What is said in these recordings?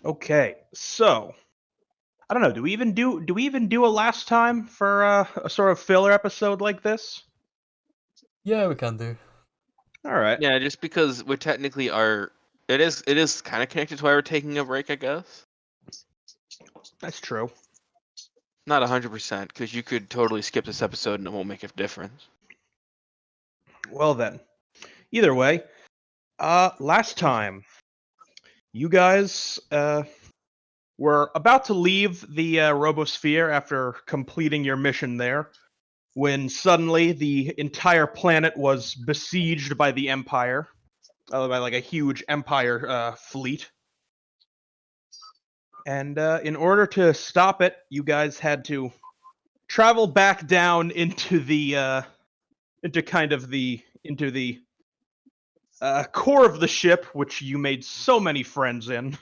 Okay, so I don't know. Do we even do a last time for a sort of filler episode like this? Yeah, we can do. All right, Yeah, just because we're technically it is kind of connected to why we're taking a break, I guess. that's true. Not 100%, because you could totally skip this episode and it won't make a difference. Well then, either way, last time you guys were about to leave the Robosphere after completing your mission there, when suddenly the entire planet was besieged by the Empire, by like a huge Empire fleet. And in order to stop it, you guys had to travel back down into the core of the ship, which you made so many friends in,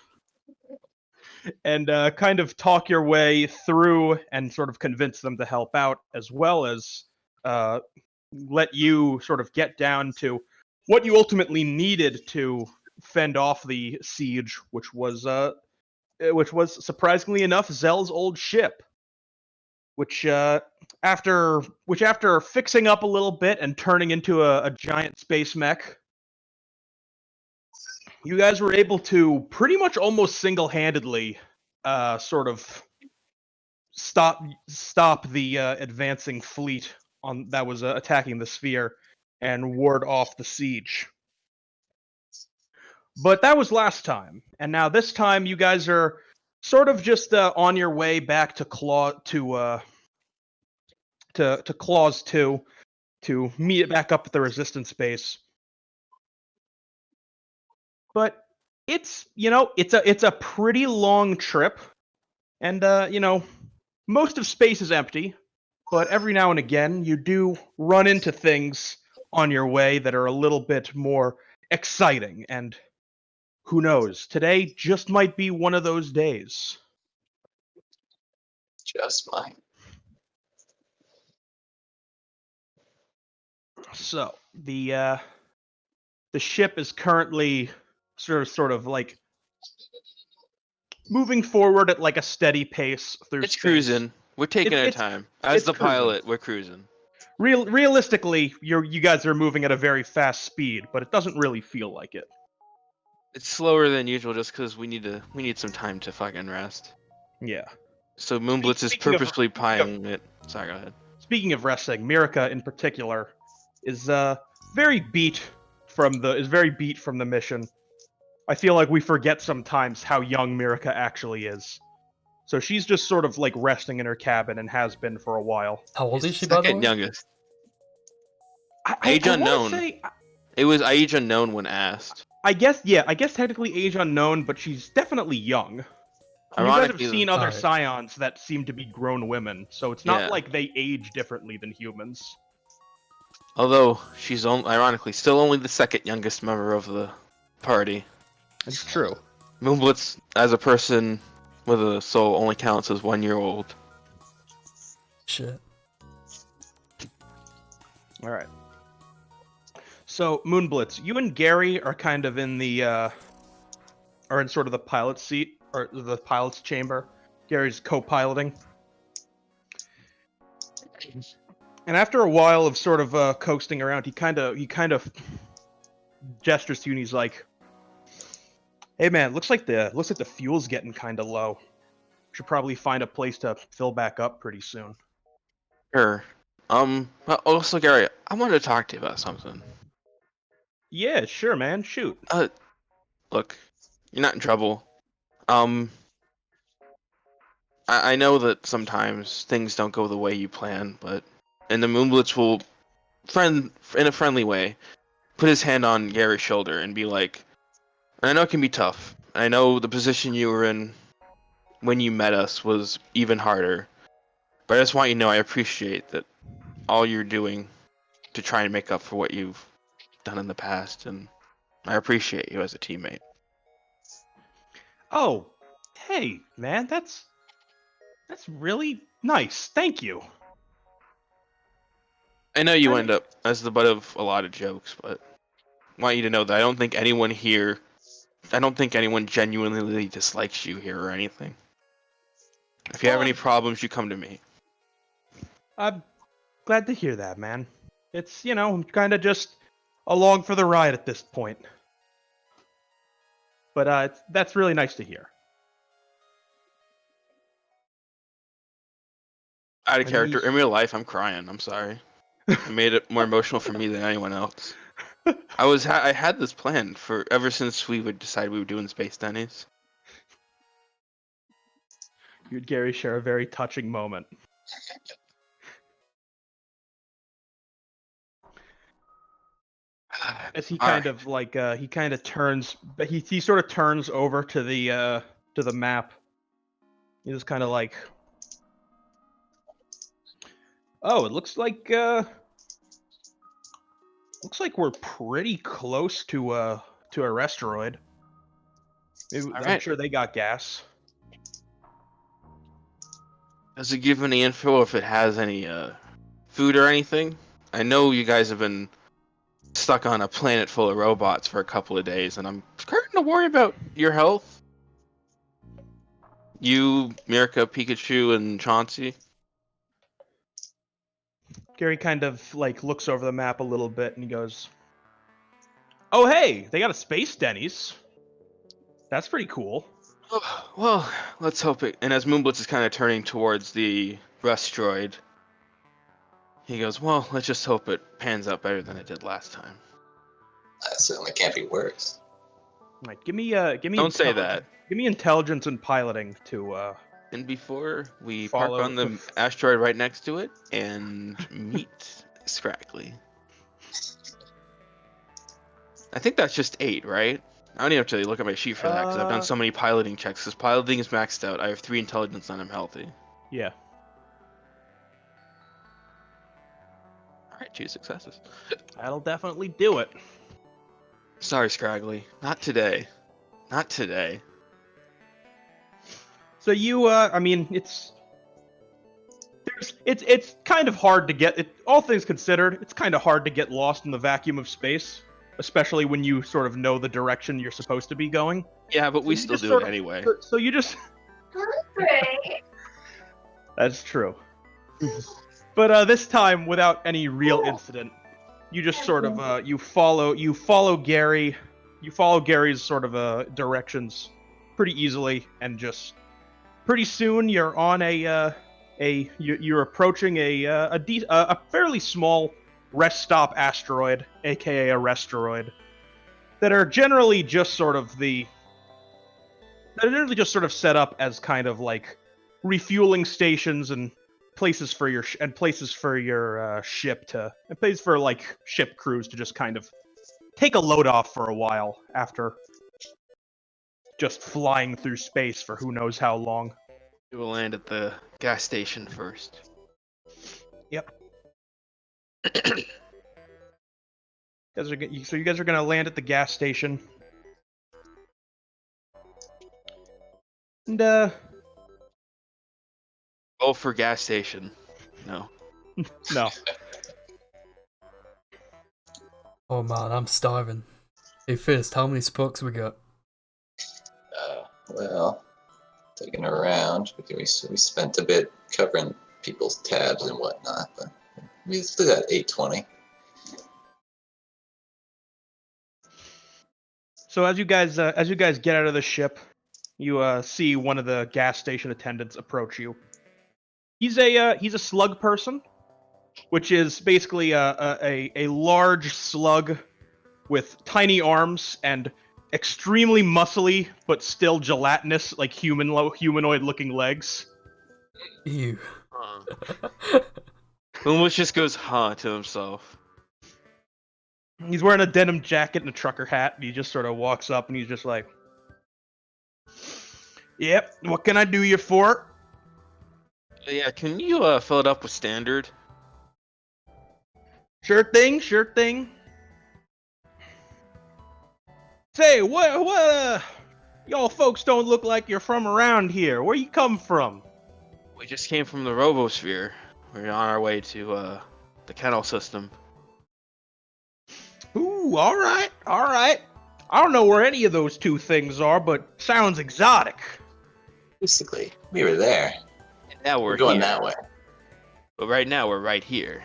and kind of talk your way through and sort of convince them to help out, as well as uh, let you sort of get down to what you ultimately needed to fend off the siege, which was surprisingly enough Zell's old ship, which after fixing up a little bit and turning into a giant space mech, you guys were able to pretty much almost single-handedly sort of stop the advancing fleet on that was attacking the sphere and ward off the siege. But that was last time, and now this time you guys are sort of just on your way back to Clause 2 to meet it back up at the Resistance base. But it's a pretty long trip, and most of space is empty, but every now and again you do run into things on your way that are a little bit more exciting, and who knows, today just might be one of those days. Just mine. So the ship is currently sort of like moving forward at like a steady pace through It's space. cruising. We're taking our It's- time. As it's the cruising. pilot, we're cruising. Realistically, you guys are moving at a very fast speed, but it doesn't really feel like it. It's slower than usual just because we need some time to fucking rest. Yeah. So Moonblitz is Speaking of- purposely pieing it. Sorry, go ahead. Speaking of resting, Mirka in particular is very beat from the mission. I feel like we forget sometimes how young Mirka actually is. So she's just sort of like resting in her cabin and has been for a while. How old is she, by the Second way? youngest. I Age wanna unknown. say- It was age unknown when asked. I guess technically age unknown, but she's definitely young. You guys have Ironically, seen other Alright. scions that seem to be grown women, so it's not Yeah. like they age differently than humans. although she's ironically still only the second youngest member of the party. It's true. Moonblitz, as a person with a soul, only counts as 1 year old. Shit. All right. So Moonblitz, you and Gary are kind of in the are in sort of the pilot's seat or the pilot's chamber. Gary's co-piloting. And after a while of sort of coasting around, he kind of gestures to you and he's like, "Hey man, looks like the fuel's getting kind of low. Should probably find a place to fill back up pretty soon." Sure. But also, Gary, I wanted to talk to you about something. Yeah, sure, man. Shoot. Look, you're not in trouble. I know that sometimes things don't go the way you plan, but and the Moonblitz will, in a friendly way, put his hand on Gary's shoulder and be like, and I know it can be tough. I know the position you were in when you met us was even harder, but I just want you to know I appreciate that all you're doing to try and make up for what you've done in the past, and I appreciate you as a teammate. Oh, hey, man, that's really nice. Thank you. I know you end up as the butt of a lot of jokes, but I want you to know that I don't think anyone here I don't think anyone genuinely dislikes you here or anything. If you have any problems, you come to me. I'm glad to hear that, man. It's, kind of just along for the ride at this point. But that's really nice to hear. Out of And character, he's- in real life, I'm crying. I'm sorry. It made it more emotional for me than anyone else. I had this planned for ever since we would decide we were doing Space Denny's. You and Gary share a very touching moment. As he kind of like he kind of turns, but he sort of turns over to the map. He's just kind of like, oh, it looks like we're pretty close to a asteroid. Maybe, I'm right. sure they got gas. Does it give any info if it has any food or anything? I know you guys have been stuck on a planet full of robots for a couple of days, and I'm starting to worry about your health. You, Mirka, Pikachu, and Chauncey. Gary kind of like looks over the map a little bit and he goes, "Oh hey, they got a Space Denny's. That's pretty cool." Well, let's hope it. And as Moonblitz is kind of turning towards the rust droid, he goes, "Well, let's just hope it pans out better than it did last time." That certainly can't be worse. Like, give me Don't say that. Give me intelligence and piloting to And before we Follow park on the asteroid right next to it and meet Scraggly. I think that's just 8, right? I don't even have to look at my sheet for that because I've done so many piloting checks. Because piloting is maxed out. I have 3 intelligence and I'm healthy. yeah. Alright, 2 successes. That'll definitely do it. Sorry, Scraggly. Not today. Not today. So you, I mean, it's kind of hard to get it. All things considered, it's kind of hard to get lost in the vacuum of space, especially when you sort of know the direction you're supposed to be going. Yeah, but we So you still just do sort it of- anyway. So you just. That's true. But this time, without any real incident, you just sort of you follow Gary, you follow Gary's sort of directions pretty easily, and just pretty soon you're on you're approaching a fairly small rest stop asteroid, aka a restoid, that are generally just sort of set up as kind of like refueling stations and places for your ship and places for like ship crews to just kind of take a load off for a while after just flying through space for who knows how long. We will land at the gas station first. Yep. So you guys are gonna land at the gas station, and Oh, for gas station. No. no. Oh man, I'm starving. Hey Fist, how many spokes we got? Well, taking around, we spent a bit covering people's tabs and whatnot, but we still got 820. So as you guys get out of the ship, you see one of the gas station attendants approach you. He's a slug person, which is basically a large slug with tiny arms and extremely muscly but still gelatinous, like humanoid looking legs. Ew. Moonblitz just goes, huh, to himself. He's wearing a denim jacket and a trucker hat, and he just sort of walks up and he's just like, "Yep, what can I do you for?" Yeah, can you fill it up with standard? Sure thing, sure thing. Say, what, y'all folks don't look like you're from around here. Where you come from? We just came from the Robosphere. We're on our way to the kennel system. Ooh, all right. I don't know where any of those two things are, but sounds exotic. Basically, we were there. And now We're we're going here. that way. But right now we're right here.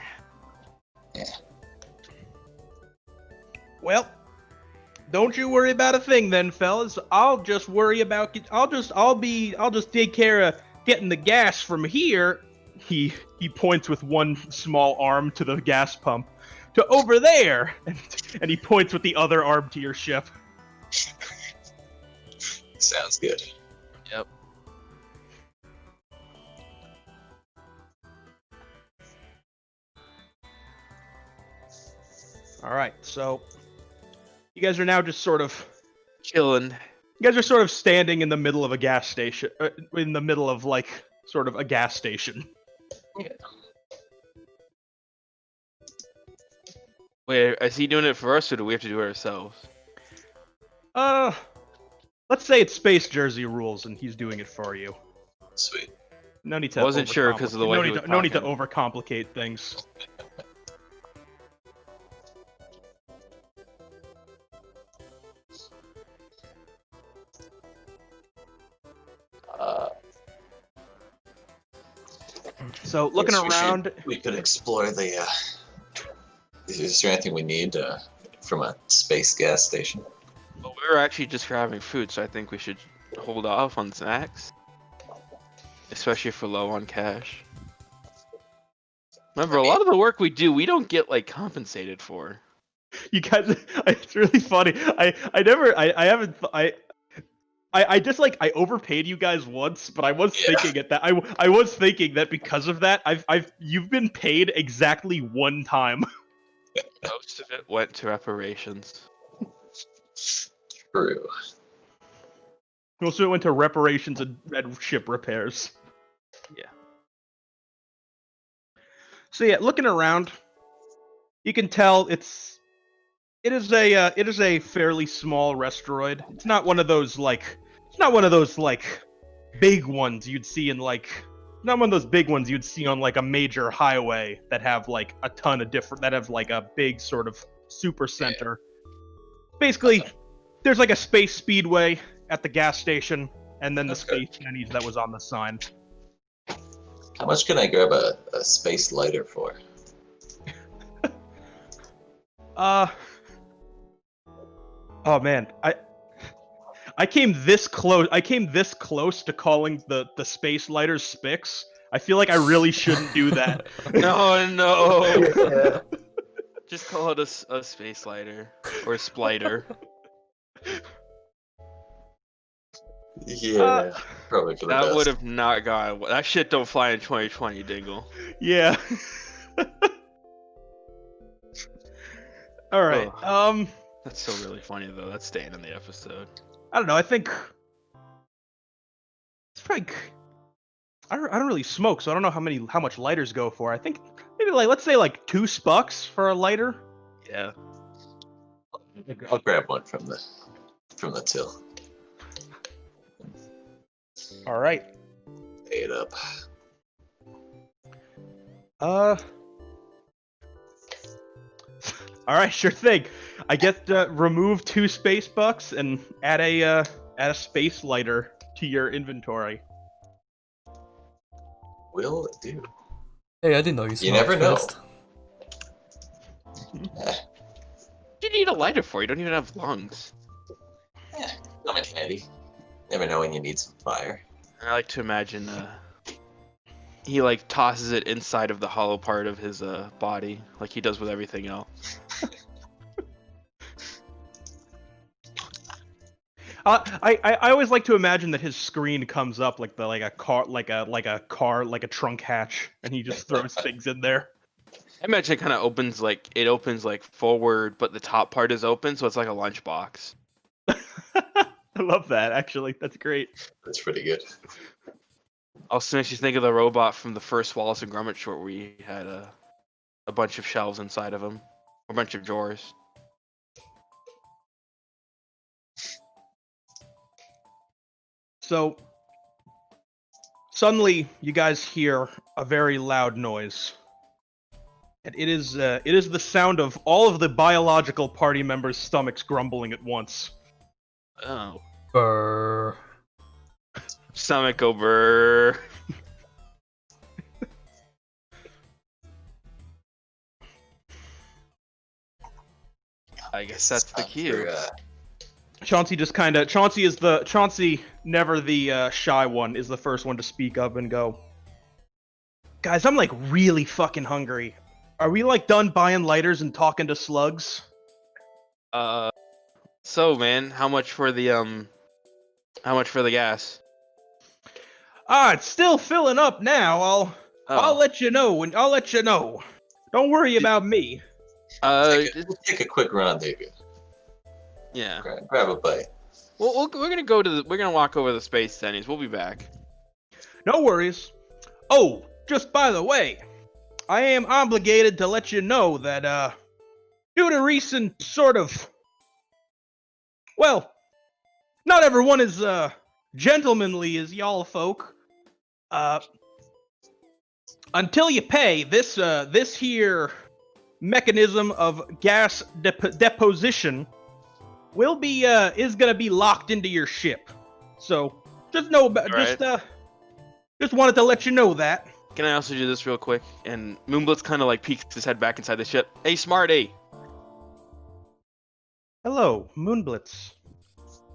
Yeah. Well, don't you worry about a thing then, fellas. I'll just worry about I'll just take care of getting the gas from here. He points with one small arm to the gas pump to over there, and he points with the other arm to your ship. Sounds good. Yep. All right, so you guys are now just sort of Chillin. you guys are sort of standing in the middle of a gas station, in the middle of like sort of a gas station. Yeah. Wait, is he doing it for us, or do we have to do it ourselves? Let's say it's Space Jersey rules, and he's doing it for you. Sweet. No need to. I wasn't sure 'cause of the way he was no need to talking. overcomplicate things. So looking Yes, around, we could explore the. Is there anything we need from a space gas station? Well, we were actually just grabbing food, so I think we should hold off on snacks. Especially if we're low on cash. Remember, a lot of the work we do, we don't get, like, compensated for. you guys, it's really funny. I just like I overpaid you guys once, but I was thinking at that I was thinking that because of that you've been paid exactly one time. Most of it went to reparations. True. Also, it went to reparations and ship repairs. Yeah. So yeah, looking around, you can tell it is a fairly small restaurant. It's not one of those like big ones you'd see in like not one of those big ones you'd see on like a major highway that have like a ton of different that have like a big sort of super center. Basically, there's like a space speedway at the gas station, and then the Space Denny's that was on the sign. How much can I grab a space lighter for? Oh man, I came this close. I came this close to calling the space lighters Spix. I feel like I really shouldn't do that. No. Just call it a space lighter or a spliter. Yeah, probably for the That best. would have not gone. That shit don't fly in 2020, Dingle. Yeah. All right. Ugh. That's still really funny though. That's staying in the episode. I don't know. I think it's probably. I don't really smoke, so I don't know how much lighters go for. I think maybe like let's say like $2 for a lighter. Yeah. I'll grab one from the till. All right. Pay it up. All right, sure thing. I get remove $2 and add a space lighter to your inventory. Will do. Hey, I didn't know you smoked. You never know. first. What do you need a lighter for? You don't even have lungs. Come in handy. Never know when you need some fire. I like to imagine he like tosses it inside of the hollow part of his body, like he does with everything else. I always like to imagine that his screen comes up like a trunk hatch, and he just throws things in there. I imagine it kind of opens like forward, but the top part is open, so it's like a lunchbox. I love that. Actually, that's great. That's pretty good. Also makes you think of the robot from the first Wallace and Gromit short, where he had a bunch of shelves inside of him, a bunch of drawers. So suddenly, you guys hear a very loud noise, and it is the sound of all of the biological party members' stomachs grumbling at once. Oh. Brr. Stomach go brr. I guess that's the cue. Chauncey, never the shy one, is the first one to speak up and go, guys, I'm like really fucking hungry. Are we like done buying lighters and talking to slugs? So man, how much for the gas? It's still filling up now. I'll Oh. let you know, and I'll let you know. Don't worry about me. Uh, Take a quick rendezvous. yeah. Grab a bite. We're gonna walk over the Space Denny's. We'll be back. No worries. Oh, just by the way, I am obligated to let you know that, due to recent sort of, well, not everyone is, gentlemanly as y'all folk. Until you pay, this here mechanism of gas deposition will be, is gonna be locked into your ship. So, just know about, just wanted to let you know that. Can I also do this real quick? And Moonblitz kind of like peeks his head back inside the ship. Hey, Smarty! Hello, Moonblitz.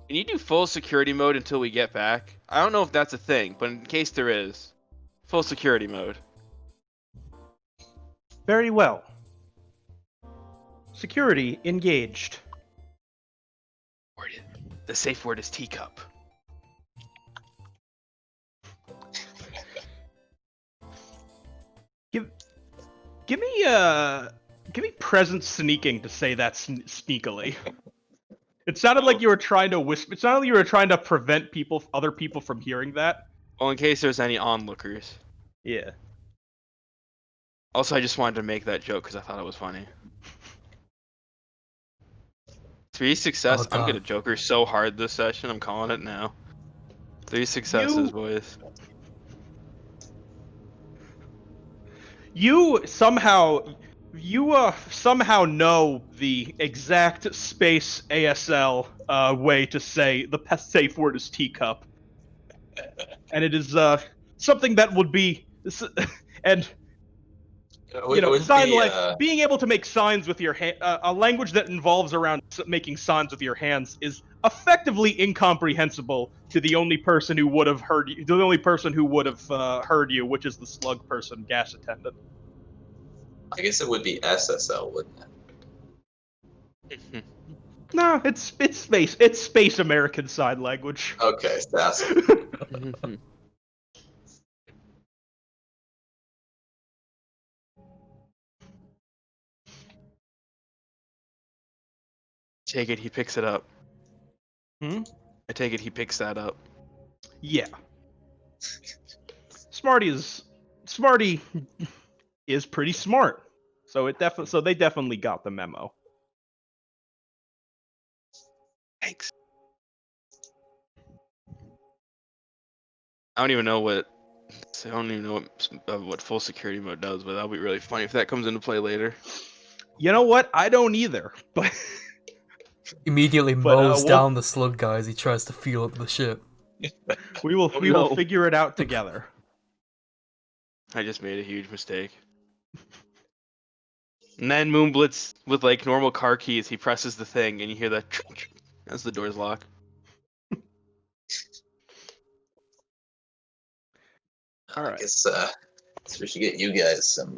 Can you do full security mode until we get back? I don't know if that's a thing, but in case there is, full security mode. Very well. Security engaged. The safe word is teacup. Give me presence sneaking to say that sneakily. It sounded like you were trying to whisper. It sounded like you were trying to prevent other people from hearing that. Well, in case there's any onlookers. Yeah. Also, I just wanted to make that joke because I thought it was funny. 3 success. I'm gonna Joker so hard this session. I'm calling it now. 3 successes, boys. You somehow know the exact space ASL way to say the safe word is teacup, and it is something that would be and being able to make signs with your hand, a language that involves around making signs with your hands is effectively incomprehensible to the only person who would have heard you, the only person who would have heard you, which is the slug person, gas attendant. I guess it would be SSL, wouldn't it? No, it's space American sign language. Okay, that's Take it, he picks it up. Hmm? I take it he picks that up. Yeah. Smarty is pretty smart. So they definitely got the memo. Thanks. I don't even know what full security mode does, but that'll be really funny if that comes into play later. You know what? I don't either. But immediately mows down the slug guy as he tries to fuel up the ship. we will figure it out together. I just made a huge mistake. And then Moonblitz, with like normal car keys, he presses the thing, and you hear that as the doors lock. All right. I guess we should get you guys some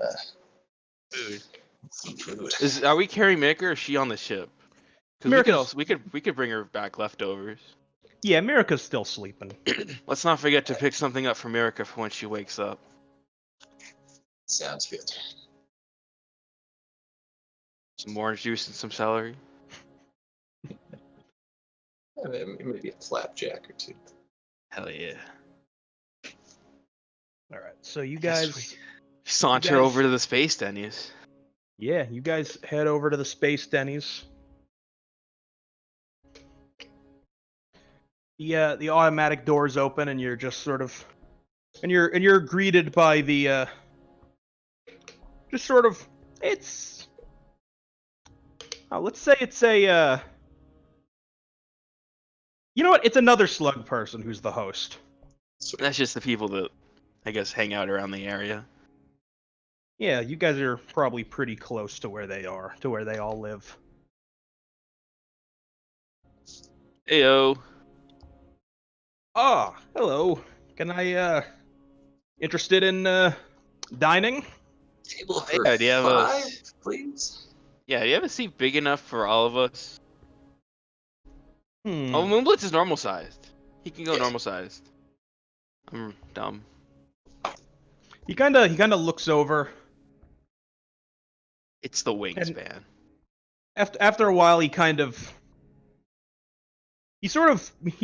food. Some food. Are we carrying Mika, or is she on the ship? Because we could bring her back leftovers. Yeah, Mira's still sleeping. Let's not forget to pick something up for Mika for when she wakes up. Sounds good. Some orange juice and some celery. Maybe a flapjack or two. Hell yeah. All right, so you guys saunter over to the Space Denny's. Yeah, you guys head over to the Space Denny's. The automatic doors open, and you're just sort of, and you're greeted by the just sort of, it's, let's say it's a You know what? It's another slug person who's the host. Sweet. That's just the people that, I guess, hang out around the area. Yeah, you guys are probably pretty close to where they are, to where they all live. Heyo. Ah, hello. Can I, interested in, dining? Table for Yeah, do you have a- 5, please. Yeah, do you have a seat big enough for all of us? Hmm. Oh, Moonblitz is normal sized. He can go Yeah. normal sized. I'm dumb. He kinda looks over. It's the wingspan. After a while, he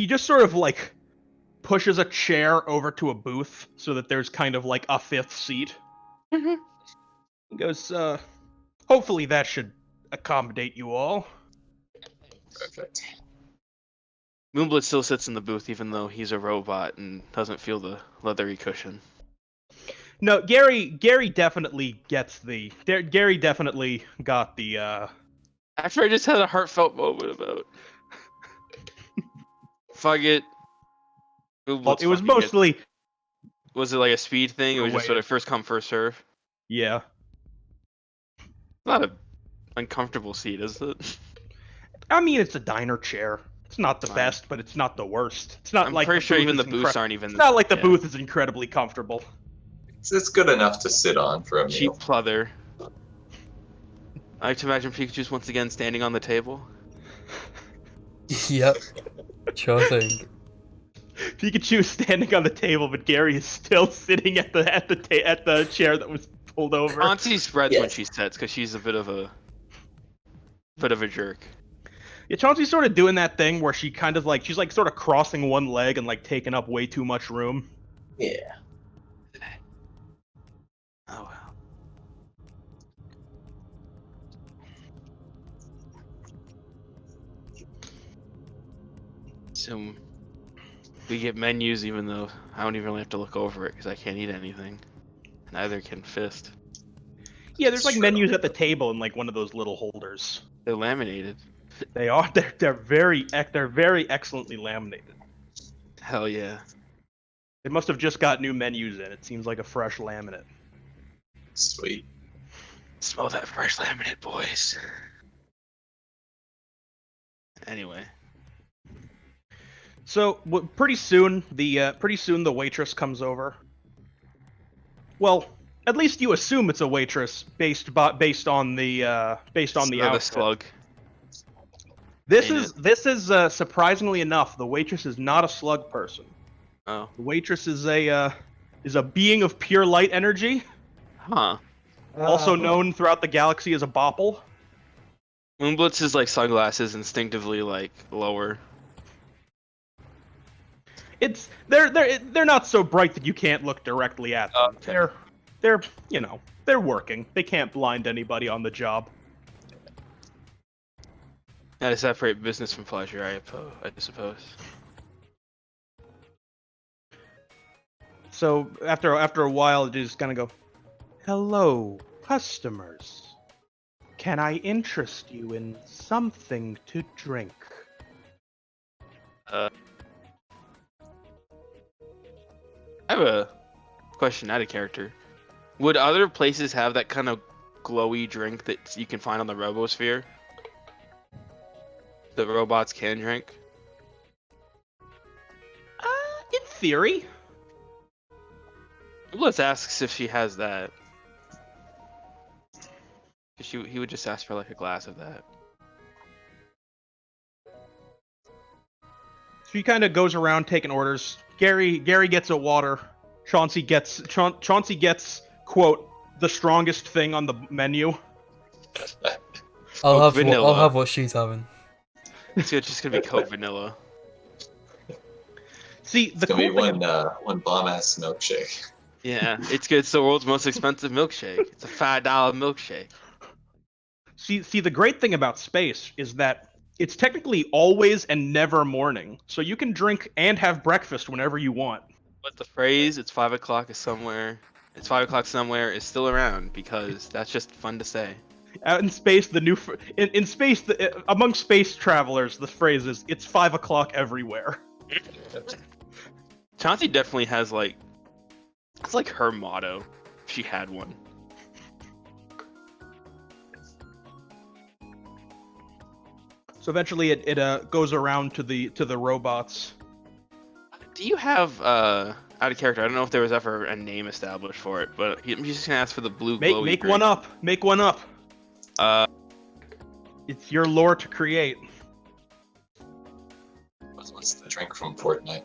just sort of like pushes a chair over to a booth so that there's kind of like a fifth seat. He goes, hopefully that should accommodate you all. Perfect. Moonblitz still sits in the booth even though he's a robot and doesn't feel the leathery cushion. No, Gary definitely gets Gary definitely got the, After I just had a heartfelt moment about fuck it. well, Moonblitz it was fucking mostly, was it like a speed thing? It was just Wait. sort of first come first serve. yeah. Not a uncomfortable seat, is it? I mean, it's a diner chair. It's not the Fine. best, but it's not the worst. It's not I'm like pretty the sure booth even the is booths aren't even. It's not like the yeah. booth is incredibly comfortable. It's good enough to sit on for a Cheap meal. pleather. I like to imagine Pikachu's once again standing on the table. Yep. Sure thing. Pikachu is standing on the table, but Gary is still sitting at the chair that was pulled over. Chauncey spreads when Yes. she sits because she's a bit of a jerk. Yeah, Chauncey's sort of doing that thing where she's like sort of crossing one leg and like taking up way too much room. Yeah. Oh well. So we get menus even though I don't even really have to look over it because I can't eat anything. Neither can Fist. Yeah, there's like Sure. menus at the table in like one of those little holders. They're laminated. They are. They're very excellently laminated. Hell yeah. They must have just got new menus in. It seems like a fresh laminate. Sweet. Smell that fresh laminate, boys. Anyway. So pretty soon the waitress comes over. Well, at least you assume it's a waitress based on the Smell outfit. the slug. This Ain't is surprisingly enough, the waitress is not a slug person. Oh. The waitress is a being of pure light energy, Huh. also known throughout the galaxy as a bopple. Moonblitz's like sunglasses instinctively like lower. They're not so bright that you can't look directly at them. Okay. They're working. They can't blind anybody on the job. Gotta separate business from pleasure, I suppose. So after a while, it is gonna go, "Hello, customers. Can I interest you in something to drink?" I have a question out of character. Would other places have that kind of glowy drink that you can find on the Robosphere? That robots can drink? In theory. Let's ask if she has that. Cause he would just ask for like a glass of that. So he kind of goes around taking orders. Gary gets a water. Chauncey gets quote the strongest thing on the menu. I'll vanilla. have what she's having. It's just gonna be Coke Vanilla. See, the It's gonna cool be thing one bomb ass milkshake. Yeah, it's good. It's the world's most expensive milkshake. It's a $5 milkshake. See, the great thing about space is that it's technically always and never morning, so you can drink and have breakfast whenever you want. But the phrase "it's 5 o'clock" is somewhere. It's 5 o'clock somewhere is still around because that's just fun to say. Out in space, in space, among space travelers, the phrase is "It's 5 o'clock everywhere." Chauncey definitely has like, it's like her motto. If she had one. So eventually, it goes around to the robots. Do you have out of character? I don't know if there was ever a name established for it, but I'm just gonna ask for the blue glowy Make green. one up. Make one up. It's your lore to create. What's the drink from Fortnite?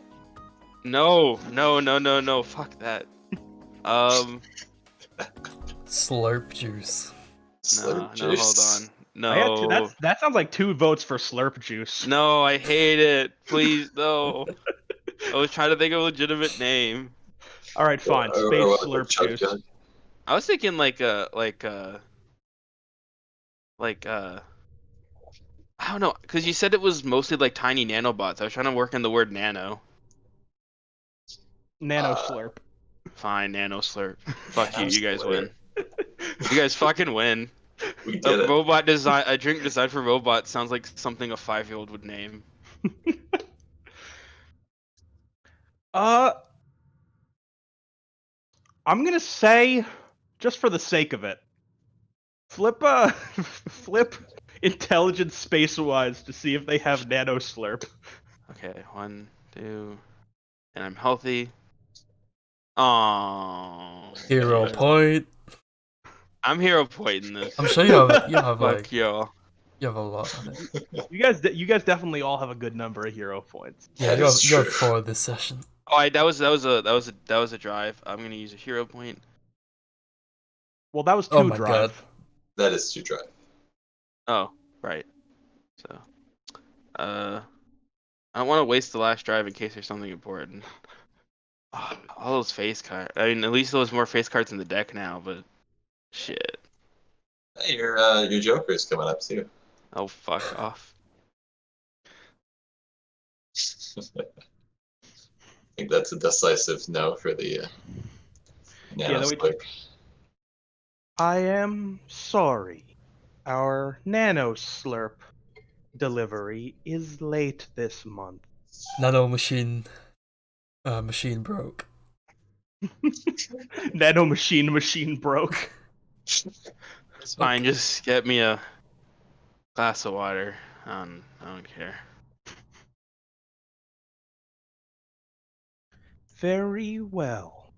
No. Fuck that. Slurp juice. Slurp No, hold on. No. That sounds like 2 votes for slurp juice. No, I hate it. Please, no. I was trying to think of a legitimate name. All right, fine. Space slurp juice. I was thinking like I don't know, because you said it was mostly like tiny nanobots. I was trying to work in the word nano. Nano slurp. Fine, nano slurp. Fuck you, you guys win. You guys fucking win. We did it. Robot design, a drink designed for robots sounds like something a 5-year-old would name. I'm gonna say, just for the sake of it, flip intelligence space-wise to see if they have nano slurp. Okay, 1, 2, and I'm healthy. Oh. Hero point. I'm hero pointing this. I'm sure you have Fuck like y'all. you have a lot on it. You guys definitely all have a good number of hero points. Yeah, That you is have true. 4 this session. Oh, that was a drive. I'm gonna use a hero point. Well, that was 2 Oh my drive. God. That is too dry. Oh, right. So, I don't want to waste the last drive in case there's something important. Oh, all those face cards. I mean, at least there's more face cards in the deck now, but shit. Hey, your Joker is coming up too. Oh, fuck off. I think that's a decisive no for the nano then we- slurp. I am sorry. Our nano slurp delivery is late this month. Nano machine broke. Nano machine broke. It's fine. Just get me a glass of water. I don't care. Very well.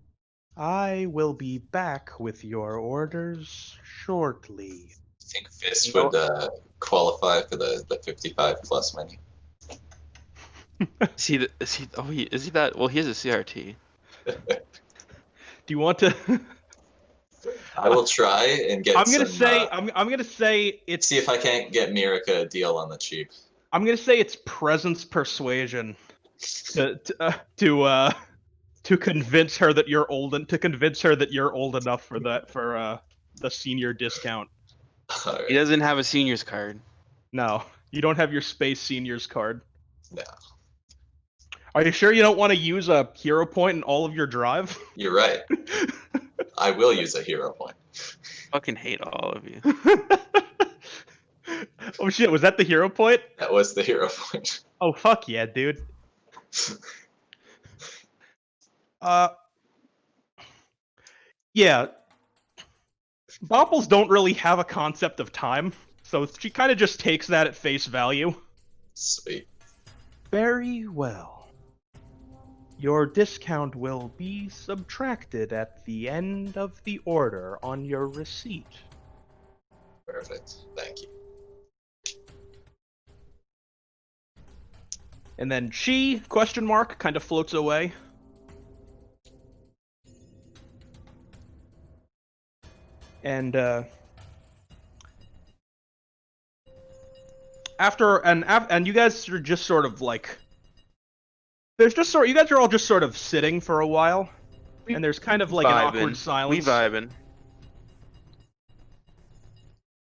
I will be back with your orders shortly. I think Fist would qualify for the 55 plus menu. Is he that? Well, he has a CRT. Do you want to? I will try and get. I'm gonna some, say I'm gonna say it's. see if I can't get Mirika a deal on the cheap. I'm gonna say it's presence persuasion to convince her that you're old enough for the senior discount. All He right. doesn't have a seniors card. No, you don't have your space seniors card. No, Are you sure you don't want to use a hero point in all of your drive? you're right. I will use a hero point. Fucking hate all of you. Oh shit, was that the hero point? That was the hero point. Oh fuck yeah, dude. Yeah. Bopples don't really have a concept of time, so she kind of just takes that at face value. Sweet. Very well. Your discount will be subtracted at the end of the order on your receipt. Perfect. Thank you. And then she, question mark, kind of floats away. And and you guys are just sort of like, you guys are all just sort of sitting for a while, and there's kind of like an awkward silence. We vibing.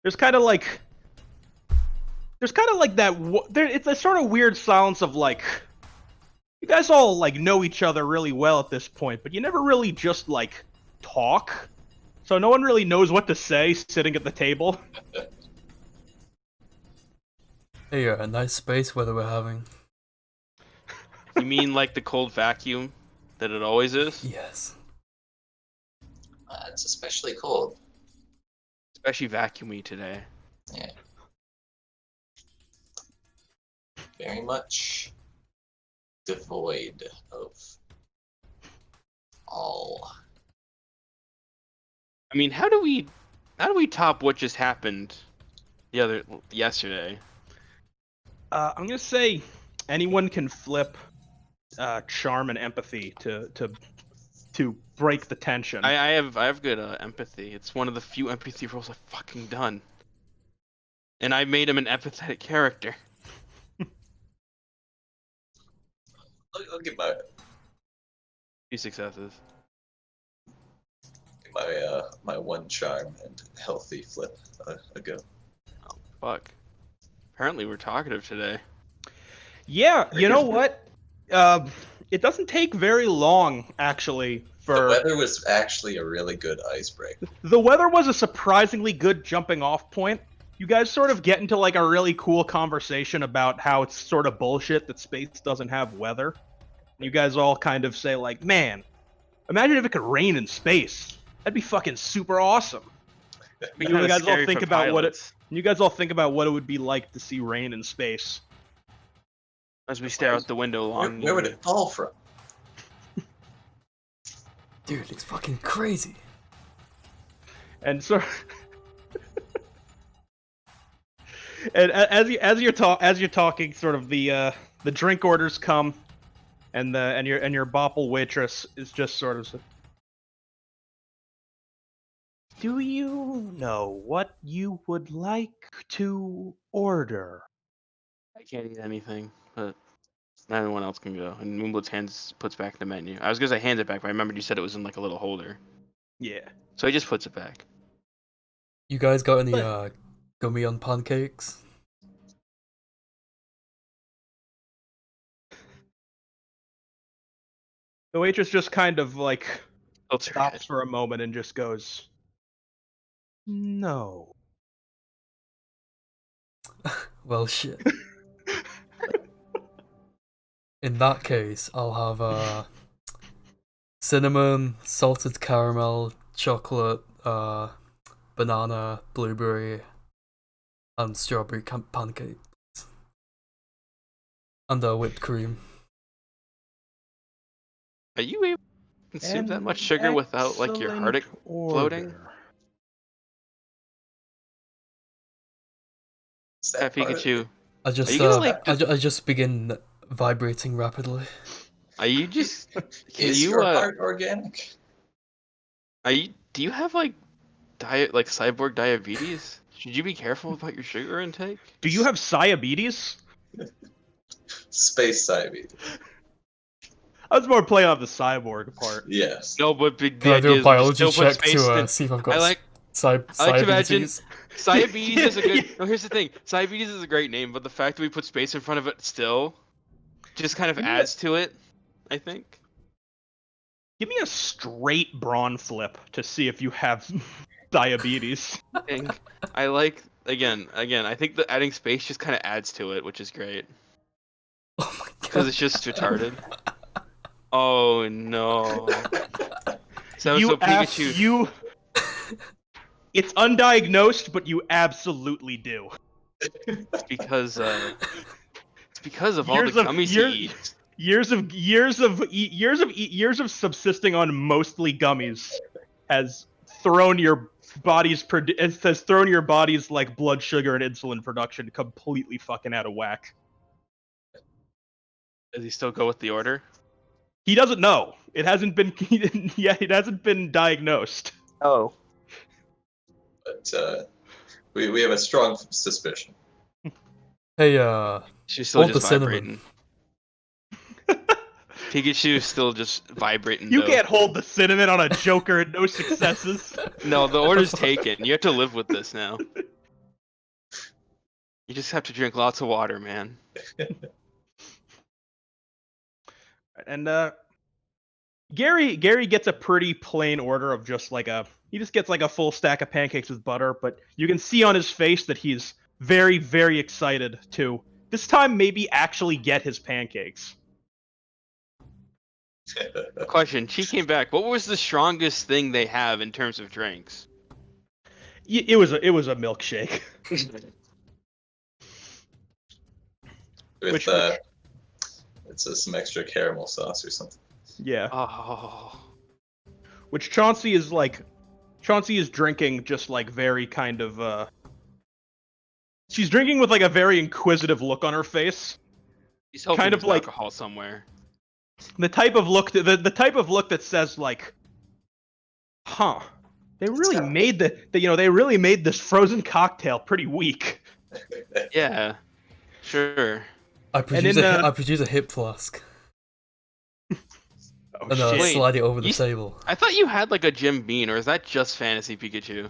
There's kind of like that. It's a sort of weird silence of like, you guys all like know each other really well at this point, but you never really just like talk. So no one really knows what to say sitting at the table. Hey, a nice space weather we're having. You mean like the cold vacuum that it always is? Yes. It's especially cold. Especially vacuumy today. Yeah. Very much devoid of all. I mean, how do we top what just happened yesterday? I'm gonna say anyone can flip charm and empathy to break the tension. I have good empathy. It's one of the few empathy rolls I've fucking done. And I made him an empathetic character. I'll give my 2 successes. my one charm and healthy flip a go. Fuck. Apparently we're talkative today. Yeah, you know what? It doesn't take very long, actually. The weather was actually a really good icebreaker. The weather was a surprisingly good jumping off point. You guys sort of get into like a really cool conversation about how it's sort of bullshit that space doesn't have weather. You guys all kind of say like, man, imagine if it could rain in space. That'd be fucking super awesome. Be You kinda guys all scary think for about what it. pilots. You guys all think about what it would be like to see rain in space. As we stare out the window long. Where would it fall from? Dude, it's fucking crazy. And so, and as you're talking, sort of the drink orders come, and your bopple waitress is just sort of. Do you know what you would like to order? I can't eat anything, but everyone else can go. And Moonblitz's puts back the menu. I was gonna say hands it back, but I remembered you said it was in like a little holder. Yeah. So he just puts it back. You guys got any gummy on pancakes? The waitress just kind of like Tilts her stops head. for a moment and just goes, "No." Well, shit. In that case, I'll have cinnamon, salted caramel, chocolate, banana, blueberry, and strawberry pancakes. And whipped cream. Are you able to consume that much sugar without like your heart exploding? Is that part of Pikachu. it? I just you gonna, like, I just begin vibrating rapidly. Are you just? Can Is you your heart organic? Do you have like cyborg diabetes? Should you be careful about your sugar intake? Do you have diabetes? Space diabetes. I was more playing off the cyborg part. Yes. No, but the Can I do idea a is we biology still put check space to in- see if I've I got like to imagine diabetes? diabetes is a good. No, here's the thing. Diabetes is a great name, but the fact that we put space in front of it still just kind of Give me adds to it. I think. Give me a straight brawn flip to see if you have diabetes. And I like again. I think that adding space just kind of adds to it, which is great Oh my because god. it's just retarded. Oh no. So Pikachu. You. It's undiagnosed, but you absolutely do. It's because of all the Years of- gummies years- he eats. Years of subsisting on mostly gummies has thrown your body's like blood sugar and insulin production completely fucking out of whack. Does he still go with the order? He doesn't know. It hasn't been it hasn't been diagnosed. Oh. But we have a strong suspicion. Hey, She's still hold just the cinnamon. vibrating. Pikachu's still just vibrating. You though. can't hold the cinnamon on a Joker and no successes. No, the order's taken. You have to live with this now. You just have to drink lots of water, man. And Gary gets a pretty plain order of just like he just gets like a full stack of pancakes with butter, but you can see on his face that he's very, very excited to this time maybe actually get his pancakes. Question: She came back. What was the strongest thing they have in terms of drinks? It was a milkshake. With it's some extra caramel sauce or something. Yeah. Oh, Which Chauncey is drinking just like very kind of she's drinking with like a very inquisitive look on her face. he's hoping Kind of there's like- alcohol somewhere. The type of look the type of look that says like, huh, they really made they really made this frozen cocktail pretty weak. Yeah, sure. I produce then, I produce a hip flask Oh and shit. Wait, slide it over the you- table. I thought you had like a Jim Bean, or is that just Fantasy Pikachu?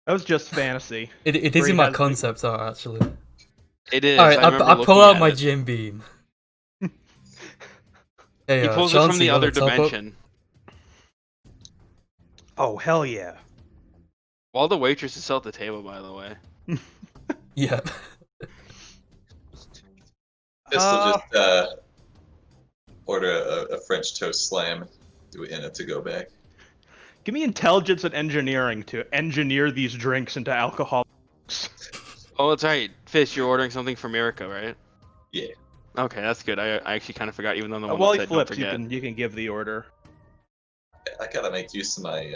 That was just fantasy. It is Where he in my has the- concept art actually. It is. Alright, I remember I pull looking out at my it. Jim Beam. Hey, He pulls it from Chauncey, the other wanna top up? dimension. Oh hell yeah. While the waitress is still at the table, by the way. Yeah. This will just order a French toast slam. Do it in it to go back. Give me intelligence and engineering to engineer these drinks into alcohol. Oh, that's right. Fish, you're ordering something for Miracle, right? Yeah. Okay, that's good. I actually kind of forgot, even though the one While that he said don't flips, you forget. can give the order. I gotta make use of my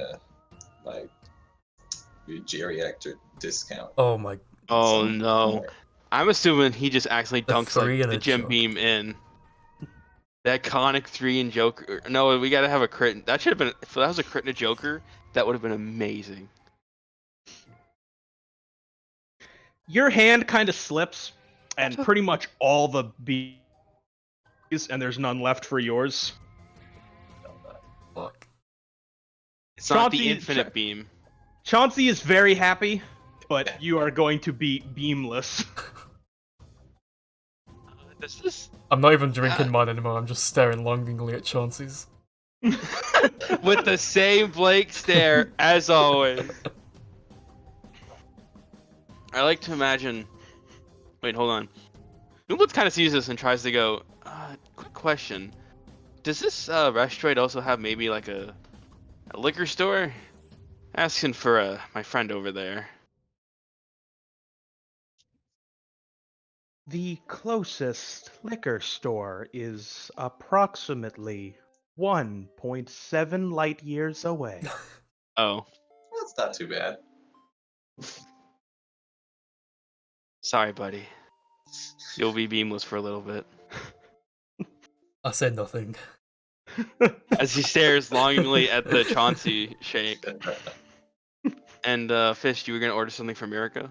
my geriatric discount. Oh my. Oh So- no. I'm assuming he just accidentally The dunks three like and the a Jim choke. Beam in. That iconic 3 in Joker. No, we gotta have a crit. That should have been. If that was a crit in a Joker, that would have been amazing. Your hand kind of slips, and pretty much all the bees, and there's none left for yours. Fuck. It's not the Chauncey- infinite beam. Chauncey is very happy, but you are going to be beamless. This is I'm not even drinking mine anymore. I'm just staring longingly at Chauncey's. with the same Blake stare as always. I like to imagine. Wait, hold on. Nooblet kind of sees this and tries to go. Quick question: does this restaurant also have maybe like a liquor store? Asking for my friend over there. The closest liquor store is approximately 1.7 light years away. Oh, That's not too bad. sorry, buddy. You'll be beamless for a little bit. I said nothing. As he stares longingly at the Chauncey shake. And Fish, you were gonna order something from Miracle?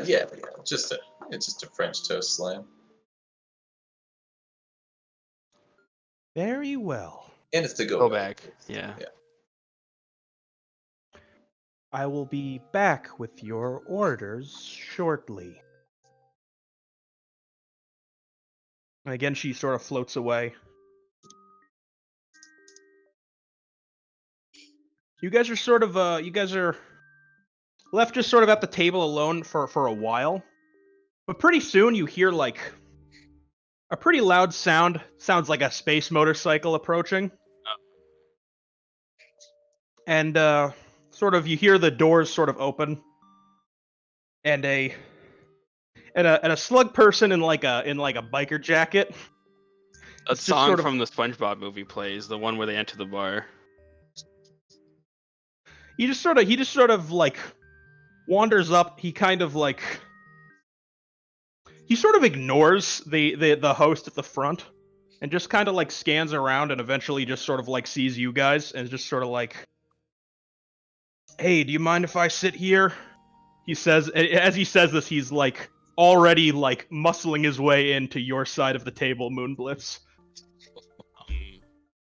Yeah, just a French toast slam. Very well. And it's to Go back. Yeah. I will be back with your orders shortly. And again, she sort of floats away. You guys are left just sort of at the table alone for a while. But pretty soon you hear like a pretty loud sound. Sounds like a space motorcycle approaching. And sort of you hear the doors sort of open. And a slug person in like a biker jacket. A It's just song sort of- from the SpongeBob movie plays, the one where they enter the bar. He just sort of like wanders up. He kind of like he sort of ignores the host at the front and just kind of like scans around and eventually just sort of like sees you guys and just sort of like, "Hey, do you mind if I sit here?" He says. As he says this, he's like already like muscling his way into your side of the table, Moonbliss.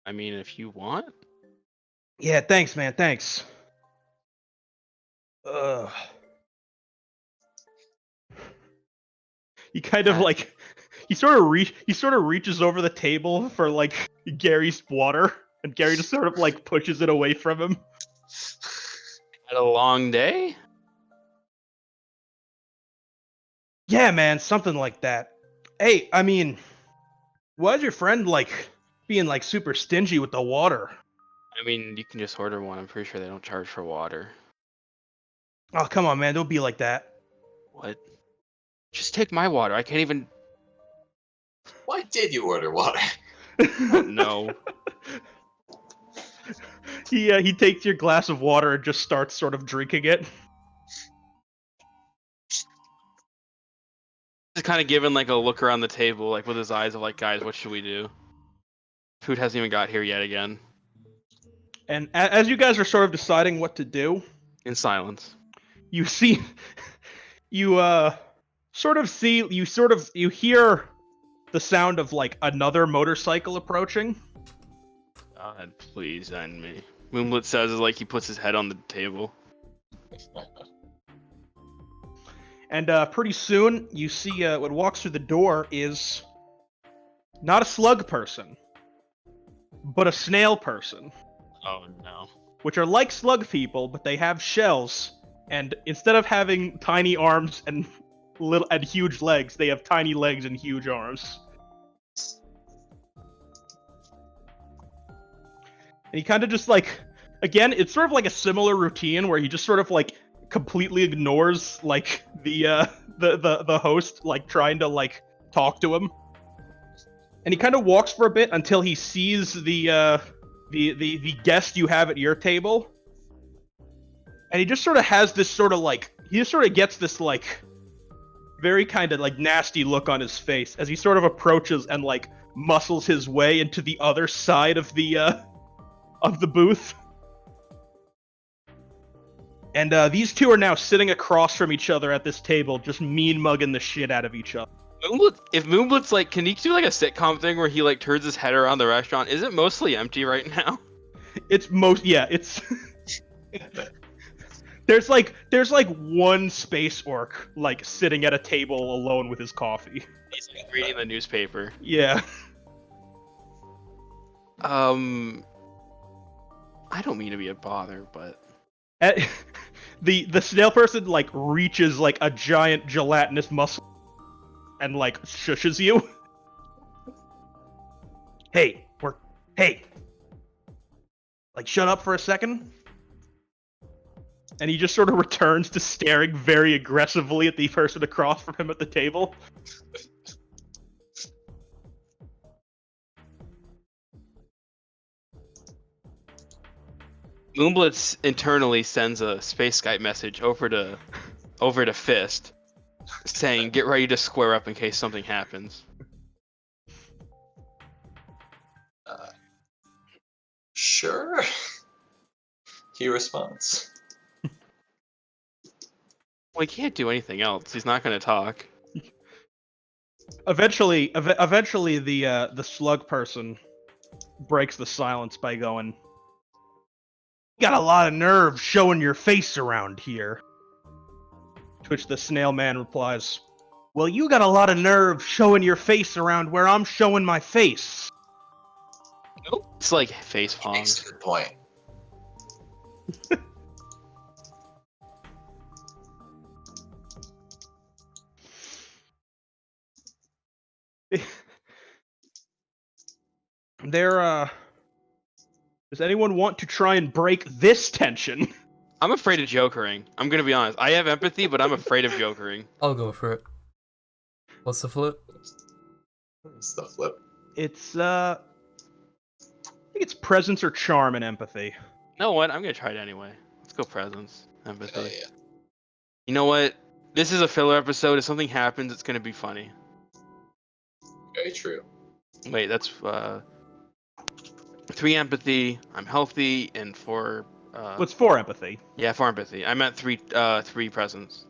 I mean, if you want. Yeah, thanks, man. Thanks. Ugh. He kind of like he sort of reaches over the table for like Gary's water And Gary just sort of like pushes it away from him. Had a long day? Yeah, man, something like that. Hey, I mean, why's your friend like being like super stingy with the water? I mean, you can just order one. I'm pretty sure they don't charge for water. Oh, come on, man, don't be like that. What? Just take my water. I can't even. Why did you order water? No. He takes your glass of water and just starts sort of drinking it. Just kind of giving like a look around the table, like with his eyes of like, guys, what should we do? Food hasn't even got here yet again. And as you guys are sort of deciding what to do, In silence. you see, you you hear the sound of like another motorcycle approaching. God, please end me. Moonlit says as like he puts his head on the table. And pretty soon, you see what walks through the door is not a slug person, but a snail person, Oh no. which are like slug people, but they have shells. And instead of having tiny arms and huge legs, they have tiny legs and huge arms. And he kind of just like, again, it's sort of like a similar routine where he just sort of like completely ignores like the host like trying to like talk to him, and he kind of walks for a bit until he sees the guest you have at your table, and he just sort of has this sort of like he just sort of gets this like very kind of like nasty look on his face as he sort of approaches and like muscles his way into the other side of the booth. And these two are now sitting across from each other at this table, just mean mugging the shit out of each other. If Moonblitz like, can he do like a sitcom thing where he like turns his head around the restaurant? Is it mostly empty right now? It's it's there's like one space orc like sitting at a table alone with his coffee. He's like reading the newspaper. Yeah. I don't mean to be a bother, but The snail person like reaches like a giant gelatinous muscle and like shushes you. Hey, like shut up for a second. And he just sort of returns to staring very aggressively at the person across from him at the table. Moonblitz internally sends a space Skype message over to Fist, saying, "Get ready to square up in case something happens." Sure. He responds. Well, he can't do anything else. He's not going to talk. Eventually, the slug person breaks the silence by going, "You got a lot of nerve showing your face around here." To which the snail man replies, "Well, you got a lot of nerve showing your face around where I'm showing my face." Nope. It's like face He palm. makes a good point. Does anyone want to try and break this tension? I'm afraid of jokering. I'm going to be honest. I have empathy, but I'm afraid of jokering. I'll go for it. What's the flip? It's the flip. It's I think it's presence or charm and empathy. You know what? I'm going to try it anyway. Let's go presence. Empathy. Hell yeah. You know what? This is a filler episode. If something happens, it's going to be funny. Very true. Wait, that's 3 empathy. I'm healthy, and 4. What's 4 empathy? Yeah, 4 empathy. I meant 3 presence.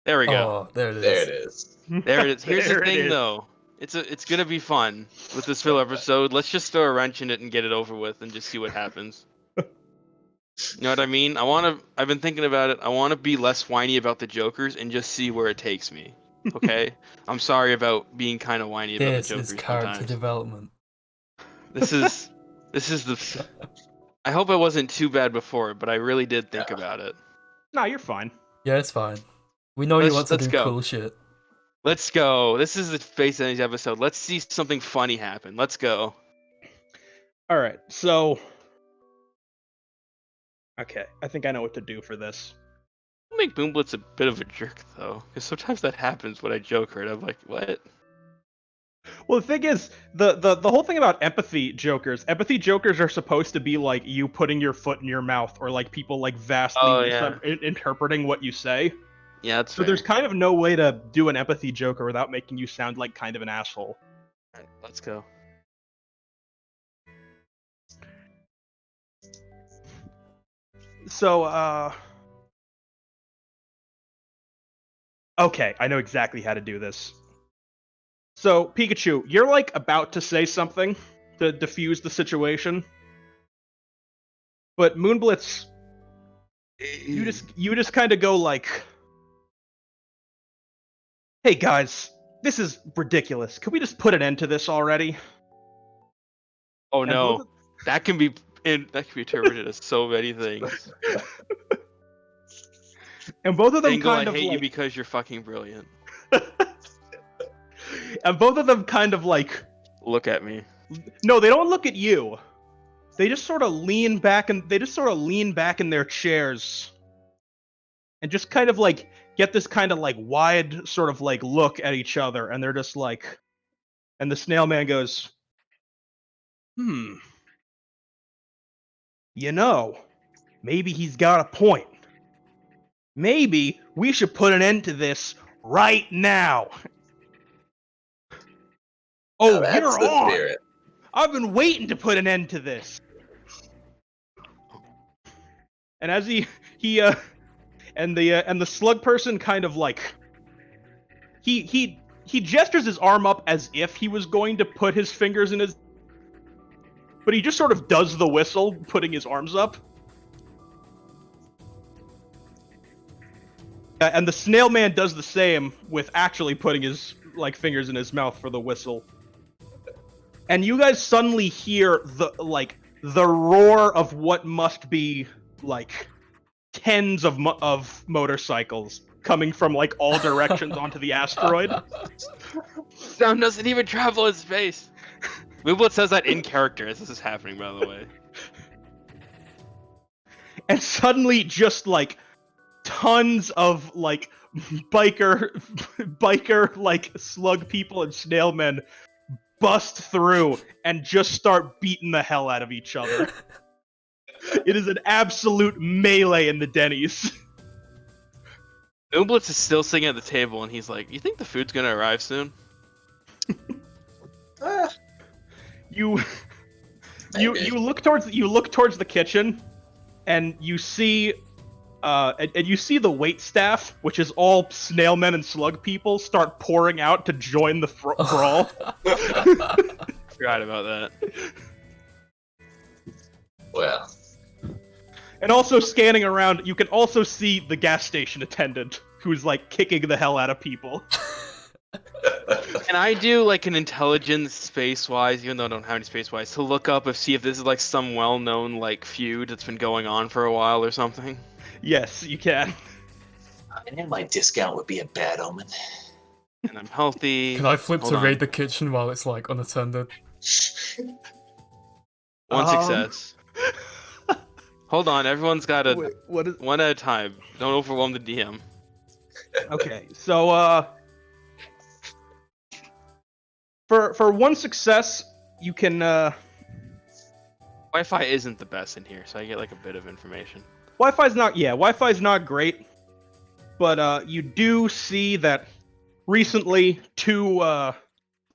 There we go. Oh, there it is. There it is. There it is. Here's There the it thing, is. though. It's gonna be fun with this filler episode. Let's just throw a wrench in it and get it over with, and just see what happens. You know what I mean? I've been thinking about it. I want to be less whiny about the Jokers and just see where it takes me. Okay? I'm sorry about being kind of whiny about This the Jokers is character sometimes. development. This is This is the. I hope it wasn't too bad before, but I really did think about it. Nah, you're fine. Yeah, it's fine. We know you want to Let's do go. cool shit. Let's go. This is the Space Denny's episode. Let's see something funny happen. Let's go. All right, so. Okay, I think I know what to do for this. I'll make Boomblitz a bit of a jerk though, because sometimes that happens when I joke her, and I'm like, what? Well, the thing is, the whole thing about empathy jokers are supposed to be like you putting your foot in your mouth, or like people like vastly interpreting what you say. Yeah, that's So fair. there's kind of no way to do an empathy joker without making you sound like kind of an asshole. Alright, let's go. So, okay, I know exactly how to do this. So, Pikachu, you're like about to say something to diffuse the situation. But Moonblitz, you just kind of go like, "Hey guys, this is ridiculous. Can we just put an end to this already?" Oh And no, both that can be interpreted as so many things. And both of them Dingle, kind I of hate you like, because you're fucking brilliant. and both of them kind of like, Look at me. no, they don't look at you. They just sort of lean back in their chairs and just kind of like get this kind of like wide sort of like look at each other, and they're just like, and the snail man goes, you know, maybe he's got a point. Maybe we should put an end to this right now. Oh, Now you're that's the on. spirit. I've been waiting to put an end to this. And as and the slug person kind of like he gestures his arm up as if he was going to put his fingers in his, but he just sort of does the whistle, putting his arms up. And the snail man does the same with actually putting his like fingers in his mouth for the whistle. And you guys suddenly hear the roar of what must be like tens of motorcycles coming from like all directions onto the asteroid. Sound doesn't even travel in space. Moonblitz says that in character as this is happening, by the way. And suddenly just like tons of like biker like slug people and snail men bust through and just start beating the hell out of each other. It is an absolute melee in the Denny's. Moonblitz is still sitting at the table, and he's like, "You think the food's gonna arrive soon?" You Maybe. look towards the kitchen, and you see and you see the wait staff, which is all snail men and slug people, start pouring out to join the brawl. Forgot about that. Well, And also scanning around, you can also see the gas station attendant, who's like kicking the hell out of people. Can I do like an intelligence space-wise, even though I don't have any space-wise, to look up and see if this is like some well-known like feud that's been going on for a while or something? Yes, you can. and my discount would be a bad omen. And I'm healthy. Can I flip Hold to on. raid the kitchen while it's like unattended? One success. Hold on, everyone's got a Wait, what is? one at a time. Don't overwhelm the DM. Okay, so for one success, you can Wi-Fi isn't the best in here, so I get like a bit of information. Wi-Fi's not great, but you do see that recently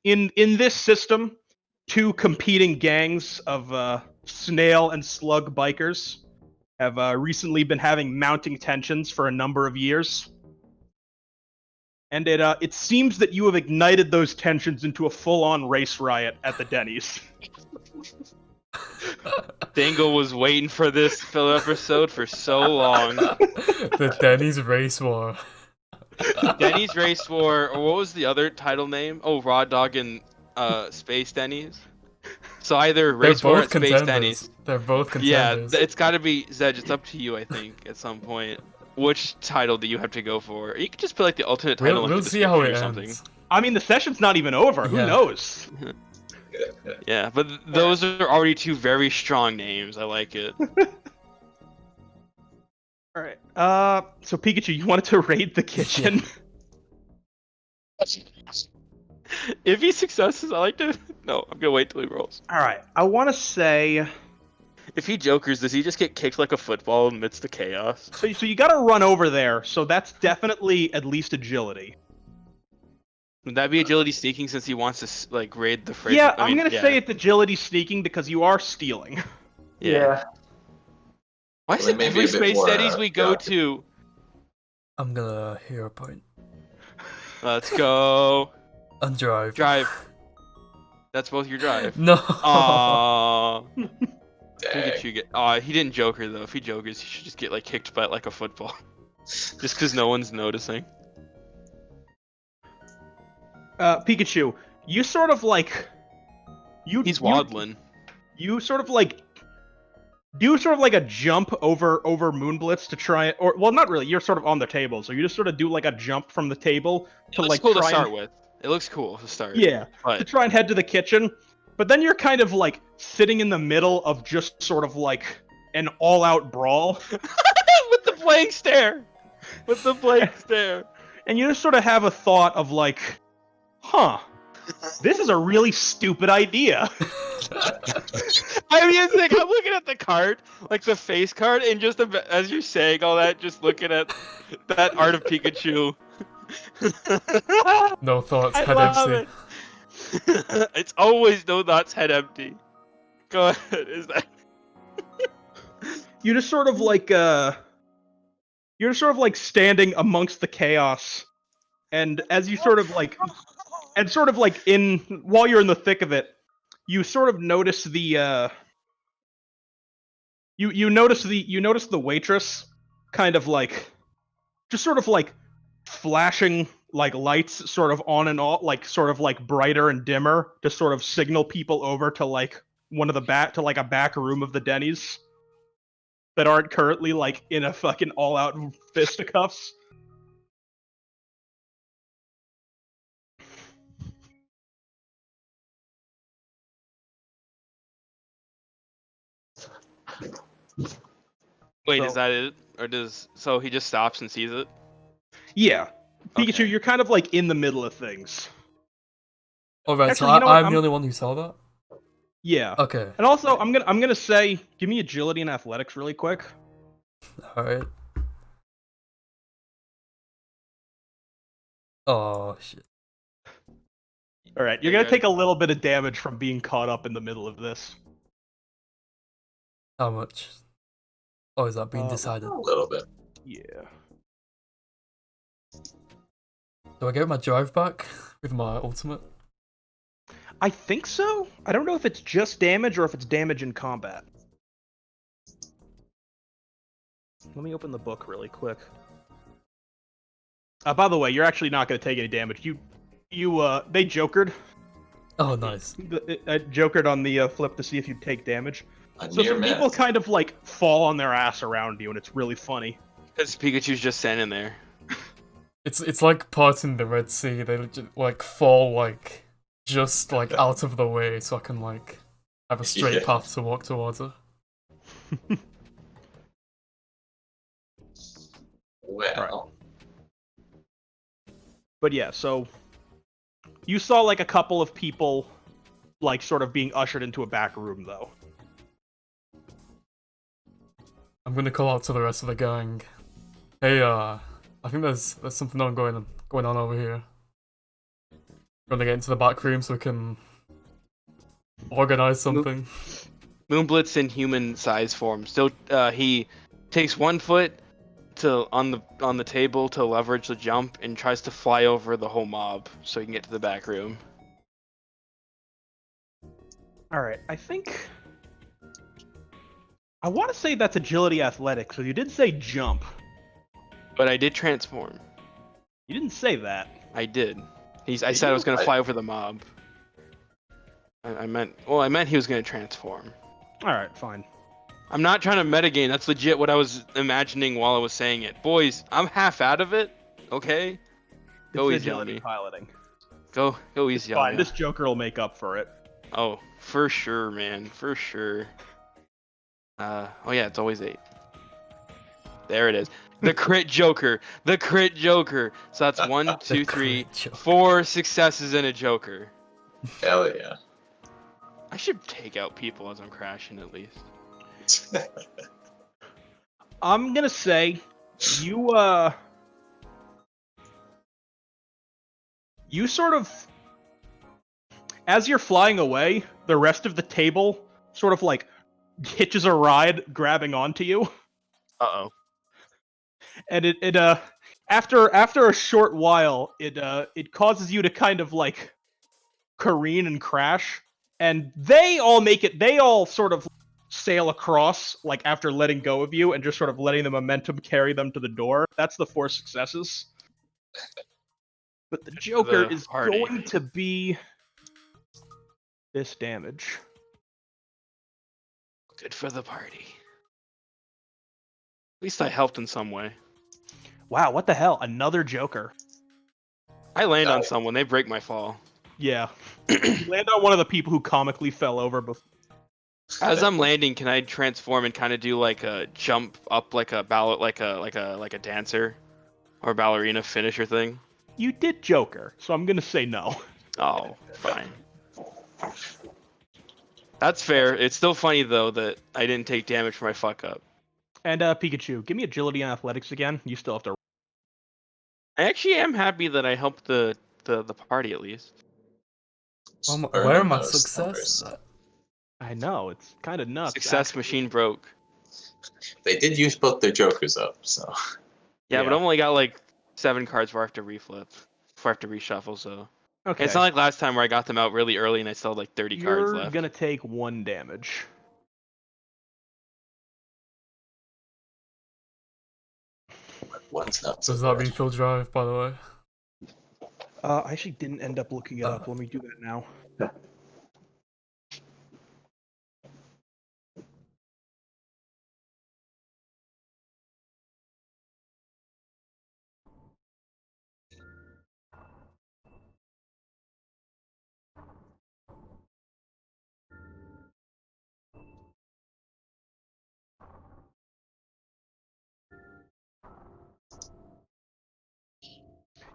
in this system, two competing gangs of snail and slug bikers have recently been having mounting tensions for a number of years. And it seems that you have ignited those tensions into a full-on race riot at the Denny's. Dingle was waiting for this filler episode for so long. The Denny's race war. Denny's Race War, or what was the other title name? Oh, Raw Dog and Space Denny's. So either They're race war both at Space contenders. Denny's. They're both Yeah, contenders. it's got to be Zedge. It's up to you, I think, at some point. Which title do you have to go for? You could just put like the alternate title We'll in the see how it description or ends. something. I mean, the session's not even over. Who Yeah. knows? Yeah, but those are already two very strong names. I like it. All right. So Pikachu, you wanted to raid the kitchen? If he successes, I like to. No, I'm gonna wait till he rolls. All right. I want to say. If he jokers, does he just get kicked like a football amidst the chaos? So you got to run over there. So that's definitely at least agility. Would that be agility sneaking since he wants to like raid the fridge? Yeah, I mean, I'm gonna yeah. say it's agility sneaking because you are stealing. Yeah. Why is Well, it maybe every a bit Space more, Denny's we go productive. to? I'm gonna hero point. Let's go. And drive. Drive. That's both your drive. No. Aww. Dang. Pikachu get. Aw, he didn't joker though. If he jokers, he should just get like kicked by like a football. Just because no one's noticing. Pikachu, you sort of like. He's waddling. You sort of like. Do sort of like a jump over Moonblitz to try it, or well, not really. You're sort of on the table, so you just sort of do like a jump from the table It to looks like cool to try start and, with. It looks cool to start. yeah, to But try and head to the kitchen. But then you're kind of like sitting in the middle of just sort of like an all-out brawl, with the blank stare. With the blank stare. and you just sort of have a thought of like, huh, this is a really stupid idea. I mean, it's like I'm looking at the card, like the face card, and just as you're saying all that, just looking at that art of Pikachu. No thoughts. I Head love empty. it. It's always no thoughts, head empty. Go ahead. Is that? You just sort of like you're sort of like standing amongst the chaos, and as you sort of like, and sort of like in while you're in the thick of it, you sort of notice the you notice the waitress kind of like just sort of like flashing like lights sort of on and off, like sort of like brighter and dimmer to sort of signal people over to like one of the to like a back room of the Denny's that aren't currently like in a fucking all-out fisticuffs. Wait, So- is that it, or does so he just stops and sees it? Yeah, Pikachu, Okay. you're kind of like in the middle of things. Alright, so Actually, you know what, I'm the only one who saw that? Yeah. Okay. And also, I'm gonna say, give me agility and athletics really quick. Alright. Oh, shit. All right, you're Yeah, gonna take a little bit of damage from being caught up in the middle of this. How much? Oh, is that being Uh, decided? A little bit. Yeah. Do I get my drive back with my ultimate? I think so. I don't know if it's just damage or if it's damage in combat. Let me open the book really quick. By the way, you're actually not going to take any damage. They jokered. Oh, nice. Jokered on the flip to see if you take damage. A So near some people miss. kind of like fall on their ass around you, and it's really funny. Because Pikachu's just standing there. It's like parting the Red Sea. They just, like fall like just like out of the way, so I can like have a straight Yeah. path to walk towards her. Well, But yeah, so you saw like a couple of people like sort of being ushered into a back room though. I'm gonna call out to the rest of the gang. Hey, I think there's something going on over here. We're gonna get into the back room so we can organize something. Moonblitz in human size form. Still, he takes 1 foot to on the table to leverage the jump and tries to fly over the whole mob so he can get to the back room. All right, I think I want to say that's agility athletics. So you did say jump. But I did transform. You didn't say that. I did. I said I was gonna fly over the mob. I meant he was gonna transform. All right, fine. I'm not trying to metagame. That's legit what I was imagining while I was saying it. Boys, I'm half out of it. Okay, go It's easy on agility me. piloting. Go It's easy on fine. me. This Joker will make up for it. Oh, for sure, man, for sure. Oh yeah, it's always 8. There it is. The crit Joker. The crit Joker. So that's 1, 2, 3, crit Joker. 4 successes and a Joker. Hell yeah. I should take out people as I'm crashing at least. I'm gonna say, you sort of, as you're flying away, the rest of the table sort of like hitches a ride, grabbing onto you, Uh-oh. and it after a short while, it causes you to kind of like careen and crash, and they all sort of sail across, like after letting go of you and just sort of letting the momentum carry them to the door. That's the 4 successes. But the Joker is party. going to be this damage. Good for the party. At least I helped in some way. Wow, what the hell? Another Joker. I land on someone, they break my fall. Yeah. You land on one of the people who comically fell over before. As I'm landing, can I transform and kind of do like a jump up like a ballot, like a dancer or ballerina finisher thing? You did Joker, so I'm gonna say no. Oh, fine. That's fair. It's still funny though that I didn't take damage for my fuck up. And Pikachu, give me agility and athletics again. You still have to. I actually am happy that I helped the party at least. Where are my those success? numbers. I know, it's kind of nuts. Success actually. machine broke. They did use both their Jokers up, so. Yeah, but Yeah. I've only got like 7 cards where I have to reflip, before I have to reshuffle. So Okay. it's not like last time where I got them out really early and I still had like 30 cards You're left. gonna take 1 damage. One's not so Does that bad. refill drive, by the way? I actually didn't end up looking it up. Let me do that now.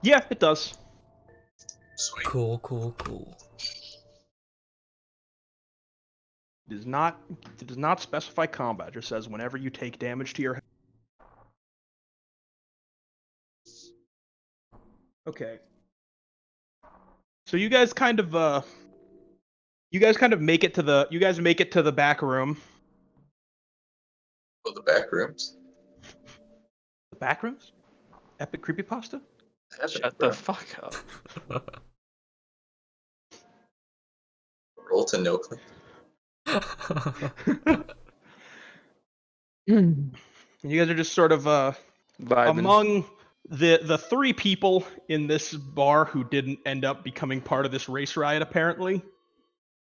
Yeah, it does. Sweet. Cool. It does not specify combat. It just says whenever you take damage to your head. Okay. So you guys kind of make it to the back room. Oh, the back rooms? The back rooms? Epic creepypasta? Shut the fuck up. Roll to no click. And you guys are just sort of Vibing. among the 3 people in this bar who didn't end up becoming part of this race riot, apparently,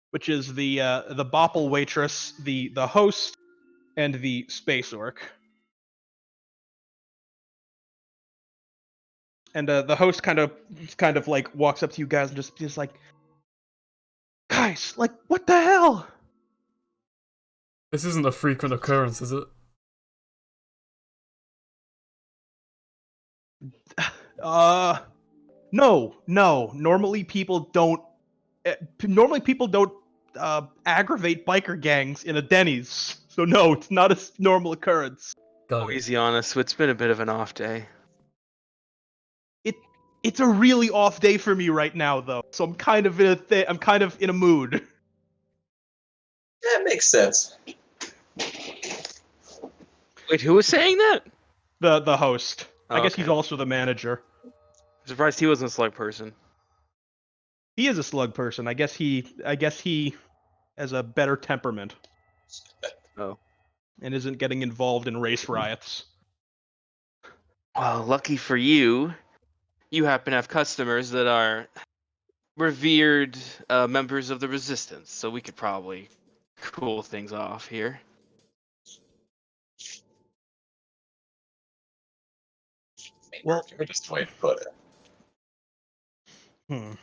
which is the Bopple waitress, the host, and the space orc. And the host kind of like walks up to you guys and just like, guys, like, what the hell? This isn't a frequent occurrence, is it? No. Normally people don't aggravate biker gangs in a Denny's. So no, it's not a normal occurrence. Got Go it. easy on us. It's been a bit of an off day. It's a really off day for me right now, though. So I'm kind of in a mood. That makes sense. Wait, who was saying that? The host. Oh, I guess okay. he's also the manager. I'm surprised he wasn't a slug person. He is a slug person. I guess he has a better temperament. Oh. And isn't getting involved in race riots. Well, lucky for you, you happen to have customers that are revered members of the Resistance, so we could probably cool things off here. Well, Just way to put it.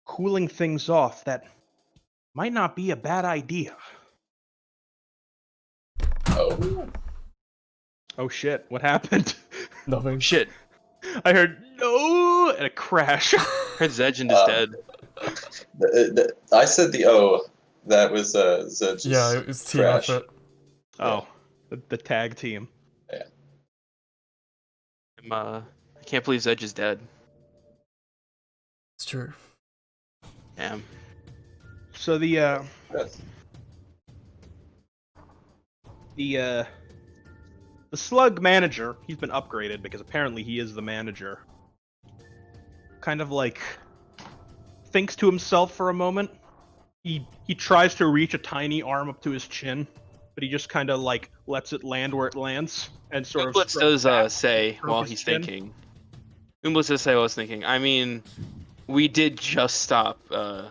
Cooling things off, that might not be a bad idea. Oh. Oh shit, what happened? Nothing. Shit, I heard no and a crash. Prince Zegend is dead. I said the O. That was Zed's Yeah, it was team crash. effort. Oh, the tag team. I can't believe Zedge is dead. It's true. Damn. So the slug manager, he's been upgraded because apparently he is the manager. Kind of like thinks to himself for a moment. He tries to reach a tiny arm up to his chin, but he just kind of like lets it land where it lands and sort of. Umblitz does say while he's chin. thinking. Umblitz does say while he's thinking. I mean, we did just stop a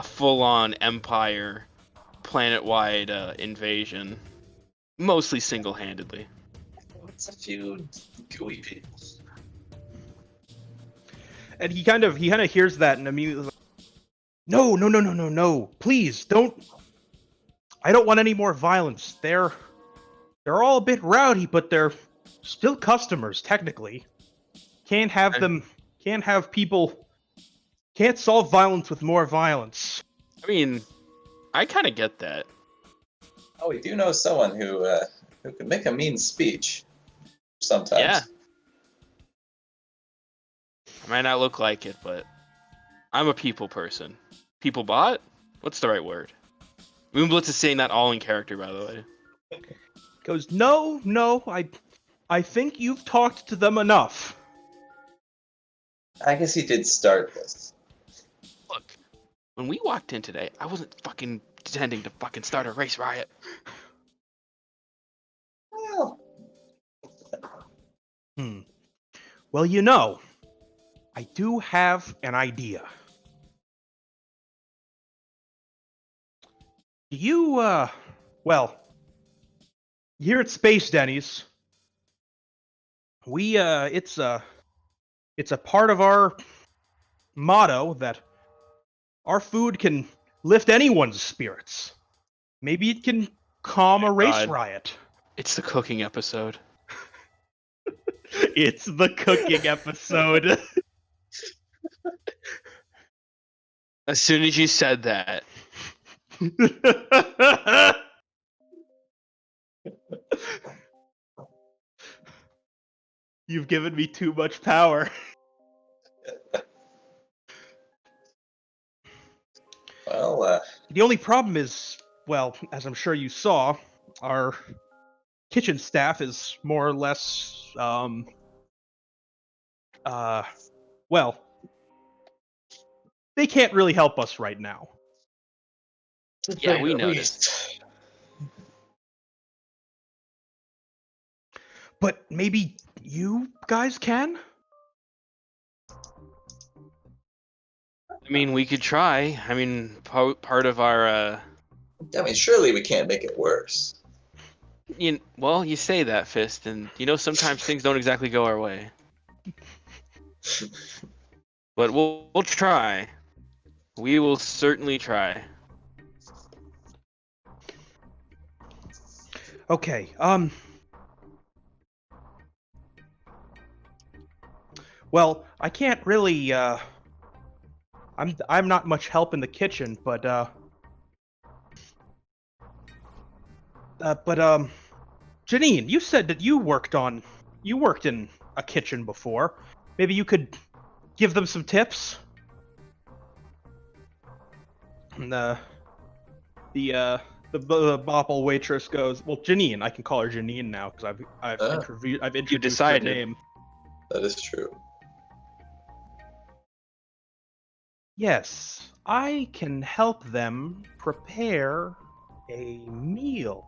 full-on Empire, planet-wide invasion, mostly single-handedly. It's a few gooey people. And he kind of hears that and immediately like, no, please don't. I don't want any more violence. They're all a bit rowdy, but they're still customers technically. Can't have people. Can't solve violence with more violence. I mean, I kind of get that. Oh, we do know someone who can make a mean speech. Sometimes. Yeah. I might not look like it, but I'm a people person. People bot? What's the right word? Moonblitz is saying that all in character, by the way. Goes, no, I think you've talked to them enough. I guess he did start this. Look, when we walked in today, I wasn't fucking intending to fucking start a race riot. Well, Well, you know, I do have an idea. Do you, well, here at Space Denny's, we, it's a part of our motto that our food can lift anyone's spirits. Maybe it can calm a race God. riot. It's the cooking episode. It's the cooking episode. As soon as you said that, You've given me too much power. well, The only problem is, well, as I'm sure you saw, our kitchen staff is more or less, well, they can't really help us right now. yeah, we noticed. But maybe you guys can? I mean, we could try. I mean, part of our, I mean, surely we can't make it worse. well, you say that, Fist, and sometimes things don't exactly go our way. But we'll try. We will certainly try. Okay, well, I can't really, I'm not much help in the kitchen, but Janine, you said that you worked in a kitchen before. Maybe you could give them some tips? And the bopple waitress goes, well, Janine, I can call her Janine now because I've introduced decided. her name. That is true. Yes, I can help them prepare a meal.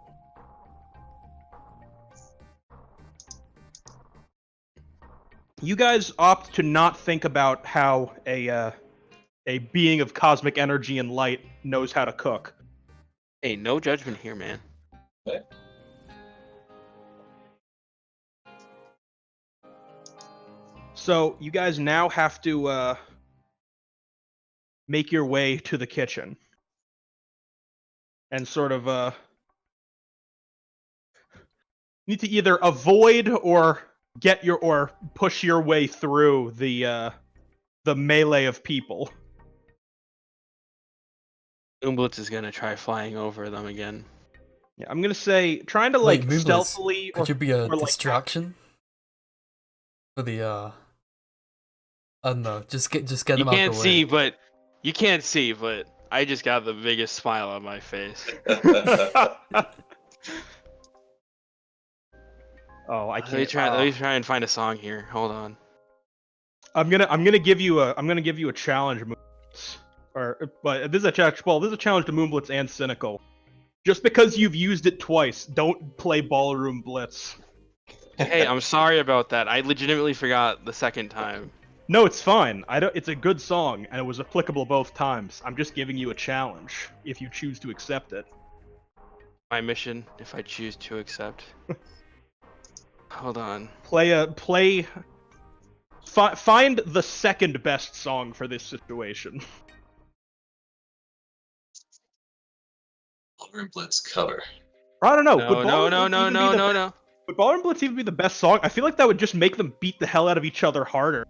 You guys opt to not think about how a a being of cosmic energy and light, knows how to cook. Hey, no judgment here, man. Okay. So you guys now have to make your way to the kitchen and sort of need to either avoid or push your way through the melee of people. Moonblitz is gonna try flying over them again. Yeah, I'm gonna say trying to Wait, like Moonblitz, stealthily could you be a or, like, distraction for the I don't know, just get You them out can't the way. see, but I just got the biggest smile on my face. Oh, I Let me can't. try and find a song here. Hold on. I'm gonna give you a challenge, Moonblitz. But this is a challenge. Well, this is a challenge to Moonblitz and Cynical. Just because you've used it twice, don't play Ballroom Blitz. Hey, I'm sorry about that. I legitimately forgot the second time. No, it's fine. It's a good song, and it was applicable both times. I'm just giving you a challenge if you choose to accept it. My mission, if I choose to accept. Hold on. Find the second best song for this situation. Ballroom Blitz cover. I don't know. No. Would Ballroom Blitz even be the best song? I feel like that would just make them beat the hell out of each other harder.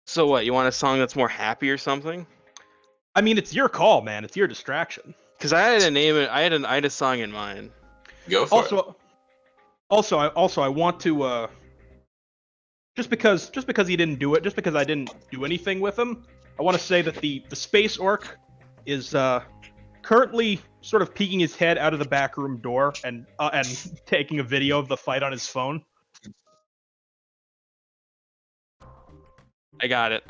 So what? You want a song that's more happy or something? I mean, it's your call, man. It's your distraction. Because I had a name. I had a song in mind. Go for it. I want to just because he didn't do it, just because I didn't do anything with him, I want to say that the space orc is currently sort of peeking his head out of the back room door and taking a video of the fight on his phone. I got it.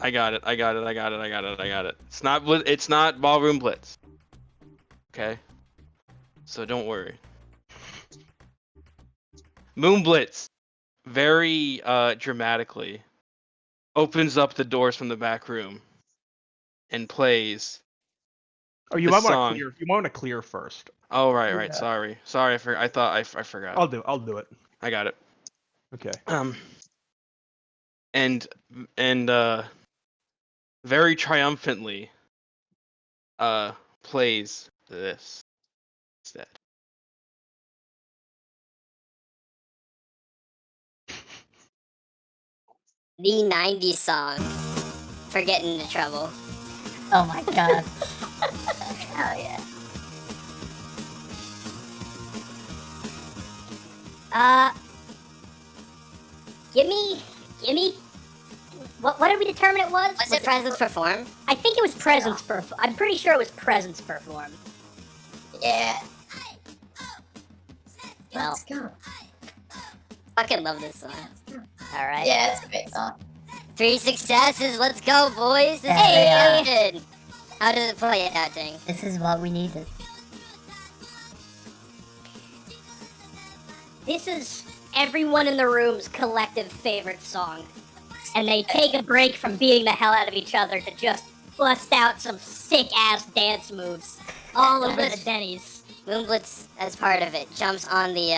It's not Ballroom Blitz. Okay. So don't worry. Moon Blitz very dramatically opens up the doors from the back room and plays. Oh, you the might song. want to clear. You want to clear first. Oh right. Yeah. Sorry. I thought I forgot. I'll do it. I got it. Okay. And very triumphantly plays this instead. The 90s song for getting into trouble. Oh my god. Hell yeah. Give me. What did we determine it was? Was it Presence Perform? I think it was Presence Perform. I'm pretty sure it was Presence Perform. Yeah. Well, Let's go. Fucking love this song. Alright. yeah, it's a great song. 3 successes, let's go, boys! This Hey, is good! How does it play out, thing? This is what we needed. This is everyone in the room's collective favorite song. And they take a break from beating the hell out of each other to just bust out some sick-ass dance moves all over the Denny's. Moonblitz, as part of it, jumps on the,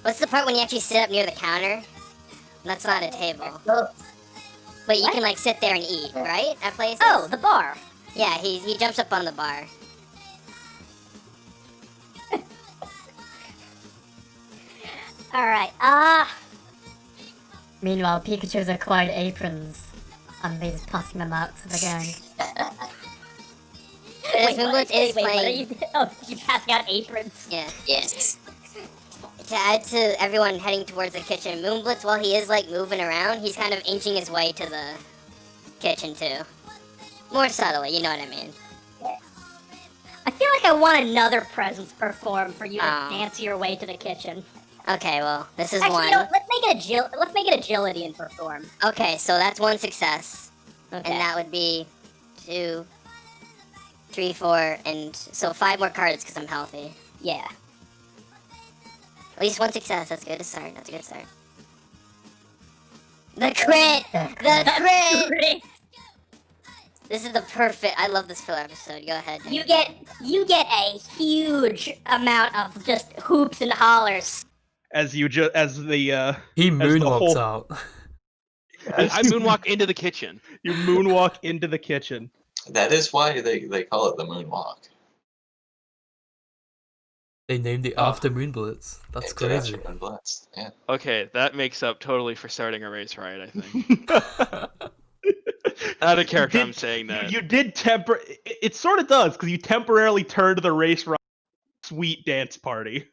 what's the part when you actually sit up near the counter? That's not a table. But you can, like, sit there and eat, right? At places? Oh, the bar. Yeah, he jumps up on the bar. Alright, Meanwhile, Pikachu's acquired aprons, and he's passing them out to the gang. Moonblitz is what are playing... you doing? Oh, you're passing out aprons. Yeah. Yes. To add to everyone heading towards the kitchen, Moonblitz, while he is, like, moving around, he's kind of inching his way to the kitchen, too. More subtly, you know what I mean. I feel like I want another Presence Perform for you to dance your way to the kitchen. Okay, well, this is Actually, one. you know, let's make it agility and perform. Okay, so that's one success. Okay. And that would be 2, 3, 4, and so 5 more cards because I'm healthy. Yeah. At least one success. That's a good start. That's a good start. The crit! The crit! This is the perfect. I love this filler episode. Go ahead. You get a huge amount of just hoops and hollers. As you as the He as the moonwalks whole- out. I moonwalk into the kitchen. you moonwalk into the kitchen. That is why they call it the moonwalk. They named it Oh. after Moonblitz. That's Named it after crazy. Moonblitz. Yeah. Okay, that makes up totally for starting a race riot, I think. Out of character, I'm saying that. You did it sort of does, because you temporarily turned the race riot sweet dance party.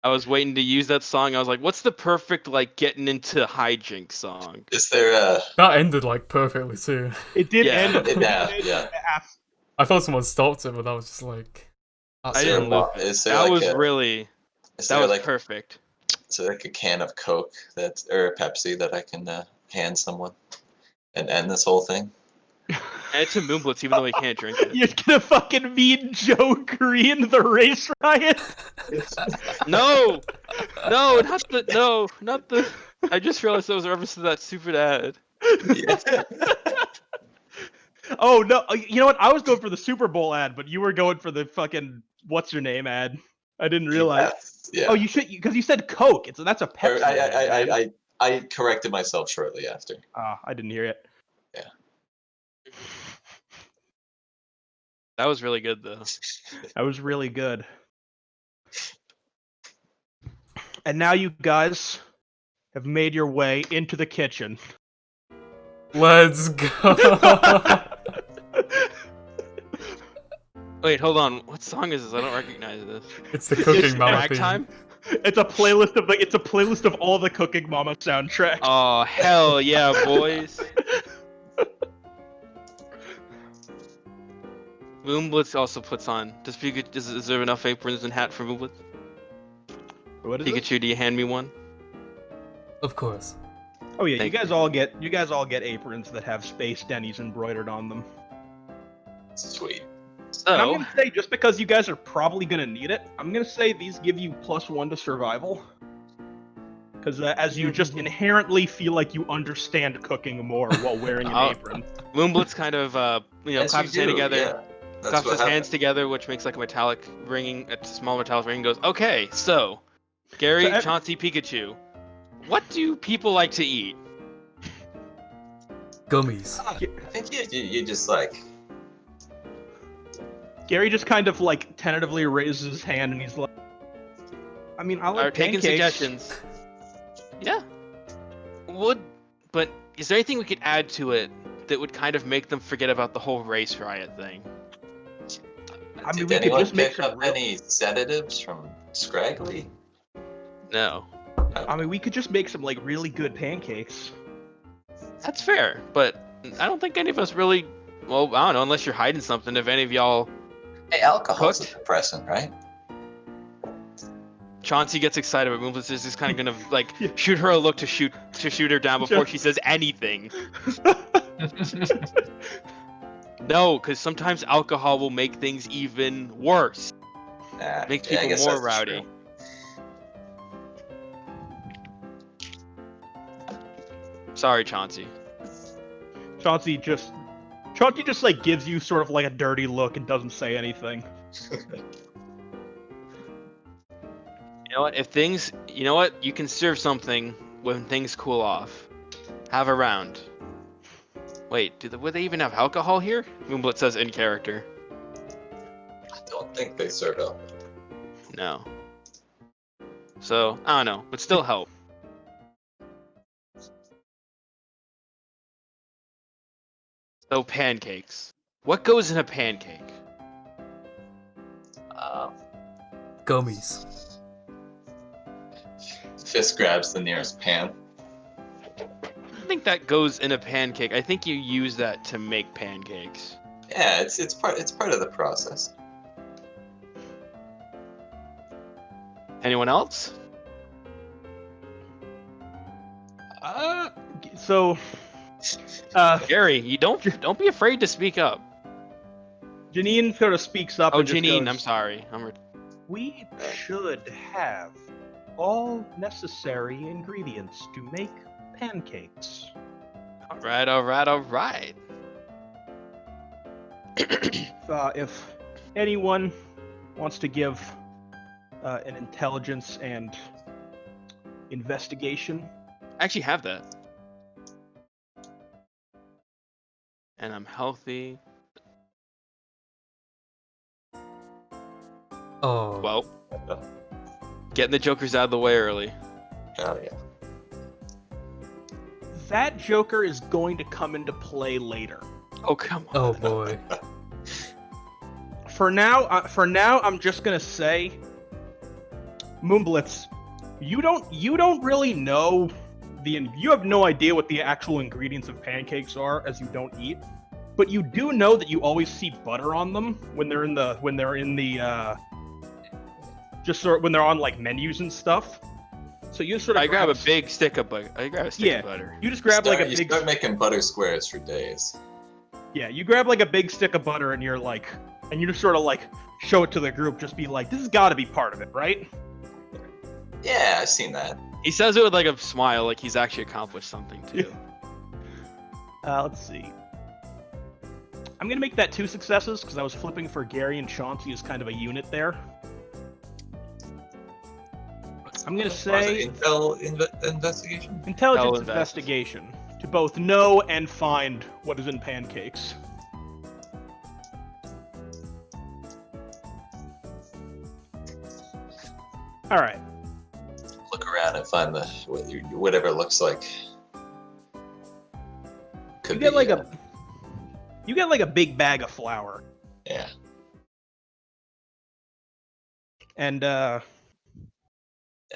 I was waiting to use that song. I was like, what's the perfect, like, getting into hijink song? Is there a? That ended like perfectly too. It did Yeah. end. Yeah. I thought someone stopped it, but that was just like. I that's didn't so- look. Is there That like was a? really, Is that there was like perfect. is there like a can of Coke or a Pepsi that I can hand someone and end this whole thing? And it's a Moonblitz, even though he can't drink it. You're gonna fucking mean Joe Green the race riot? No! Not the. I just realized that was a reference to that stupid ad. Oh no! You know what? I was going for the Super Bowl ad, but you were going for the fucking what's your name ad. I didn't realize. Yeah. Oh, you should because you said Coke. That's a Pepsi. ad, man. I corrected myself shortly after. Ah, I didn't hear it. That was really good, though. That was really good. And now you guys have made your way into the kitchen. Let's go. Wait, hold on. What song is this? I don't recognize this. It's the cooking mama Ragtime? theme. It's a playlist of all the Cooking Mama soundtracks. Oh, hell yeah, boys. Moonblitz also puts on. Is there enough aprons and hat for Moonblitz? What is it? Pikachu, do you hand me one? Of course. Oh yeah, Thank you guys all get aprons that have Space Denny's embroidered on them. Sweet. And I'm So, gonna say, just because you guys are probably gonna need it, I'm gonna say these give you +1 to survival. Because as you just inherently feel like you understand cooking more while wearing an Oh. apron. Moonblitz kind of, Yes, claps his hands together. Yeah. That's Claps what his hands happened. together, which makes like a metallic ringing, a small metallic ring. Goes, okay, so, Gary, So Chauncey, Pikachu, what do people like to eat? Gummies. I think you just like. Gary just kind of like tentatively raises his hand and he's like, I mean, I Are like taking pancakes. suggestions. Yeah. But is there anything we could add to it that would kind of make them forget about the whole race riot thing? I mean, Did we could anyone just make pick some up real- any sedatives from Scraggly? No. I mean, we could just make some like really good pancakes. That's fair, but I don't think any of us really. Well, I don't know, unless you're hiding something. If any of y'all. Hey, alcohol's Cooked? a depressant, right? Chauncey gets excited, but Moonblitz is just kind of gonna like Yeah. shoot her a look to shoot her down before Just- she says anything. No, because sometimes alcohol will make things even worse. Nah, Makes yeah, I people guess more that's rowdy. true. Sorry, Chauncey. Chauncey just like gives you sort of like a dirty look and doesn't say anything. You know what? You know what? You can serve something when things cool off. Have a round. Wait, would they even have alcohol here? Moonblitz says in character. I don't think they serve alcohol. No. So, I don't know, but still help. So, pancakes. What goes in a pancake? Gummies. Fist grabs the nearest pan. I don't think that goes in a pancake. I think you use that to make pancakes. Yeah, it's part of the process. Anyone else? So, Gary, you don't be afraid to speak up. Janine sort of speaks up. Oh, and just Janine, goes, I'm sorry. We should have all necessary ingredients to make pancakes. Alright. If anyone wants to give an intelligence and investigation, I actually have that. And I'm healthy. Oh. Well, getting the jokers out of the way early. Oh yeah. that Joker is going to come into play later. Oh, come on. Oh boy. For now, I'm just gonna say, Moonblitz, you don't really know you have no idea what the actual ingredients of pancakes are, as you don't eat. But you do know that you always see butter on them when they're in the just sort when they're on like menus and stuff. So you sort of I grab a big stick of butter. I grab a stick of butter. You just grab like a You big start making butter squares for days. Yeah, you grab like a big stick of butter and you just sort of like show it to the group, just be like, this has got to be part of it, right? Yeah, I've seen that. He says it with like a smile, like he's actually accomplished something too. Let's see. I'm gonna make that 2 successes because I was flipping for Gary and Chauncey as kind of a unit there. I'm gonna say Investigation. intelligence investigation to both know and find what is in pancakes. All right. Look around and find whatever it looks like. Could You get be, you get like a big bag of flour. Yeah. And Yeah,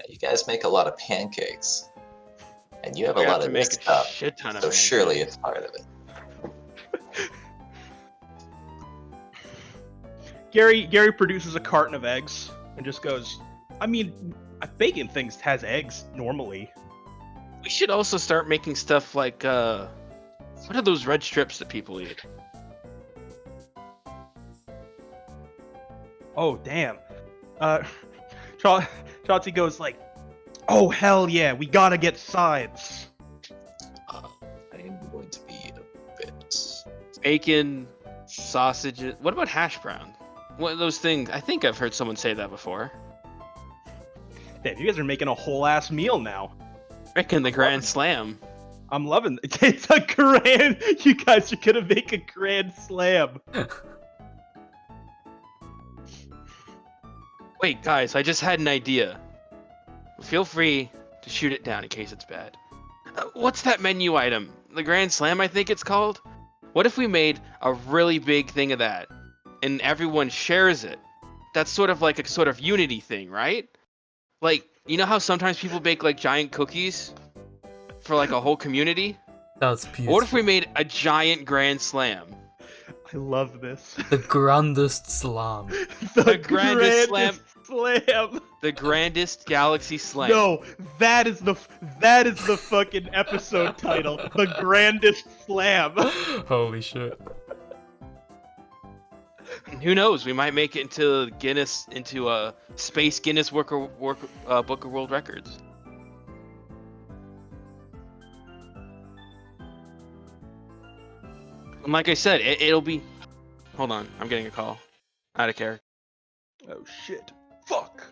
you guys make a lot of pancakes, and you have We a have lot to of make this a stuff. shit ton of So pancakes. surely it's part of it. Gary produces a carton of eggs and just goes, I mean, a bacon thing has eggs normally. We should also start making stuff like what are those red strips that people eat? Oh, damn. Chauncey goes like, oh, hell yeah, we gotta get sides. I am going to be a bit. Bacon, sausages. What about hash brown? One of those things. I think I've heard someone say that before. Damn, you guys are making a whole ass meal now. Making the Grand Slam. I'm loving it. It's a grand. You guys are gonna make a grand slam. Wait, guys, I just had an idea. Feel free to shoot it down in case it's bad. What's that menu item? The Grand Slam, I think it's called? What if we made a really big thing of that, and everyone shares it? That's sort of like a sort of unity thing, right? Like, you know how sometimes people bake like giant cookies for like a whole community? That's beautiful. What if we made a giant Grand Slam? I love this. The grandest slam. The grandest slam. The grandest galaxy slam. No, that is the fucking episode title. The grandest slam. Holy shit. Who knows? We might make it into Guinness, into a Space Guinness Book of World Records. And like I said, it'll be. Hold on, I'm getting a call. Out of character. Oh shit. Fuck.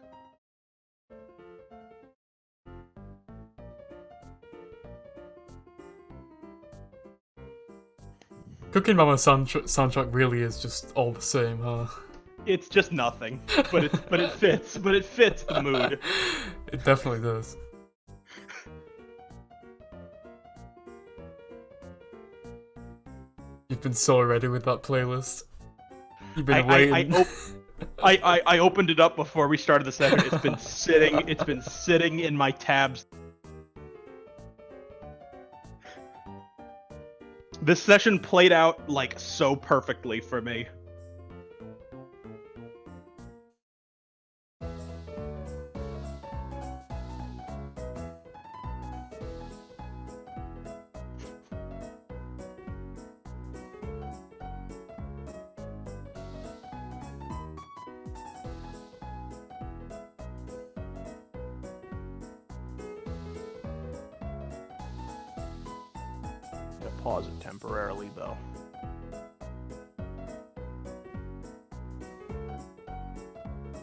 Cooking Mama soundtrack really is just all the same, huh? It's just nothing, but it fits the mood. It definitely does. You've been so ready with that playlist. You've been waiting. I opened it up before we started the session. It's been sitting in my tabs. This session played out like so perfectly for me. pause it temporarily, though.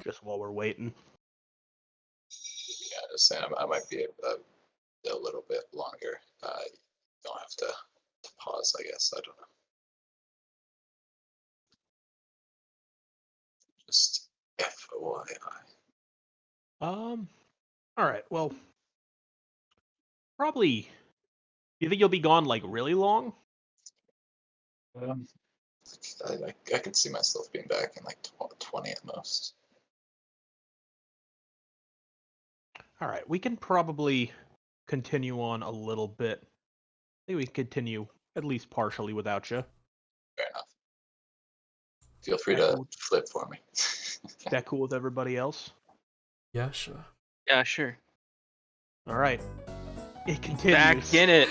Just while we're waiting. Yeah, just saying, I might be a little bit longer. Don't have to pause, I guess. I don't know. Just FYI. All right. Well, probably. You think you'll be gone like really long? I could see myself being back in like 20 at most. All right. We can probably continue on a little bit. I think we can continue at least partially without you. Fair enough. Feel free That to cool. flip for me. That cool with everybody else? Yeah, sure. Yeah, sure. All right. It continues. Back in it.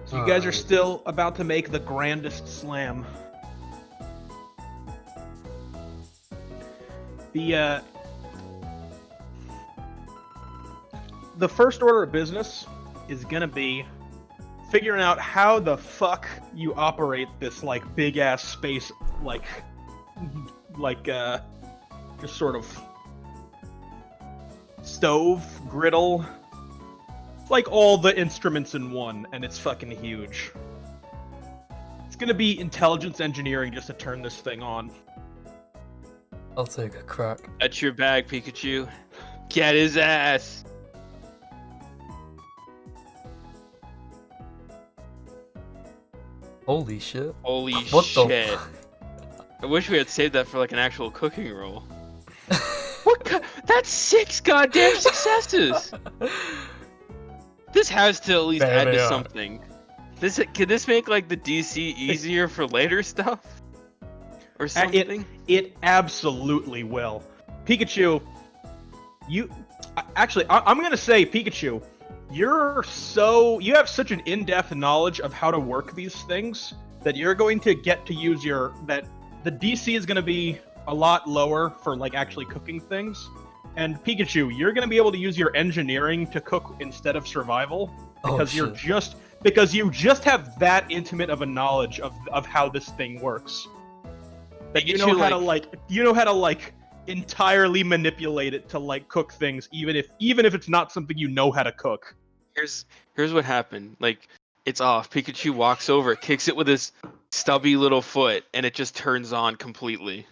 So you guys are Alright. still about to make the grandest slam. The first order of business is gonna be figuring out how the fuck you operate this like big ass space just sort of stove griddle. It's like all the instruments in one, and it's fucking huge. It's gonna be intelligence engineering just to turn this thing on. I'll take a crack. At your bag, Pikachu. Get his ass. Holy shit. Holy What shit. the I wish we had saved that for like an actual cooking roll. That's 6 goddamn successes! This has to at least There add they to are. something. Could this make like the DC easier for later stuff? Or something? It absolutely will. Pikachu, I'm gonna say, Pikachu, you have such an in-depth knowledge of how to work these things that you're going to get to use the DC is gonna be a lot lower for like actually cooking things. And Pikachu, you're gonna be able to use your engineering to cook instead of survival because because you just have that intimate of a knowledge of how this thing works. That you know how to like entirely manipulate it to like cook things, even if it's not something you know how to cook. Here's what happened. Like, it's off. Pikachu walks over, kicks it with his stubby little foot, and it just turns on completely.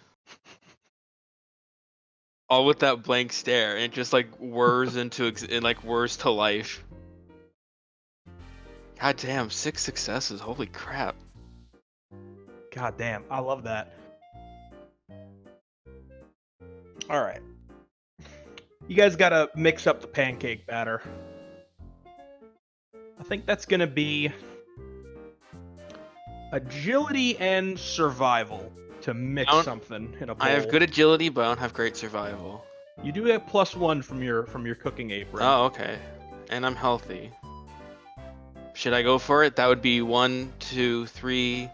All with that blank stare, and it just like whirs whirs to life. God damn, 6 successes. Holy crap. God damn, I love that. All right. You guys gotta mix up the pancake batter. I think that's gonna be agility and survival to mix something in a bowl. I have good agility, but I don't have great survival. You do have +1 from your cooking apron. Oh, okay. And I'm healthy. Should I go for it? That would be 1, 2, 3.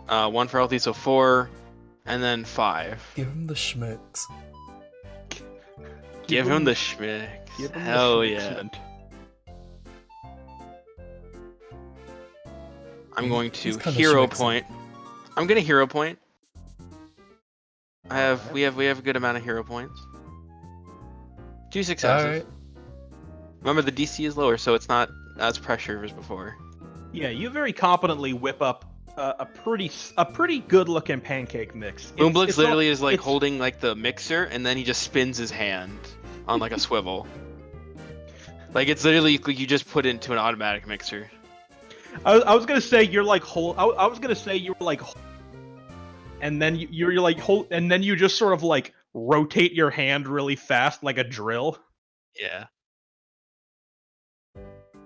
1 for healthy, so 4, and then 5. Give him the schmicks. Give him the schmicks. Hell yeah. I'm going to He's kinda hero schmicksing. point. I'm gonna hero point. We have a good amount of hero points. 2 successes. Alright. Remember, the DC is lower, so it's not as pressure as before. Yeah, you very competently whip up a pretty good looking pancake mix. Moonblitz literally is like it's- holding like the mixer, and then he just spins his hand on like a swivel. Like, it's literally like you just put it into an automatic mixer. I was gonna say you're like I was gonna say you were like, and then you're like and then you just sort of like rotate your hand really fast like a drill. Yeah.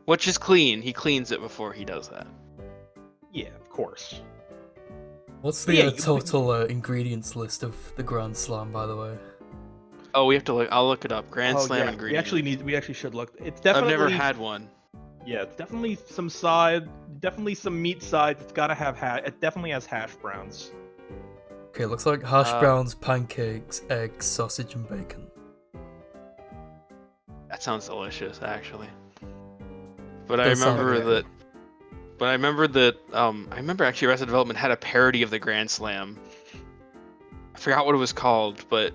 Which is clean. He cleans it before he does that. Yeah, of course. What's the Yeah, total ingredients list of the Grand Slam, by the way? Oh, we have to look. I'll look it up. Grand Oh, Slam yeah, ingredients. we actually should look. It's I've definitely never had one. Yeah, it's definitely some definitely some meat sides. It's gotta have it definitely has hash browns. Okay, looks like hash browns, pancakes, eggs, sausage, and bacon. That sounds delicious, actually. But I Does sound remember like that. But I remember actually Arrested Development had a parody of the Grand Slam. I forgot what it was called, but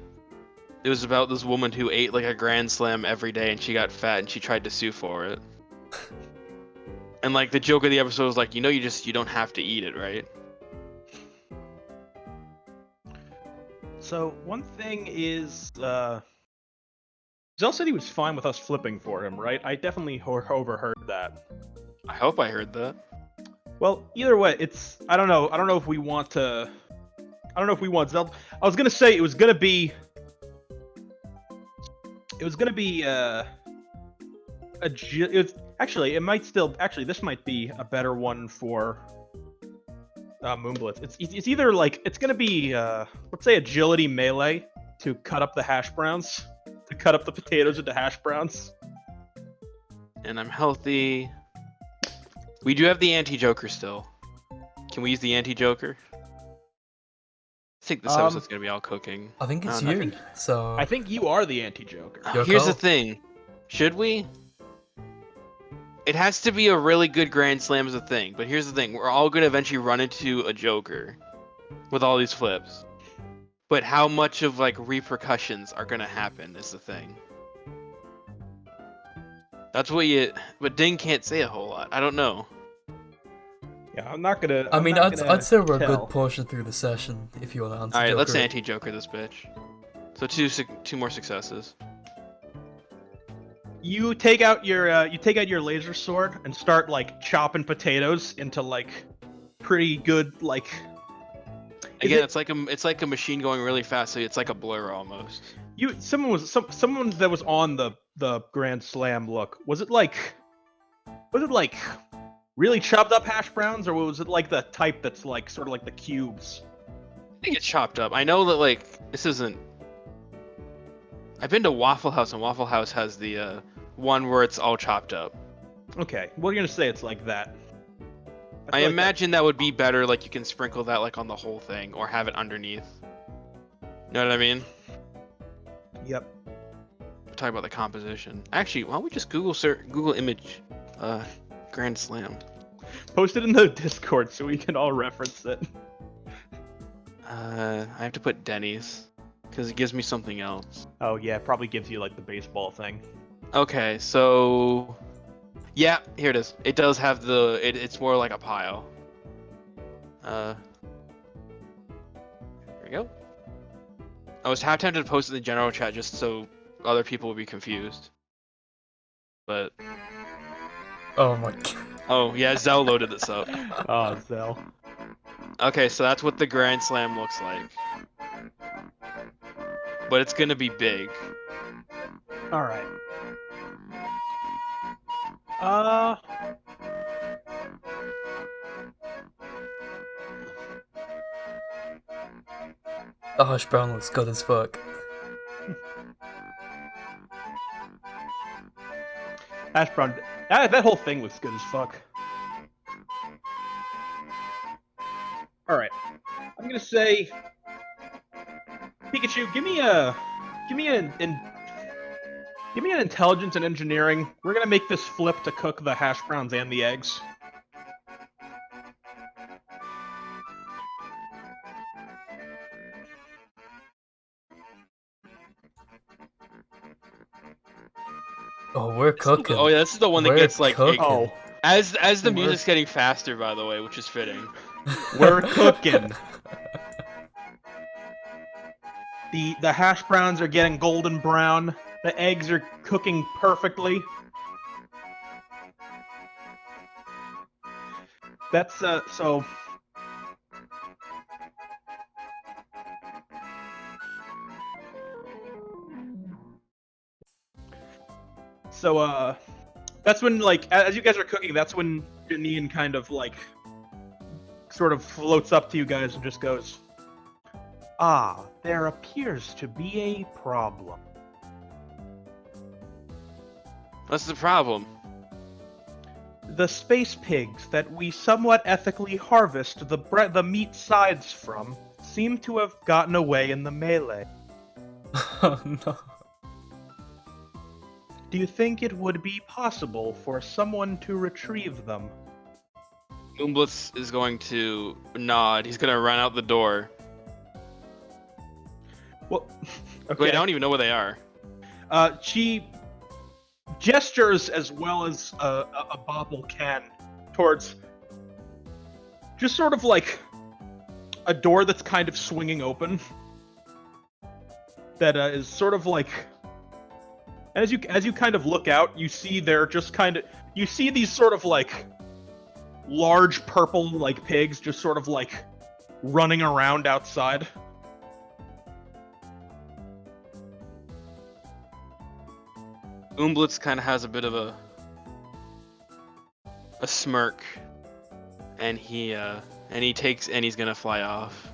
it was about this woman who ate like a Grand Slam every day and she got fat and she tried to sue for it. And like the joke of the episode was like, you don't have to eat it, right? So one thing is, Zell said he was fine with us flipping for him, right? I definitely overheard that. I hope I heard that. Well, either way, it's I don't know. I don't know if we want to. I don't know if we want Zell. I was gonna say it was gonna be. It was gonna be actually it might still actually this might be a better one for Moonblitz. It's either like it's gonna be let's say agility melee to cut up the hash browns, to cut up the potatoes into hash browns. And I'm healthy. We do have the anti-Joker still. Can we use the anti-Joker? I think this episode's gonna be all cooking. I think it's I you. So I think you are the anti-Joker. Your Here's call. the thing. Should we? It has to be a really good Grand Slam as a thing, but here's the thing. We're all gonna eventually run into a Joker with all these flips. But how much of like repercussions are gonna happen is the thing. That's what but Ding can't say a whole lot. I don't know. Yeah, I'm not gonna. I I'm mean, not I'd gonna say we're a tell. good portion through the session if you want to answer. Alright, let's Joker. anti-Joker this bitch. So two more successes. You take out your laser sword and start like chopping potatoes into like pretty good like. Again, it's like a machine going really fast, so it's like a blur almost. Someone that was on the Grand Slam look. Was it like really chopped up hash browns, or was it like the type that's like sort of like the cubes? I think it's chopped up. I know that like this isn't. I've been to Waffle House, and Waffle House has the one where it's all chopped up. Okay, well you're gonna say it's like that. I feel like imagine that would be better. Like you can sprinkle that like on the whole thing, or have it underneath. Know what I mean? Yep. We're talking about the composition. Actually, why don't we just Google image, Grand Slam. Post it in the Discord so we can all reference it. I have to put Denny's because it gives me something else. Oh yeah, it probably gives you like the baseball thing. Okay, so yeah, here it is. It does have it's more like a pile. There we go. I was half tempted to post it in the general chat just so other people would be confused. But Oh my god. oh yeah, Zell loaded this up. Oh, Zell. Okay, so that's what the Grand Slam looks like. But it's gonna be big. All right. The hash brown looks good as fuck. Hash brown. That whole thing looks good as fuck. All right. I'm gonna say, Pikachu, give me an intelligence and engineering. We're gonna make this flip to cook the hash browns and the eggs. Oh, we're cooking. Oh yeah, this is the one that We're gets like cooking. Oh, as the We're- music's getting faster, by the way, which is fitting. we're cooking. The hash browns are getting golden brown. The eggs are cooking perfectly. That's so. So that's when like as you guys are cooking, that's when Janine kind of like sort of floats up to you guys and just goes, "Ah, there appears to be a problem. What's the problem? The space pigs that we somewhat ethically harvest the meat sides from seem to have gotten away in the melee. Oh no. Do you think it would be possible for someone to retrieve them? Moonblitz is going to nod. He's going to run out the door. Well, okay. Wait, I don't even know where they are. She gestures as well as a bobble can towards just sort of like a door that's kind of swinging open. That is sort of like, as you kind of look out, you see you see these sort of like large purple like pigs just sort of like running around outside. Moonblitz kind of has a bit of a smirk, and he's gonna fly off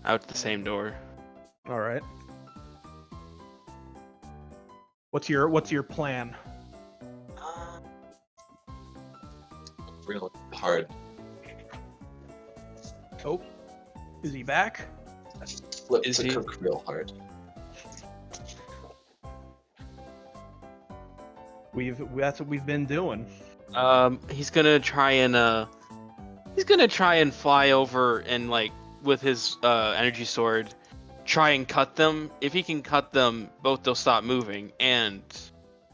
out the same door. All right. What's your plan? Real hard. Oh, is he back? Flip Is to he? cook real hard. That's what we've been doing. He's gonna try and fly over and like with his energy sword, try and cut them. If he can cut them, both they'll stop moving and